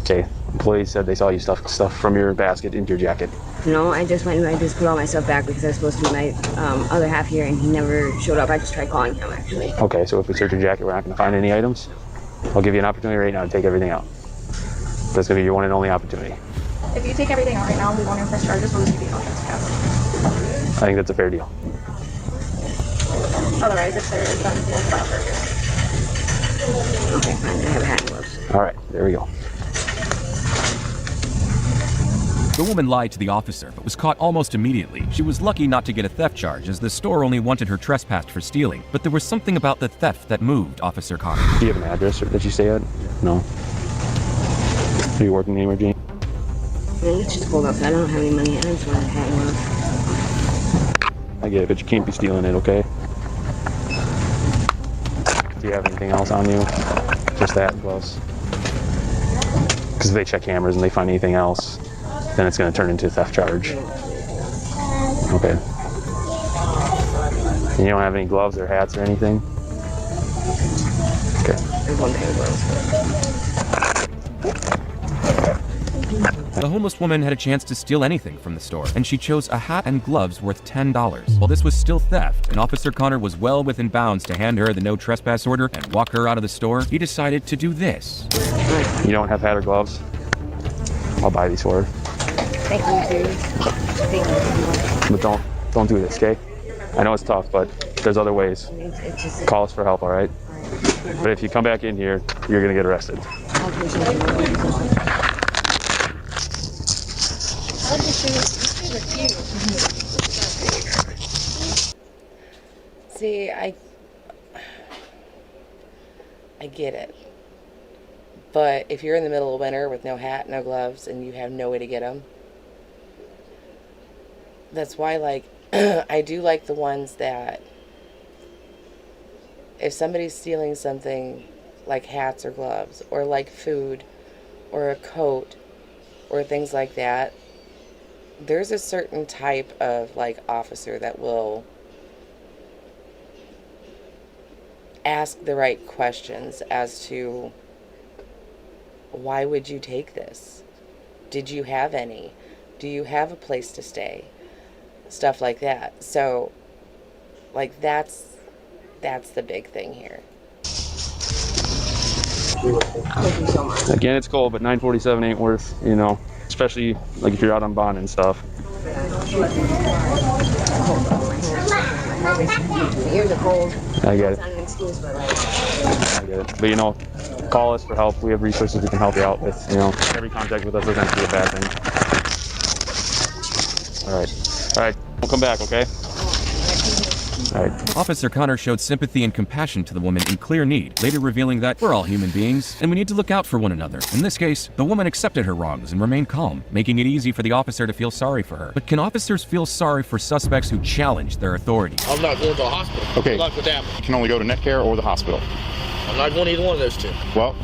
Okay. Employees said they saw you stuff from your basket into your jacket. No, I just put all my stuff back because I was supposed to be my other half here, and he never showed up. I just tried calling him, actually. Okay, so if we search your jacket, we're not going to find any items? I'll give you an opportunity right now to take everything out. That's going to be your one and only opportunity. If you take everything out right now, we won't press charges. We'll just give you no trespass. I think that's a fair deal. Otherwise, if there is, then we'll file charges. Okay, fine. I have a hat and gloves. All right, there we go. The woman lied to the officer, but was caught almost immediately. She was lucky not to get a theft charge, as the store only wanted her trespassed for stealing. But there was something about the theft that moved Officer Connor. Do you have an address that you stay at? No. Are you working anywhere, Jane? It's just cold outside. I don't have any money. I just want a hat and gloves. I get it, but you can't be stealing it, okay? Do you have anything else on you? Just that and gloves? Because if they check cameras and they find anything else, then it's going to turn into a theft charge. Okay. And you don't have any gloves or hats or anything? Okay. There's one pair of gloves. The homeless woman had a chance to steal anything from the store, and she chose a hat and gloves worth $10. While this was still theft, and Officer Connor was well within bounds to hand her the no trespass order and walk her out of the store, he decided to do this. You don't have hat or gloves? I'll buy these for her. Thank you, dude. Thank you. But don't do this, okay? I know it's tough, but there's other ways. It's just, Call us for help, all right? But if you come back in here, you're gonna get arrested. See, I get it. But if you're in the middle of winter with no hat, no gloves, and you have no way to get them, that's why, like, I do like the ones that if somebody's stealing something like hats or gloves or like food or a coat or things like that, there's a certain type of like officer that will ask the right questions as to why would you take this? Did you have any? Do you have a place to stay? Stuff like that. So like that's the big thing here. Thank you so much. Again, it's cold, but $9.47 ain't worth, you know, especially like if you're out on bond and stuff. My ears are cold. I get it. It's not an excuse, but like. I get it. But you know, call us for help. We have resources we can help you out with. You know, every contact with us doesn't have to be a bad thing. All right. We'll come back, okay? All right. Officer Connor showed sympathy and compassion to the woman in clear need, later revealing that we're all human beings and we need to look out for one another. In this case, the woman accepted her wrongs and remained calm, making it easy for the officer to feel sorry for her. But can officers feel sorry for suspects who challenge their authority? I'm not going to the hospital. Okay. Good luck with that. You can only go to NetCare or the hospital. I'm not going to either one of those two. Well,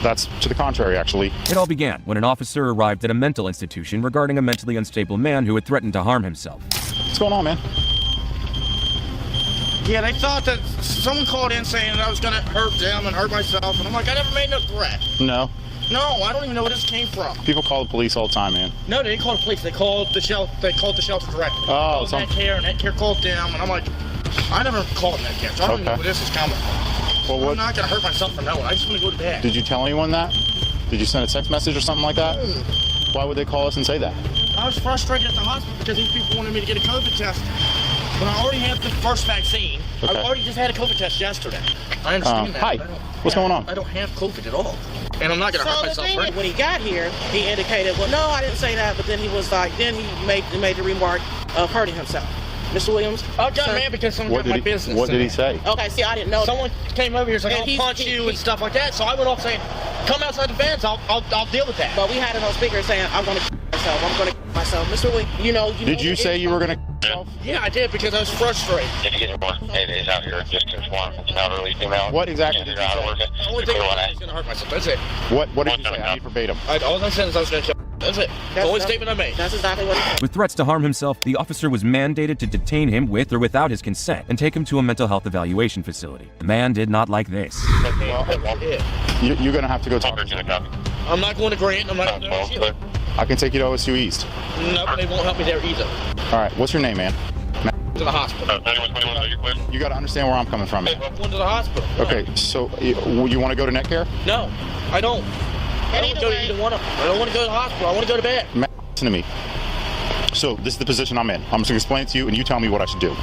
that's to the contrary, actually. It all began when an officer arrived at a mental institution regarding a mentally unstable man who had threatened to harm himself. What's going on, man? Yeah, they thought that someone called in saying that I was going to hurt them and hurt myself, and I'm like, I never made no threat. No. No, I don't even know where this came from. People call the police all the time, man. No, they didn't call the police. They called the shelter. They called the shelter directly. Oh, so NetCare called them, and I'm like, I never called NetCare, so I don't even know where this is coming from. Well, what? I'm not going to hurt myself for knowing. I just want to go to bed. Did you tell anyone that? Did you send a text message or something like that? Why would they call us and say that? I was frustrated at the hospital because these people wanted me to get a COVID test. But I already had the first vaccine. Okay. I already just had a COVID test yesterday. I understand that. Hi. What's going on? I don't have COVID at all. And I'm not going to hurt myself. So when he got here, he indicated, well, no, I didn't say that. But then he was like, then he made the remark of hurting himself. Mr. Williams? I got mad because someone got my business. What did he say? Okay, see, I didn't know. Someone came over here and said, I'll punch you and stuff like that. So I went off saying, come outside the fence, I'll deal with that. But we had it on speaker saying, I'm going to myself. I'm going to myself. Mr. Williams, Did you say you were going to yourself? Yeah, I did because I was frustrated. Did you get more paydays out here? Just one elderly female? What exactly did you say? The only thing I was going to hurt myself. That's it. What did you say? I need verbatim. All I said is I was going to kill. That's it. That's the only statement I made. That's exactly what he said. With threats to harm himself, the officer was mandated to detain him with or without his consent and take him to a mental health evaluation facility. The man did not like this. Well, you're going to have to go talk to him. I'm not going to Grant. I'm not going to shit. I can take you to OSU East. No, they won't help me there either. All right, what's your name, man? To the hospital. You got to understand where I'm coming from, man. I'm going to the hospital. Okay, so you want to go to NetCare? No, I don't. I don't want to go to either one of them. I don't want to go to the hospital. I want to go to bed. Listen to me. So this is the position I'm in. I'm just going to explain it to you, and you tell me what I should do.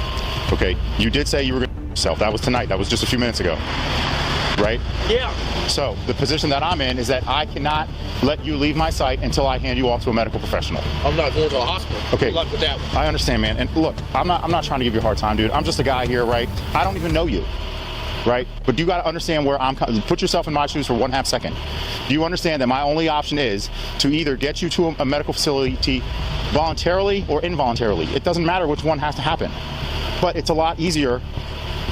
Okay, you did say you were going to yourself. That was tonight. That was just a few minutes ago. Right? Yeah. So the position that I'm in is that I cannot let you leave my site until I hand you off to a medical professional. I'm not going to the hospital. Okay. Good luck with that one. I understand, man. And look, I'm not trying to give you a hard time, dude. I'm just a guy here, right? I don't even know you. Right? But you got to understand where I'm coming. Put yourself in my shoes for 1/2 second. Do you understand that my only option is to either get you to a medical facility voluntarily or involuntarily? It doesn't matter which one has to happen. But it's a lot easier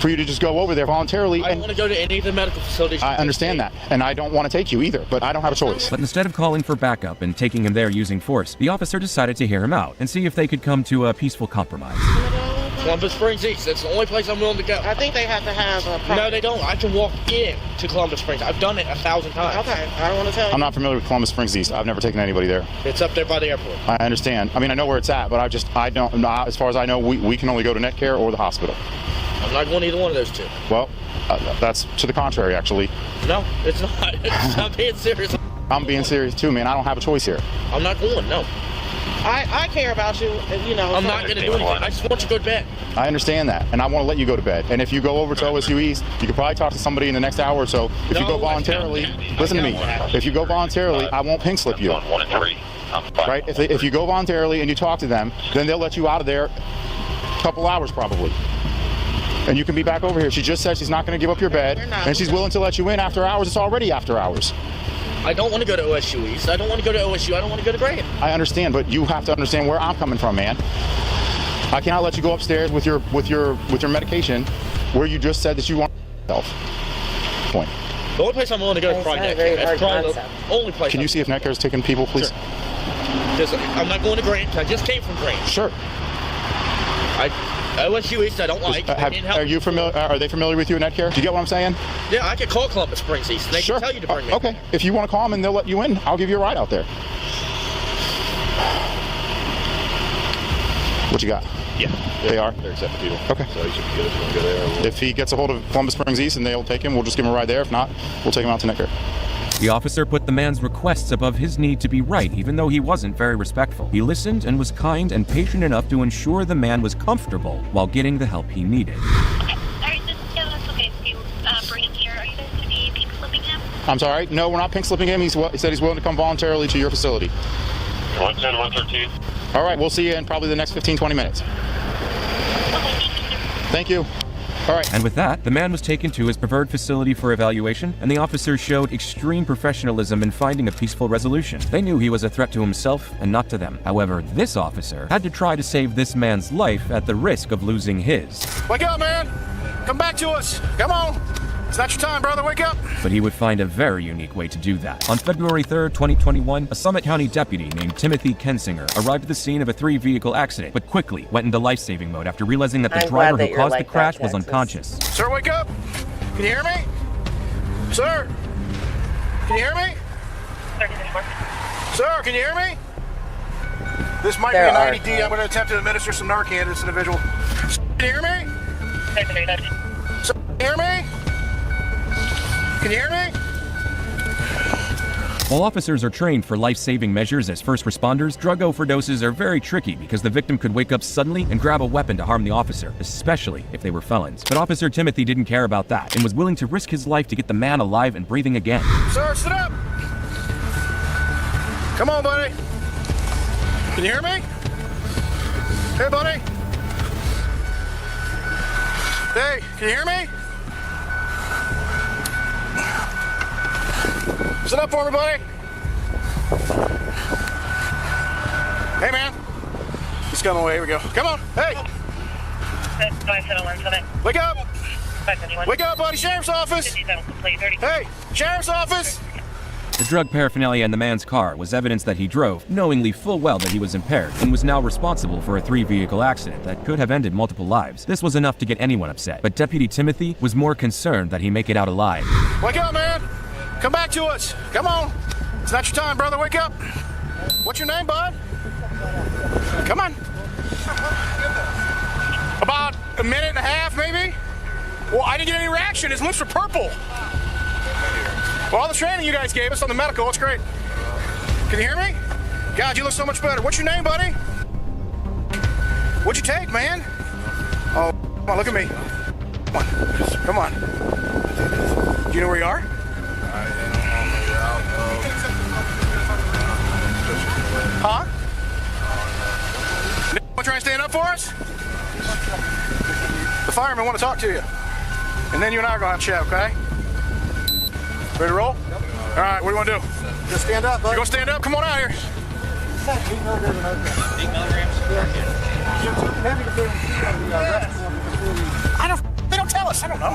for you to just go over there voluntarily. I don't want to go to any of the medical facilities. I understand that. And I don't want to take you either, but I don't have a choice. But instead of calling for backup and taking him there using force, the officer decided to hear him out and see if they could come to a peaceful compromise. Columbus Springs East. That's the only place I'm willing to go. I think they have to have a No, they don't. I can walk in to Columbus Springs. I've done it 1,000 times. Okay, I don't want to tell you. I'm not familiar with Columbus Springs East. I've never taken anybody there. It's up there by the airport. I understand. I mean, I know where it's at, but I don't, as far as I know, we can only go to Netcare or the hospital. I'm not going to either one of those two. Well, that's to the contrary, actually. No, it's not. I'm being serious. I'm being serious too, man. I don't have a choice here. I'm not going, no. I care about you, you know. I'm not going to do anything. I just want you to go to bed. I understand that, and I want to let you go to bed. And if you go over to OSU East, you could probably talk to somebody in the next hour or so. If you go voluntarily, listen to me. If you go voluntarily, I won't pink slip you. Right? If you go voluntarily and you talk to them, then they'll let you out of there a couple hours probably. And you can be back over here. She just said she's not going to give up your bed, and she's willing to let you in after hours. It's already after hours. I don't want to go to OSU East. I don't want to go to OSU. I don't want to go to Graham. I understand, but you have to understand where I'm coming from, man. I cannot let you go upstairs with your medication where you just said that you want yourself. Point. The only place I'm willing to go is probably Netcare. That's probably the only place. Can you see if Netcare is taking people, please? Sure. I'm not going to Grant. I just came from Grant. Sure. OSU East I don't like. Are you familiar? Are they familiar with you in Netcare? Do you get what I'm saying? Yeah, I could call Columbus Springs East. They can tell you to bring me. Okay. If you want to call them and they'll let you in, I'll give you a ride out there. What you got? Yeah. They are? They're accepting people. Okay. So you should be good if you want to go there. If he gets a hold of Columbus Springs East and they'll take him, we'll just give him a ride there. If not, we'll take him out to Netcare. The officer put the man's requests above his need to be right, even though he wasn't very respectful. He listened and was kind and patient enough to ensure the man was comfortable while getting the help he needed. I'm sorry? No, we're not pink slipping him. He said he's willing to come voluntarily to your facility. 110, 113. All right, we'll see you in probably the next 15, 20 minutes. Thank you. All right. And with that, the man was taken to his preferred facility for evaluation, and the officers showed extreme professionalism in finding a peaceful resolution. They knew he was a threat to himself and not to them. However, this officer had to try to save this man's life at the risk of losing his. Wake up, man! Come back to us! Come on! It's not your time, brother. Wake up! But he would find a very unique way to do that. On February 3rd, 2021, a Summit County deputy named Timothy Kensinger arrived at the scene of a 3-vehicle accident, but quickly went into life-saving mode after realizing that the driver who caused the crash was unconscious. Sir, wake up! Can you hear me? Sir? Can you hear me? Sir, can you hear me? This might be an IDD. I'm going to attempt to administer some Narcan to this individual. Can you hear me? Sir, can you hear me? Can you hear me? While officers are trained for life-saving measures as first responders, drug overdoses are very tricky because the victim could wake up suddenly and grab a weapon to harm the officer, especially if they were felons. But Officer Timothy didn't care about that and was willing to risk his life to get the man alive and breathing again. Sir, sit up! Come on, buddy. Can you hear me? Hey, buddy. Hey, can you hear me? Sit up for me, buddy. Hey, man. He's coming away. Here we go. Come on. Hey. Wake up. Wake up, buddy. Sheriff's office. Hey, Sheriff's office. The drug paraphernalia in the man's car was evidence that he drove, knowingly full well that he was impaired, and was now responsible for a 3-vehicle accident that could have ended multiple lives. This was enough to get anyone upset, but Deputy Timothy was more concerned that he make it out alive. Wake up, man. Come back to us. Come on. It's not your time, brother. Wake up. What's your name, bud? Come on. About a minute and a half, maybe? Well, I didn't get any reaction. His lips were purple. Well, all the training you guys gave us on the medical, it's great. Can you hear me? God, you look so much better. What's your name, buddy? What'd you take, man? Oh, come on, look at me. Come on. Do you know where you are? Huh? Want to try and stand up for us? The firemen want to talk to you. And then you and I are going to have a chat, okay? Ready to roll? All right, what do you want to do? Just stand up, bud. You going to stand up? Come on out here. 8 milligrams. I don't, they don't tell us. I don't know. All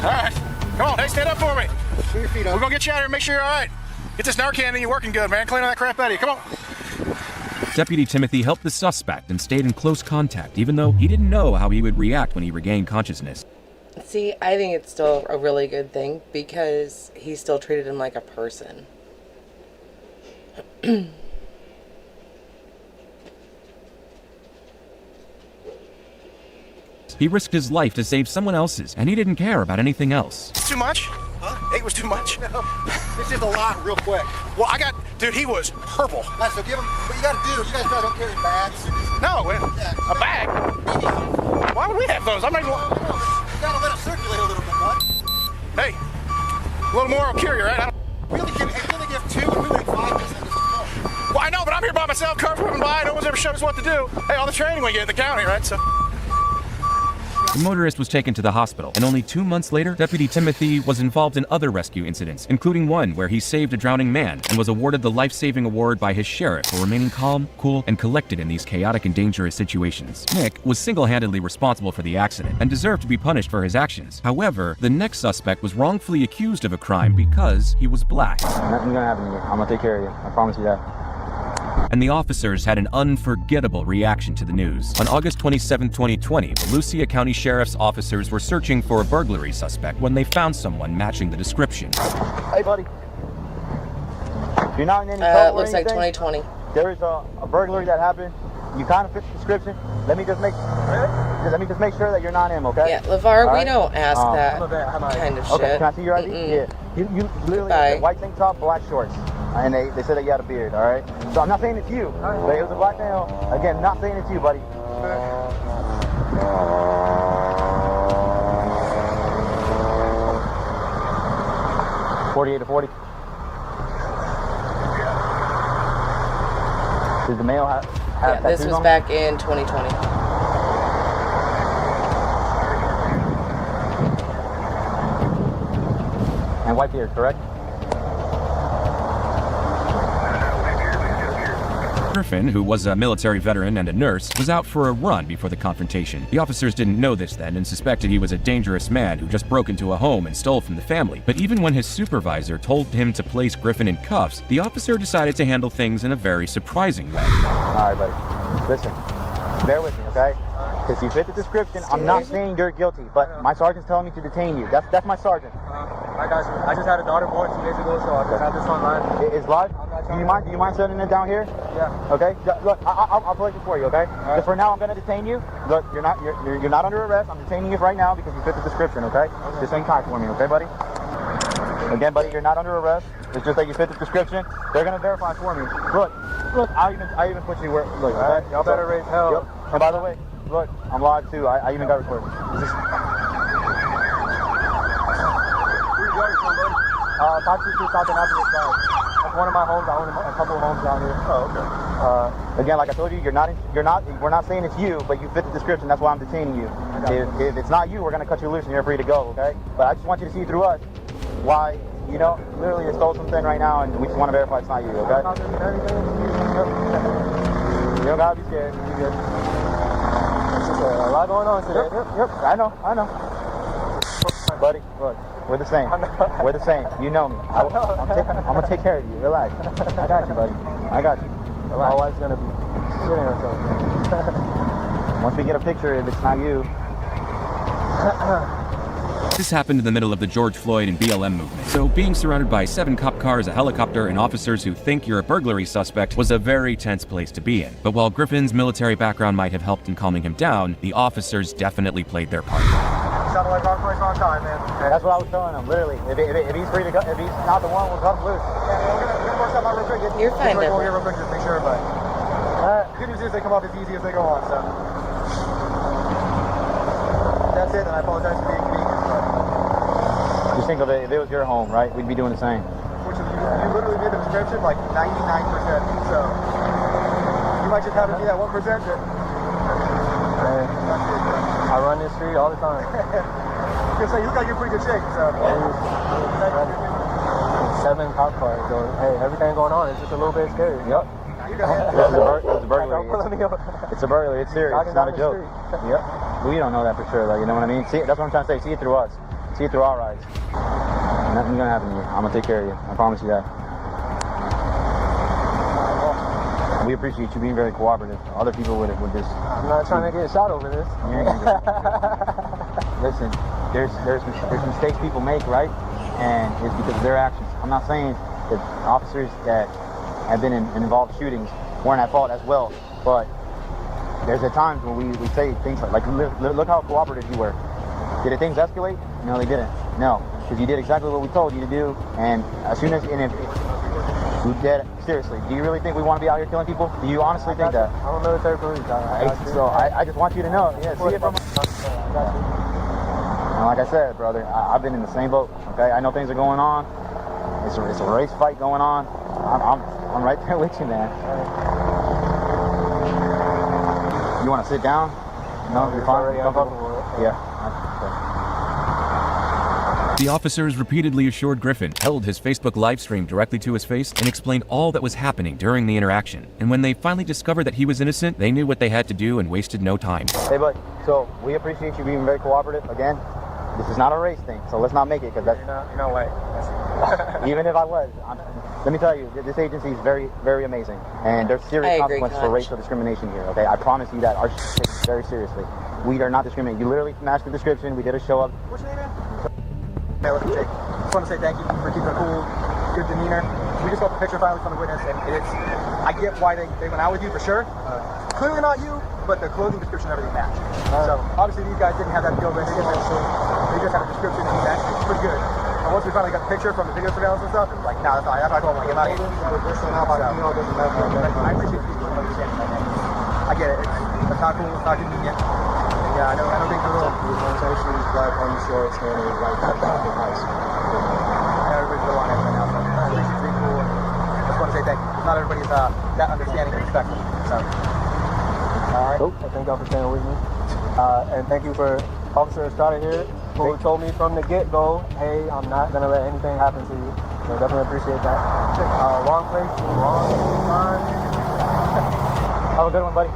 right. Come on, hey, stand up for me. Put your feet up. We're going to get you out of here and make sure you're all right. Get this Narcan and you're working good, man. Clean all that crap out of you. Come on. Deputy Timothy helped the suspect and stayed in close contact, even though he didn't know how he would react when he regained consciousness. See, I think it's still a really good thing because he still treated him like a person. He risked his life to save someone else's, and he didn't care about anything else. Too much? Huh? 8 was too much? No, it's just a lot real quick. Well, dude, he was purple. All right, so give him, what you gotta do is you guys probably don't carry bags. No, a bag? Why would we have those? I'm not even... You gotta let it circulate a little bit, bud. Hey, a little more I'll carry, right? We only give 2, and we make 5 minutes. Well, I know, but I'm here by myself, cars whipping by, no one's ever showed us what to do. Hey, all the training we get at the county, right? So... The motorist was taken to the hospital, and only 2 months later, Deputy Timothy was involved in other rescue incidents, including one where he saved a drowning man and was awarded the life-saving award by his sheriff for remaining calm, cool, and collected in these chaotic and dangerous situations. Nick was single-handedly responsible for the accident and deserved to be punished for his actions. However, the next suspect was wrongfully accused of a crime because he was black. Nothing's gonna happen to you. I'm gonna take care of you. I promise you that. And the officers had an unforgettable reaction to the news. On August 27, 2020, the Lucia County Sheriff's officers were searching for a burglary suspect when they found someone matching the description. Hey, buddy. You're not in any trouble looks or like anything? 2020. There is a burglary that happened. You kind of fit the description. Let me just make sure that you're not him, okay? Yeah, LeVar, All we don't ask that kind of shit. Okay, can I see your ID? Yeah. You literally had white tank top, black shorts. And they said that you had a beard, all right? So I'm not saying it's you, but it was a black male. Again, not saying it's you, buddy. 48 to 40. Did the male have Yeah, this was back in 2020. And white beard, correct? Griffin, who was a military veteran and a nurse, was out for a run before the confrontation. The officers didn't know this then and suspected he was a dangerous man who just broke into a home and stole from the family. But even when his supervisor told him to place Griffin in cuffs, the officer decided to handle things in a very surprising way. All right, buddy. Listen, bear with me, okay? Because you fit the description. I'm not saying you're guilty, but my sergeant's telling me to detain you. That's my sergeant. I got you. I just had a daughter born 2 days ago, so I just have this online. It's live? Do you mind setting it down here? Yeah. Okay. Look, I'll play it for you. Okay. Right. Just for now, I'm gonna detain you. Look, you're not under arrest. I'm detaining you right now because you fit the description. Okay. Just hang tight for me, okay, buddy? Again, buddy, you're not under arrest. It's just that you fit the description. They're gonna verify for me. Look. I even put you where. Look. Okay. Y'all better raise hell. Yep. And by the way, look, I'm live too. I even got recorded. South Annapolis side. That's one of my homes. I own a couple of homes down here. Oh, okay. Again, like I told you, we're not saying it's you, but you fit the description. That's why I'm detaining you. If it's not you, we're gonna cut you loose and you're free to go, okay? But I just want you to see through us why, literally you stole something right now, and we just want to verify it's not you, okay? You don't gotta be scared. You're good. There's just a lot going on today. Yep. I know. Buddy, look. We're the same. We're the same. You know me. I'm gonna take care of you. Relax. I got you, buddy. I got you. Relax. My wife's gonna be shitting herself. Once we get a picture, if it's not you. This happened in the middle of the George Floyd and BLM movement, so being surrounded by 7 cop cars, a helicopter, and officers who think you're a burglary suspect was a very tense place to be in. But while Griffin's military background might have helped in calming him down, the officers definitely played their part. Sounded like our place on time, man. Okay. That's what I was telling him, literally. If he's free to go, if he's not the one, we'll cut him loose. Yeah, we're gonna work something out real quick. You're fine, Go here real quick, just make sure, but good news is they come off as easy as they go on, so. That's it, and I apologize for the inconvenience, but. Just think of it, if it was your home, right, we'd be doing the same. Unfortunately, you literally made the description like 99%, so. You might just happen to be that 1%, but. I run this street all the time. You look like you're pretty good shape, so. 7 cop cars, so hey, everything going on is just a little bit scary. Yep. It's a burglary. It's a burglary. It's serious. It's not a joke. Yep. We don't know that for sure, though. You know what I mean? See, that's what I'm trying to say. See it through us. See it through our eyes. Nothing's gonna happen to you. I'm gonna take care of you. I promise you that. we appreciate you being very cooperative. Other people would just... I'm not trying to get shot over this. Listen, there's mistakes people make, right? And it's because of their actions. I'm not saying that officers that have been involved shootings weren't at fault as well, but there's at times when we say things like look how cooperative you were. Did things escalate? No, they didn't. No, because you did exactly what we told you to do, and as soon as, and if you did, seriously, do you really think we want to be out here killing people? Do you honestly think that? I'm a military police. So I just want you to know, yeah, see it from... And like I said, brother, I've been in the same boat, okay? I know things are going on. It's a race fight going on. I'm right there with you, man. You want to sit down? No, you're fine? Yeah. The officers repeatedly assured Griffin, held his Facebook live stream directly to his face, and explained all that was happening during the interaction. And when they finally discovered that he was innocent, they knew what they had to do and wasted no time. Hey, bud, so we appreciate you being very cooperative. Again, this is not a race thing, so let's not make it, because that's... You know what? Even if I was, let me tell you, this agency is very, very amazing. And there's serious consequences for racial discrimination here, okay? I promise you that. Our shit takes it very seriously. We are not discriminating. You literally matched the description. We did a show up. What's your name, man? Just want to say thank you for keeping a cool, good demeanor. We just got the picture finally from the witness, and I get why they went out with you for sure. Clearly not you, but the clothing description and everything matched. So obviously these guys didn't have that deal ready, so they just had a description and matched. It's pretty good. And once we finally got the picture from the video surveillance and stuff, it was like, nah, that's all right. That's why I told him, like, get out of here. I appreciate you understanding that, man. I get it. It's not cool. It's not convenient. Yeah, I don't think the limitations like on the short standard like high school. Everybody's going on it right now, so I think it's pretty cool. I just want to say thank you. Not everybody's that understanding and respectful. So, all right. So thank y'all for staying with me. And thank you for Officer Estrada here, who told me from the get-go, hey, I'm not gonna let anything happen to you. So definitely appreciate that. Wrong place, wrong time. Have a good one, buddy.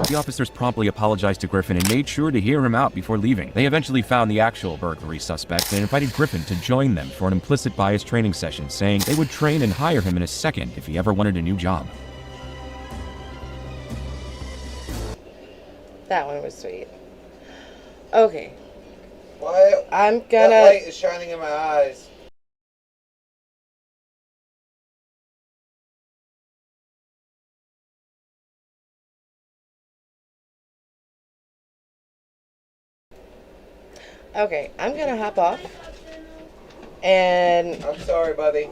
The officers promptly apologized to Griffin and made sure to hear him out before leaving. They eventually found the actual burglary suspect and invited Griffin to join them for an implicit bias training session, saying they would train and hire him in a second if he ever wanted a new job. That one was sweet. Okay. What? I'm gonna... That light is shining in my eyes. Okay, I'm gonna hop off. And... I'm sorry, buddy.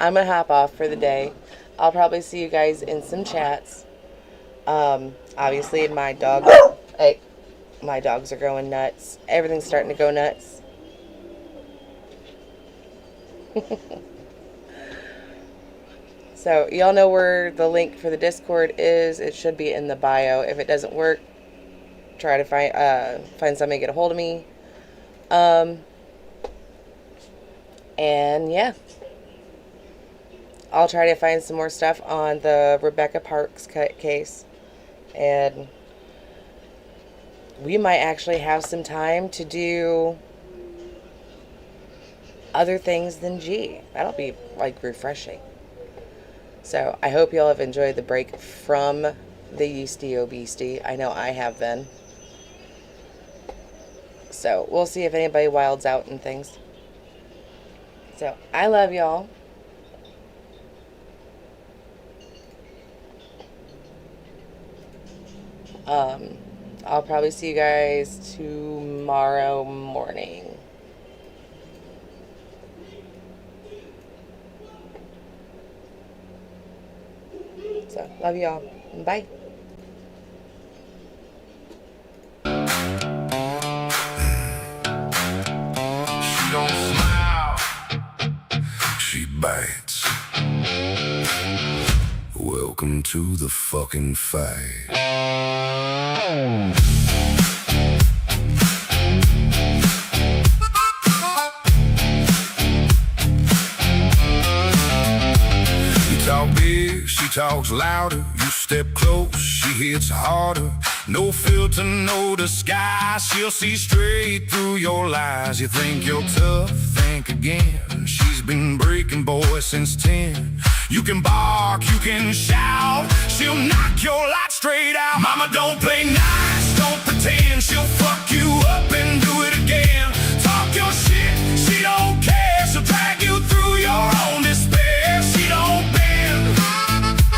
I'm gonna hop off for the day. I'll probably see you guys in some chats. Obviously my dogs... Hey, my dogs are going nuts. Everything's starting to go nuts. So, y'all know where the link for the Discord is. It should be in the bio. If it doesn't work, try to find somebody to get a hold of me. And yeah, I'll try to find some more stuff on the Rebecca Parks case, and we might actually have some time to do other things than G. That'll be like refreshing. So I hope y'all have enjoyed the break from the Yeasty Obesty. I know I have been. So we'll see if anybody wilds out and things. So I love y'all. I'll probably see you guys tomorrow morning. So love y'all. Bye. She don't smile, she bites. Welcome to the fucking fight. You talk big, she talks louder. You step close, she hits harder. No filter, no disguise. She'll see straight through your lies. You think you're tough, think again. She's been breaking boys since 10. You can bark, you can shout, she'll knock your light straight out. Mama, don't play nice, don't pretend, she'll fuck you up and do it again. Talk your shit, she don't care, she'll drag you through your own despair. She don't bend,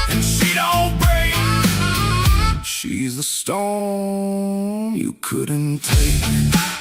and she don't break. She's the storm you couldn't take.